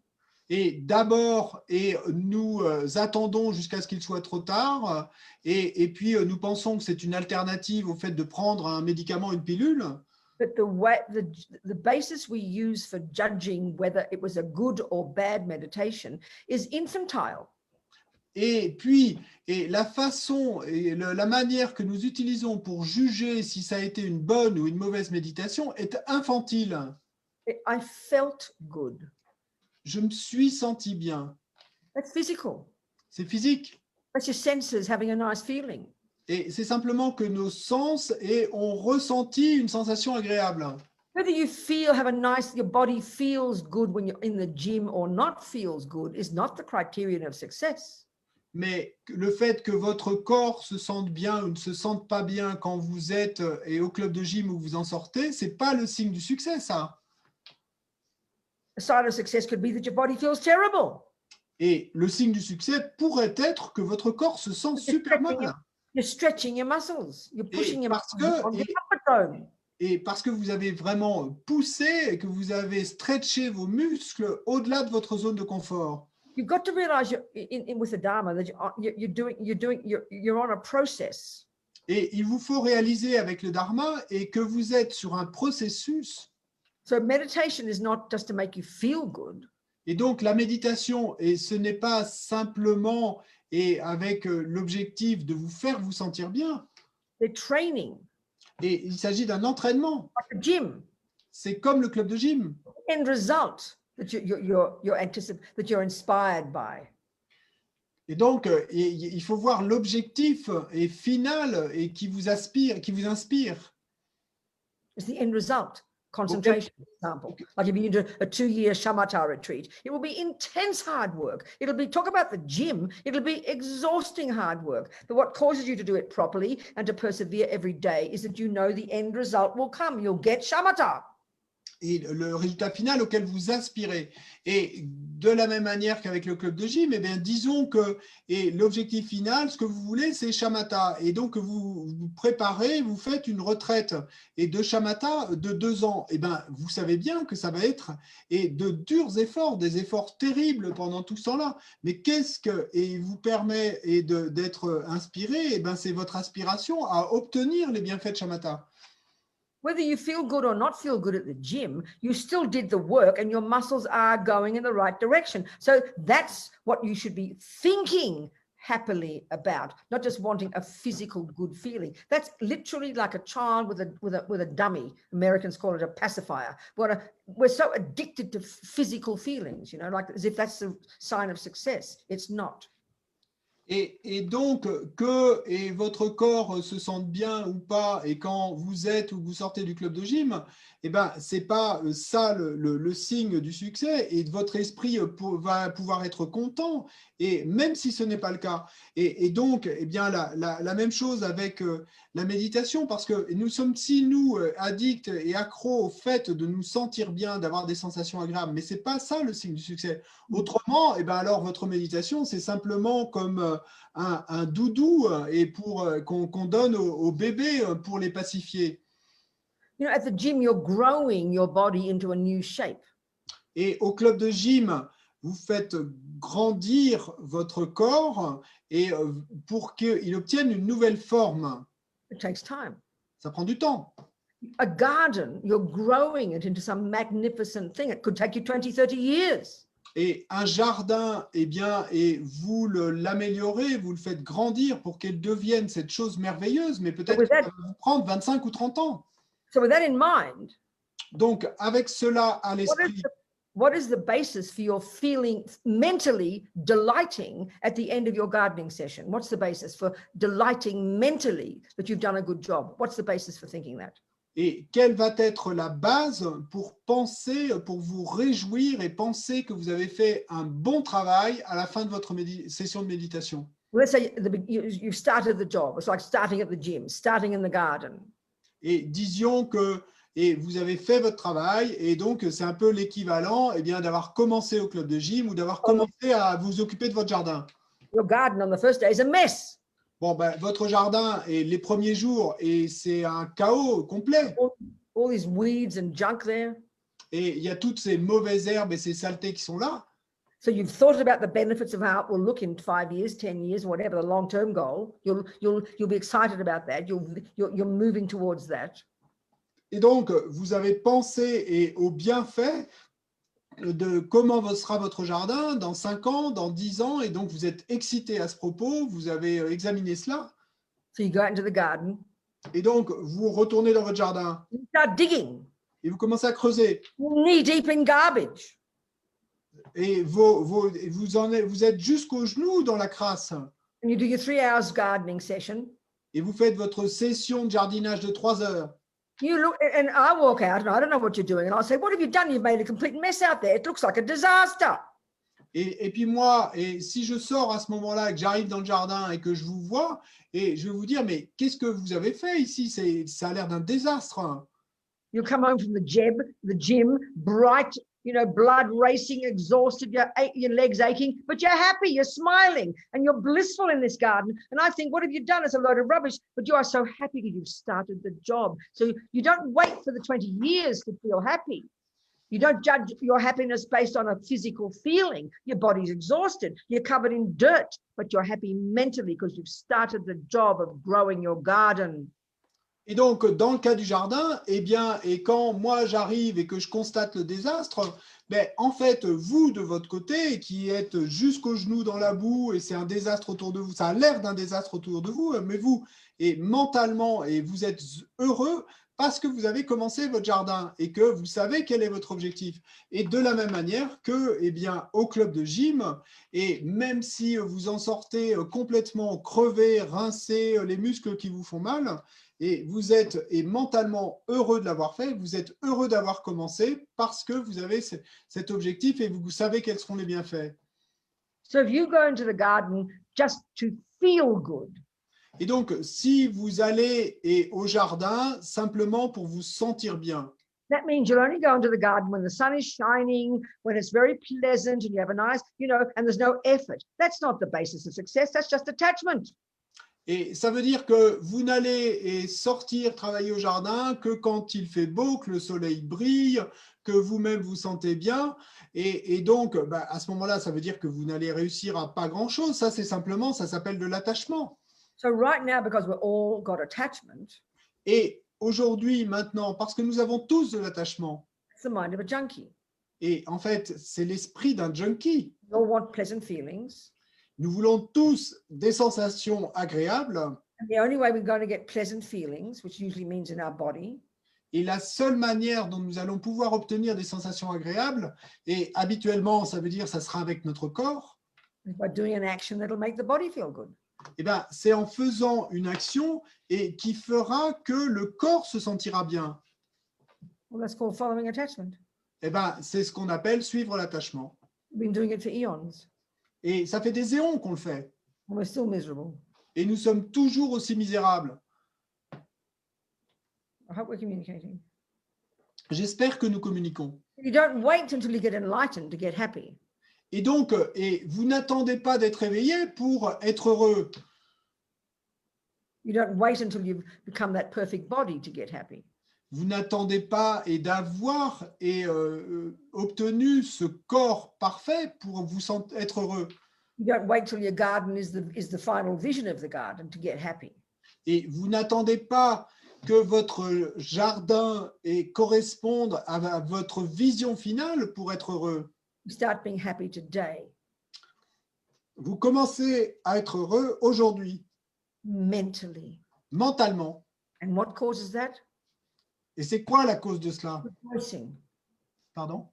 Et d'abord, et nous attendons jusqu'à ce qu'il soit trop tard, et puis nous pensons que c'est une alternative au fait de prendre un médicament, une pilule. But the basis we use for judging whether it was a good or bad meditation is infantile. Et puis, la façon et la manière que nous utilisons pour juger si ça a été une bonne ou une mauvaise méditation est infantile. I felt good. Je me suis senti bien. That's physical. C'est physique. That's your senses having a nice feeling. Et c'est simplement que nos sens ont ressenti une sensation agréable. Whether you your body feels good when you're in the gym or not feels good is not the criterion of success. Mais le fait que votre corps se sente bien ou ne se sente pas bien quand vous êtes au club de gym où vous en sortez, c'est pas le signe du succès, ça. A sign of success could be that your body feels terrible. Et le signe du succès pourrait être que votre corps se sent super mal. You're stretching your muscles. You're pushing your parce muscles que- on the upper zone. Et parce que vous avez vraiment poussé et que vous avez stretché vos muscles au-delà de votre zone de confort. You've got to realize with the Dharma that you're on a process. Et il vous faut réaliser avec le Dharma et que vous êtes sur un processus. So meditation is not just to make you feel good. Et donc la méditation, et ce n'est pas simplement et avec l'objectif de vous faire vous sentir bien. They're training, Et il s'agit d'un entraînement. like a gym. C'est comme le club de gym. End result that that you're inspired by. Et donc, il faut voir l'objectif et final et qui vous inspire. It's the end result. Concentration, for example. Like if you do a 2-year shamatha retreat, it will be intense hard work. It'll be, talk about the gym, it'll be exhausting hard work. But what causes you to do it properly and to persevere every day is that you know the end result will come. You'll get shamatha. Et le résultat final auquel vous aspirez. Et de la même manière qu'avec le club de gym, eh bien, disons que l'objectif final, ce que vous voulez, c'est shamatha. Et donc, vous vous préparez, vous faites une retraite et de shamatha de 2 ans. Eh bien, vous savez bien que ça va être de durs efforts, des efforts terribles pendant tout ce temps-là. Mais qu'est-ce qui vous permet d'être inspiré? Eh bien, c'est votre aspiration à obtenir les bienfaits de shamatha. Whether you feel good or not feel good at the gym, you still did the work and your muscles are going in the right direction. So that's what you should be thinking. happily about, not just wanting a physical good feeling. That's literally like a child with a dummy. Americans call it a pacifier. We're so addicted to physical feelings, you know, like as if that's the sign of success. It's not. Et donc, que votre corps se sente bien ou pas, et quand vous êtes ou vous sortez du club de gym, eh ben, ce n'est pas ça le signe du succès, et votre esprit va pouvoir être content, et même si ce n'est pas le cas. Et donc, eh bien, la même chose avec la méditation, parce que nous sommes addicts et accros au fait de nous sentir bien, d'avoir des sensations agréables, mais ce n'est pas ça le signe du succès. Autrement, eh ben, alors votre méditation, c'est simplement comme un doudou et qu'on donne aux bébés pour les pacifier. You know, at the gym, you're growing your body into a new shape. Et au club de gym, vous faites grandir votre corps et pour qu'il obtienne une nouvelle forme. It takes time. Ça prend du temps. A garden, you're growing it into some magnificent thing. It could take you 20, 30 years. Et un jardin, eh bien, et vous l'améliorez, vous le faites grandir pour qu'elle devienne cette chose merveilleuse, mais peut-être que ça va vous prendre 25 ou 30 ans. So with that in mind, Donc, avec cela à l'esprit, what is the basis for your feeling mentally delighting at the end of your gardening session? What's the basis for delighting mentally that you've done a good job? What's the basis for thinking that? et quelle va être la base pour penser, pour vous réjouir et penser que vous avez fait un bon travail à la fin de votre session de méditation? Let's say you've started the job. It's like starting at the gym, starting in the garden. Et disions que vous avez fait votre travail, et donc c'est un peu l'équivalent d'avoir commencé au club de gym ou d'avoir commencé à vous occuper de votre jardin. Your garden on the first day is a mess. Bon, ben, votre jardin, et les premiers jours, et c'est un chaos complet. All these weeds and junk there. Et il y a toutes ces mauvaises herbes et ces saletés qui sont là. So you've thought about the benefits of how it will look in 5 years, 10 years, whatever the long-term goal. You'll be excited about that. You're moving towards that. Et donc, vous avez pensé aux bienfaits de comment sera votre jardin dans 5 ans, dans 10 ans, et donc vous êtes excité à ce propos, vous avez examiné cela. So you go out into the garden. Et donc, vous retournez dans votre jardin You start digging. et vous commencez à creuser. Knee deep in garbage. Et vous êtes jusqu'aux genoux dans la crasse. And you do your 3 hours gardening session. Et vous faites votre session de jardinage de 3 heures. You look, and I walk out, and I don't know what you're doing. And I'll say, what have you done? You've made a complete mess out there. It looks like a disaster. Et puis moi, si je sors à ce moment-là et que j'arrive dans le jardin et que je vous vois, et je vais vous dire, mais qu'est-ce que vous avez fait ici? Ça a l'air d'un désastre. You come home from the gym, bright, you know, blood racing, exhausted, your legs aching, but you're happy, you're smiling, and you're blissful in this garden. And I think, what have you done? It's a load of rubbish, but you are so happy that you've started the job. So you don't wait for the 20 years to feel happy. You don't judge your happiness based on a physical feeling. Your body's exhausted. You're covered in dirt, but you're happy mentally because you've started the job of growing your garden. Et donc, dans le cas du jardin, eh bien, et quand moi j'arrive et que je constate le désastre, ben, en fait, vous de votre côté, qui êtes jusqu'aux genoux dans la boue et c'est un désastre autour de vous, ça a l'air d'un désastre autour de vous, mais vous, et mentalement, et vous êtes heureux parce que vous avez commencé votre jardin et que vous savez quel est votre objectif. Et de la même manière que, eh bien, au club de gym, et même si vous en sortez complètement crevé, rincé, les muscles qui vous font mal, et vous êtes mentalement heureux de l'avoir fait, vous êtes heureux d'avoir commencé parce que vous avez cet objectif et vous savez quels seront les bienfaits. So if you go into the garden just to feel good, et donc, si vous allez au jardin simplement pour vous sentir bien, that means you'll only go into the garden when the sun is shining, when it's very pleasant and you have a nice, you know, and there's no effort. That's not the basis of success. That's just attachment. Et ça veut dire que vous n'allez sortir travailler au jardin que quand il fait beau, que le soleil brille, que vous-même vous sentez bien. Et donc, bah, à ce moment-là, ça veut dire que vous n'allez réussir à pas grand-chose. Ça, c'est simplement, ça s'appelle de l'attachement. So right now, because we've all got attachment, et aujourd'hui, maintenant, parce que nous avons tous de l'attachement, it's the mind of a junkie. et en fait, c'est l'esprit d'un junkie. We all want pleasant feelings. Nous voulons tous des sensations agréables. And the only way we're going to get pleasant feelings, which usually means in our body, Et la seule manière dont nous allons pouvoir obtenir des sensations agréables, et habituellement, ça veut dire ça sera avec notre corps, is by doing an action that'll make the body feel good. eh ben, c'est en faisant une action et qui fera que le corps se sentira bien. Well, that's called following attachment. Eh ben, c'est ce qu'on appelle suivre l'attachement. We've been doing it for eons, Et ça fait des éons qu'on le fait. and we're still miserable. Et nous sommes toujours aussi misérables. I hope we're communicating. J'espère que nous communiquons. You don't wait until you get enlightened to get happy. Et donc, et vous n'attendez pas d'être éveillé pour être heureux. You don't wait until you've become that perfect body to get happy. Vous n'attendez pas et d'avoir obtenu ce corps parfait pour vous être heureux. You don't wait till your garden is the final vision of the garden to get happy. Et vous n'attendez pas que votre jardin corresponde à votre vision finale pour être heureux. You start being happy today, Vous commencez à être heureux aujourd'hui, mentally. mentalement. And what causes that? Et c'est quoi la cause de cela? Rejoicing. Pardon?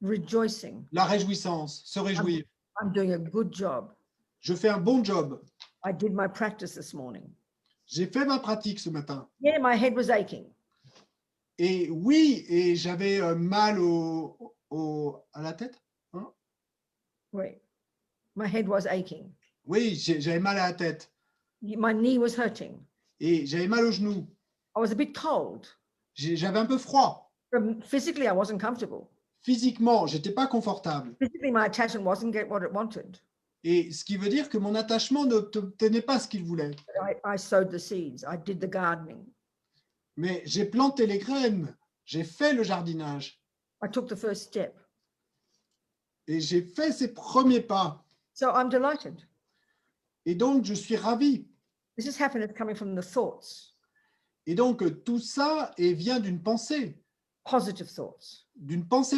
Rejoicing. La réjouissance, se réjouir. I'm doing a good job. Je fais un bon job. I did my practice this morning. J'ai fait ma pratique ce matin. Yeah, my head was aching. Et oui, et j'avais mal à la tête. Hein? Wait, my head was aching. Oui, j'avais mal à la tête. My knee was hurting. Et j'avais mal au genou. I was a bit cold. J'avais un peu froid. Physically, I wasn't comfortable. Physiquement, j'étais pas confortable. Physically, my attachment wasn't get what it wanted. Et ce qui veut dire que mon attachement n'obtenait pas ce qu'il voulait. I sowed the seeds. I did the gardening. Mais j'ai planté les graines. J'ai fait le jardinage. I took the first step. Et j'ai fait ces premiers pas. So I'm delighted. Et donc, je suis ravi. This is happiness coming from the thoughts, Et donc, tout ça vient d'une pensée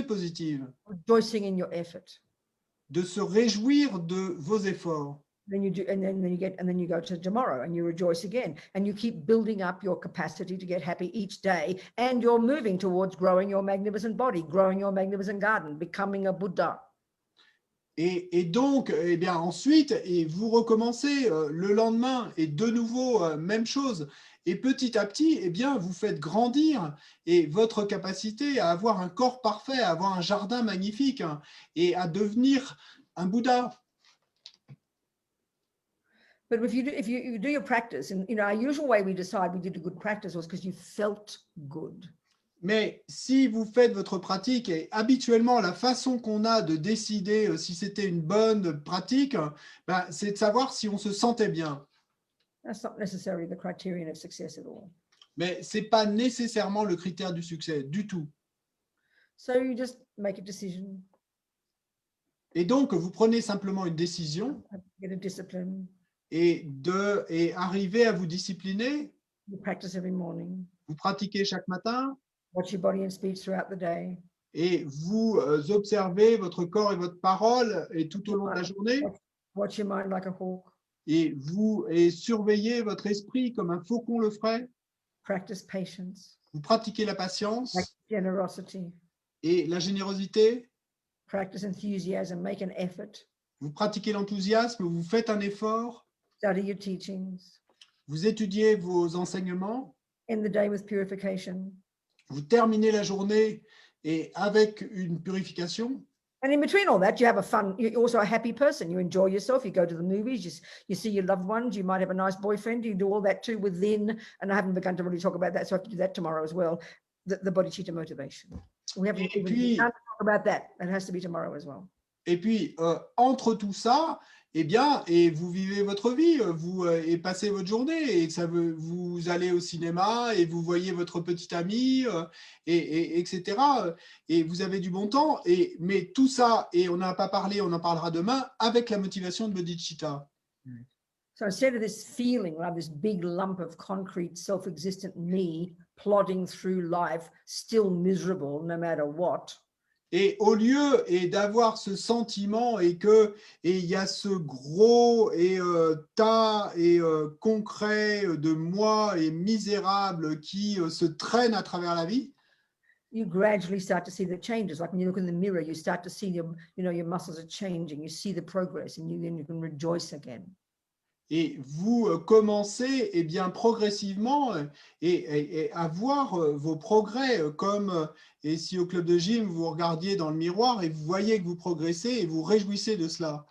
positive, rejoicing in your effort. de se réjouir de vos efforts. Then you do, and then you go to tomorrow and you rejoice again, and you keep building up your capacity to get happy each day, and you're moving towards growing your magnificent body, growing your magnificent garden, becoming a Buddha. Et donc, eh bien, ensuite, et vous recommencez le lendemain, et de nouveau, même chose. Et petit à petit, eh bien, vous faites grandir et votre capacité à avoir un corps parfait, à avoir un jardin magnifique et à devenir un Bouddha. But if you do your practice, and our usual way we decide we did a good practice was because you felt good. Mais si vous faites votre pratique, et habituellement, la façon qu'on a de décider si c'était une bonne pratique, ben, c'est de savoir si on se sentait bien. That's not necessarily the criterion of success at all. Mais ce n'est pas nécessairement le critère du succès, du tout. So you just make a decision. Et donc, vous prenez simplement une décision Get a discipline. et arriver à vous discipliner. You practice every morning. Vous pratiquez chaque matin. Watch your body and speech throughout the day. Et vous observez votre corps et votre parole et tout au long de la journée. Watch your mind like a hawk. Et vous surveillez votre esprit comme un faucon le ferait. Practice patience. Vous pratiquez la patience Practice generosity. et la générosité. Practice enthusiasm. Make an effort. Vous pratiquez l'enthousiasme, vous faites un effort. Study your teachings. Vous étudiez vos enseignements. End the day with purification. Vous terminez la journée et avec une purification. And in between all that, you have a fun, you're also a happy person. You enjoy yourself. You go to the movies. You see your loved ones. You might have a nice boyfriend. You do all that too within, and I haven't begun to really talk about that, so I have to do that tomorrow as well, the bodhicitta motivation. We haven't even begun to talk about that. That has to be tomorrow as well. Et puis, entre tout ça, eh bien, et vous vivez votre vie, vous et passez votre journée, et vous allez au cinéma, et vous voyez votre petit ami, etc. Et vous avez du bon temps. Mais tout ça, et on n'en a pas parlé, on en parlera demain, avec la motivation de bodhicitta. So instead of this feeling, like this big lump of concrete, self-existent me plodding through life, still miserable no matter what. Et au lieu d'avoir ce sentiment et il y a ce gros tas concret de moi et misérable qui se traîne à travers la vie, you gradually start to see the changes. Like when you look in the mirror, you start to see your muscles are changing. You see the progress, and you can rejoice again. et vous commencez bien progressivement et à voir vos progrès comme et si au club de gym vous regardiez dans le miroir et vous voyez que vous progressez et vous réjouissez de cela.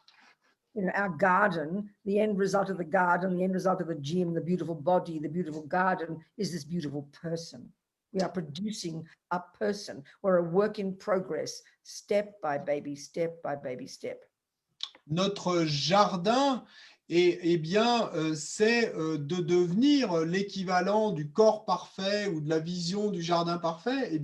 Our garden, the end result of the garden, the end result of the gym, the beautiful body, the beautiful garden is this beautiful person. We are producing a person. We're a work in progress, step by baby step by baby step. Notre jardin, c'est de devenir l'équivalent du corps parfait ou de la vision du jardin parfait.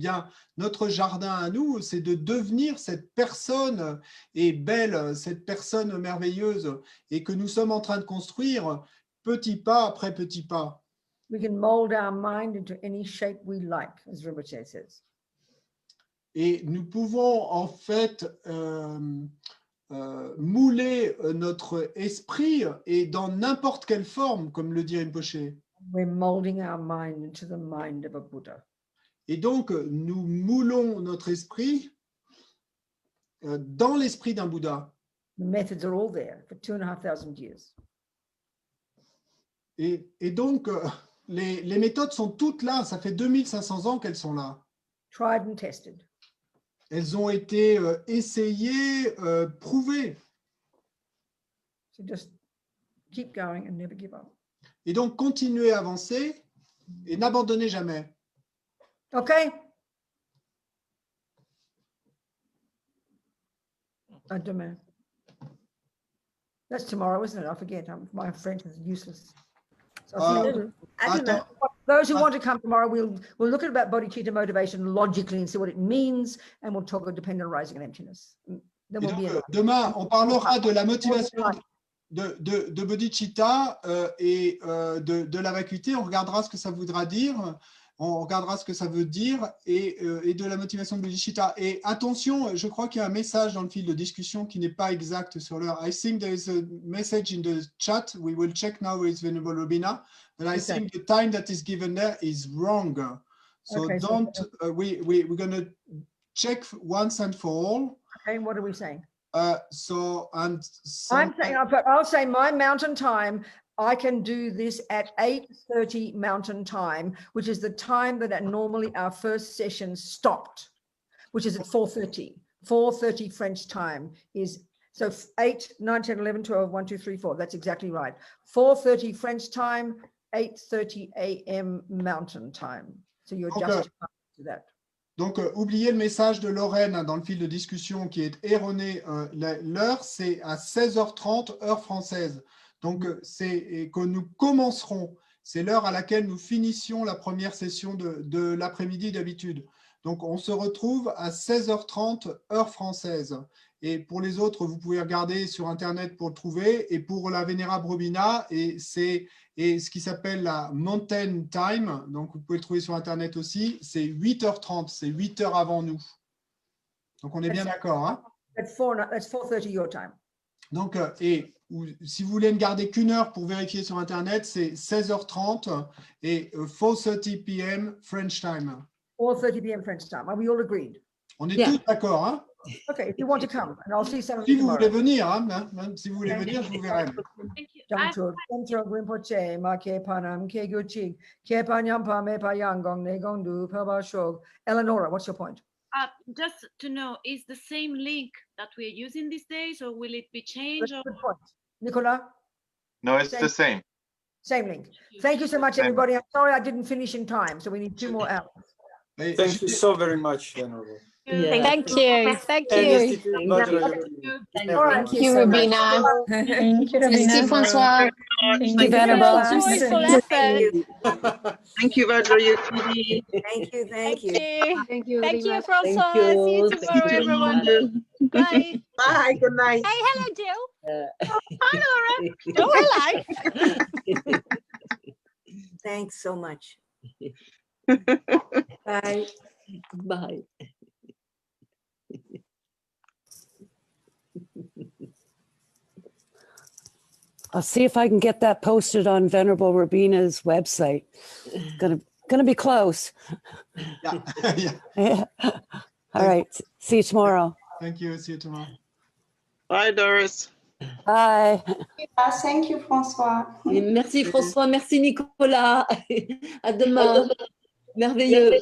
Notre jardin à nous, c'est de devenir cette personne belle, cette personne merveilleuse et que nous sommes en train de construire petit pas après petit pas. We can mold our mind into any shape we like, as Rinpoche says. Et nous pouvons en fait mouler notre esprit et dans n'importe quelle forme, comme le dit Rinpoche. We're molding our mind into the mind of a Buddha. Et donc, nous moulons notre esprit dans l'esprit d'un Bouddha. The methods are all there for 2,500 years. Et donc, les méthodes sont toutes là. Ça fait 2500 ans qu'elles sont là. Tried and tested. Elles ont été essayées, prouvées. So just keep going and never give up. Et donc, continuez à avancer et n'abandonnez jamais. Okay. À demain. That's tomorrow, isn't it? I forget. My French is useless. So I'll see you. À demain. Those who want to come tomorrow, we'll look at about bodhicitta motivation logically and see what it means, and we'll talk about dependent arising and emptiness. Then Et we'll donc, be demain, on parlera de la motivation de bodhicitta et de la vacuité. On regardera ce que ça voudra dire. On regardera ce que ça veut dire et de la motivation de bodhicitta. Et attention, je crois qu'il y a un message dans le fil de discussion qui n'est pas exact sur l'heure. I think there is a message in the chat. We will check now with Vénérable Robina. But I think the time that is given there is wrong. So Okay, don't, we're going to check once and for all. Okay, what are we saying? I'm saying, I'll say my mountain time, I can do this at 8:30 mountain time, which is the time that normally our first session stopped, which is at 4:30. 4:30 French time is, so 8, 9, 10, 11, 12, 1, 2, 3, 4. That's exactly right. 4:30 French time, 8:30 a.m. mountain time. So you're just to that. Donc, oubliez le message de Lorraine dans le fil de discussion qui est erroné. L'heure, c'est à 16h30, heure française. Donc, c'est que nous commencerons. C'est l'heure à laquelle nous finissions la première session de l'après-midi d'habitude. Donc, on se retrouve à 16h30, heure française. Et pour les autres, vous pouvez regarder sur Internet pour le trouver. Et pour la Vénérable Robina, c'est ce qui s'appelle la Mountain Time. Donc, vous pouvez le trouver sur Internet aussi. C'est 8h30, c'est 8 heures avant nous. Donc, on est bien d'accord. Hein? That's 4:30 your time. Donc, si vous voulez ne garder qu'une heure pour vérifier sur Internet, c'est 16h30 et 4:30 p.m. French time. 4:30 p.m. French time. Are we all agreed? On est tous d'accord, hein? Okay, if you want to come, and I'll see some of Si you vous tomorrow. voulez venir, hein, si vous voulez venir, je vous verrai. Thank you. Jangchur, Jangchur, Rinpoche, Ma Ke Panam, Ke Guchi, Ke Panyampa, Me Payangong, Negondu, Paba Shog. Eleonora, what's your point? Just to know, is the same link that we're using these days, or will it be changed? Or... Good point. Nicola? No, it's the same. Same link. Thank you so much, everybody. I'm sorry I didn't finish in time, so we need 2 more hours. Thank you so very much, Venerable. Yeah. Thank you. Thank And you. Institut Vajra Yogini. All right. Thank you, Robina. Thank you, Merci, François. Thank you, Venerable. Joyful effort. Thank you, Vajra Yogini. Thank you. Thank you. Thank you. Thank you, Rima. François. Thank See you you. tomorrow, everyone. Bye. Bye, good night. Hey, hello, Jill. Hi, Laura. Oh, hello. Thanks so much. Bye. Bye. I'll see if I can get that posted on Venerable Robina's website. It's gonna be close. Yeah. Yeah. Yeah. All right. See you tomorrow. Thank you. See you tomorrow. Bye, Doris. Bye. Thank you, François. Et merci François, merci Nicolas. À demain. Merveilleux.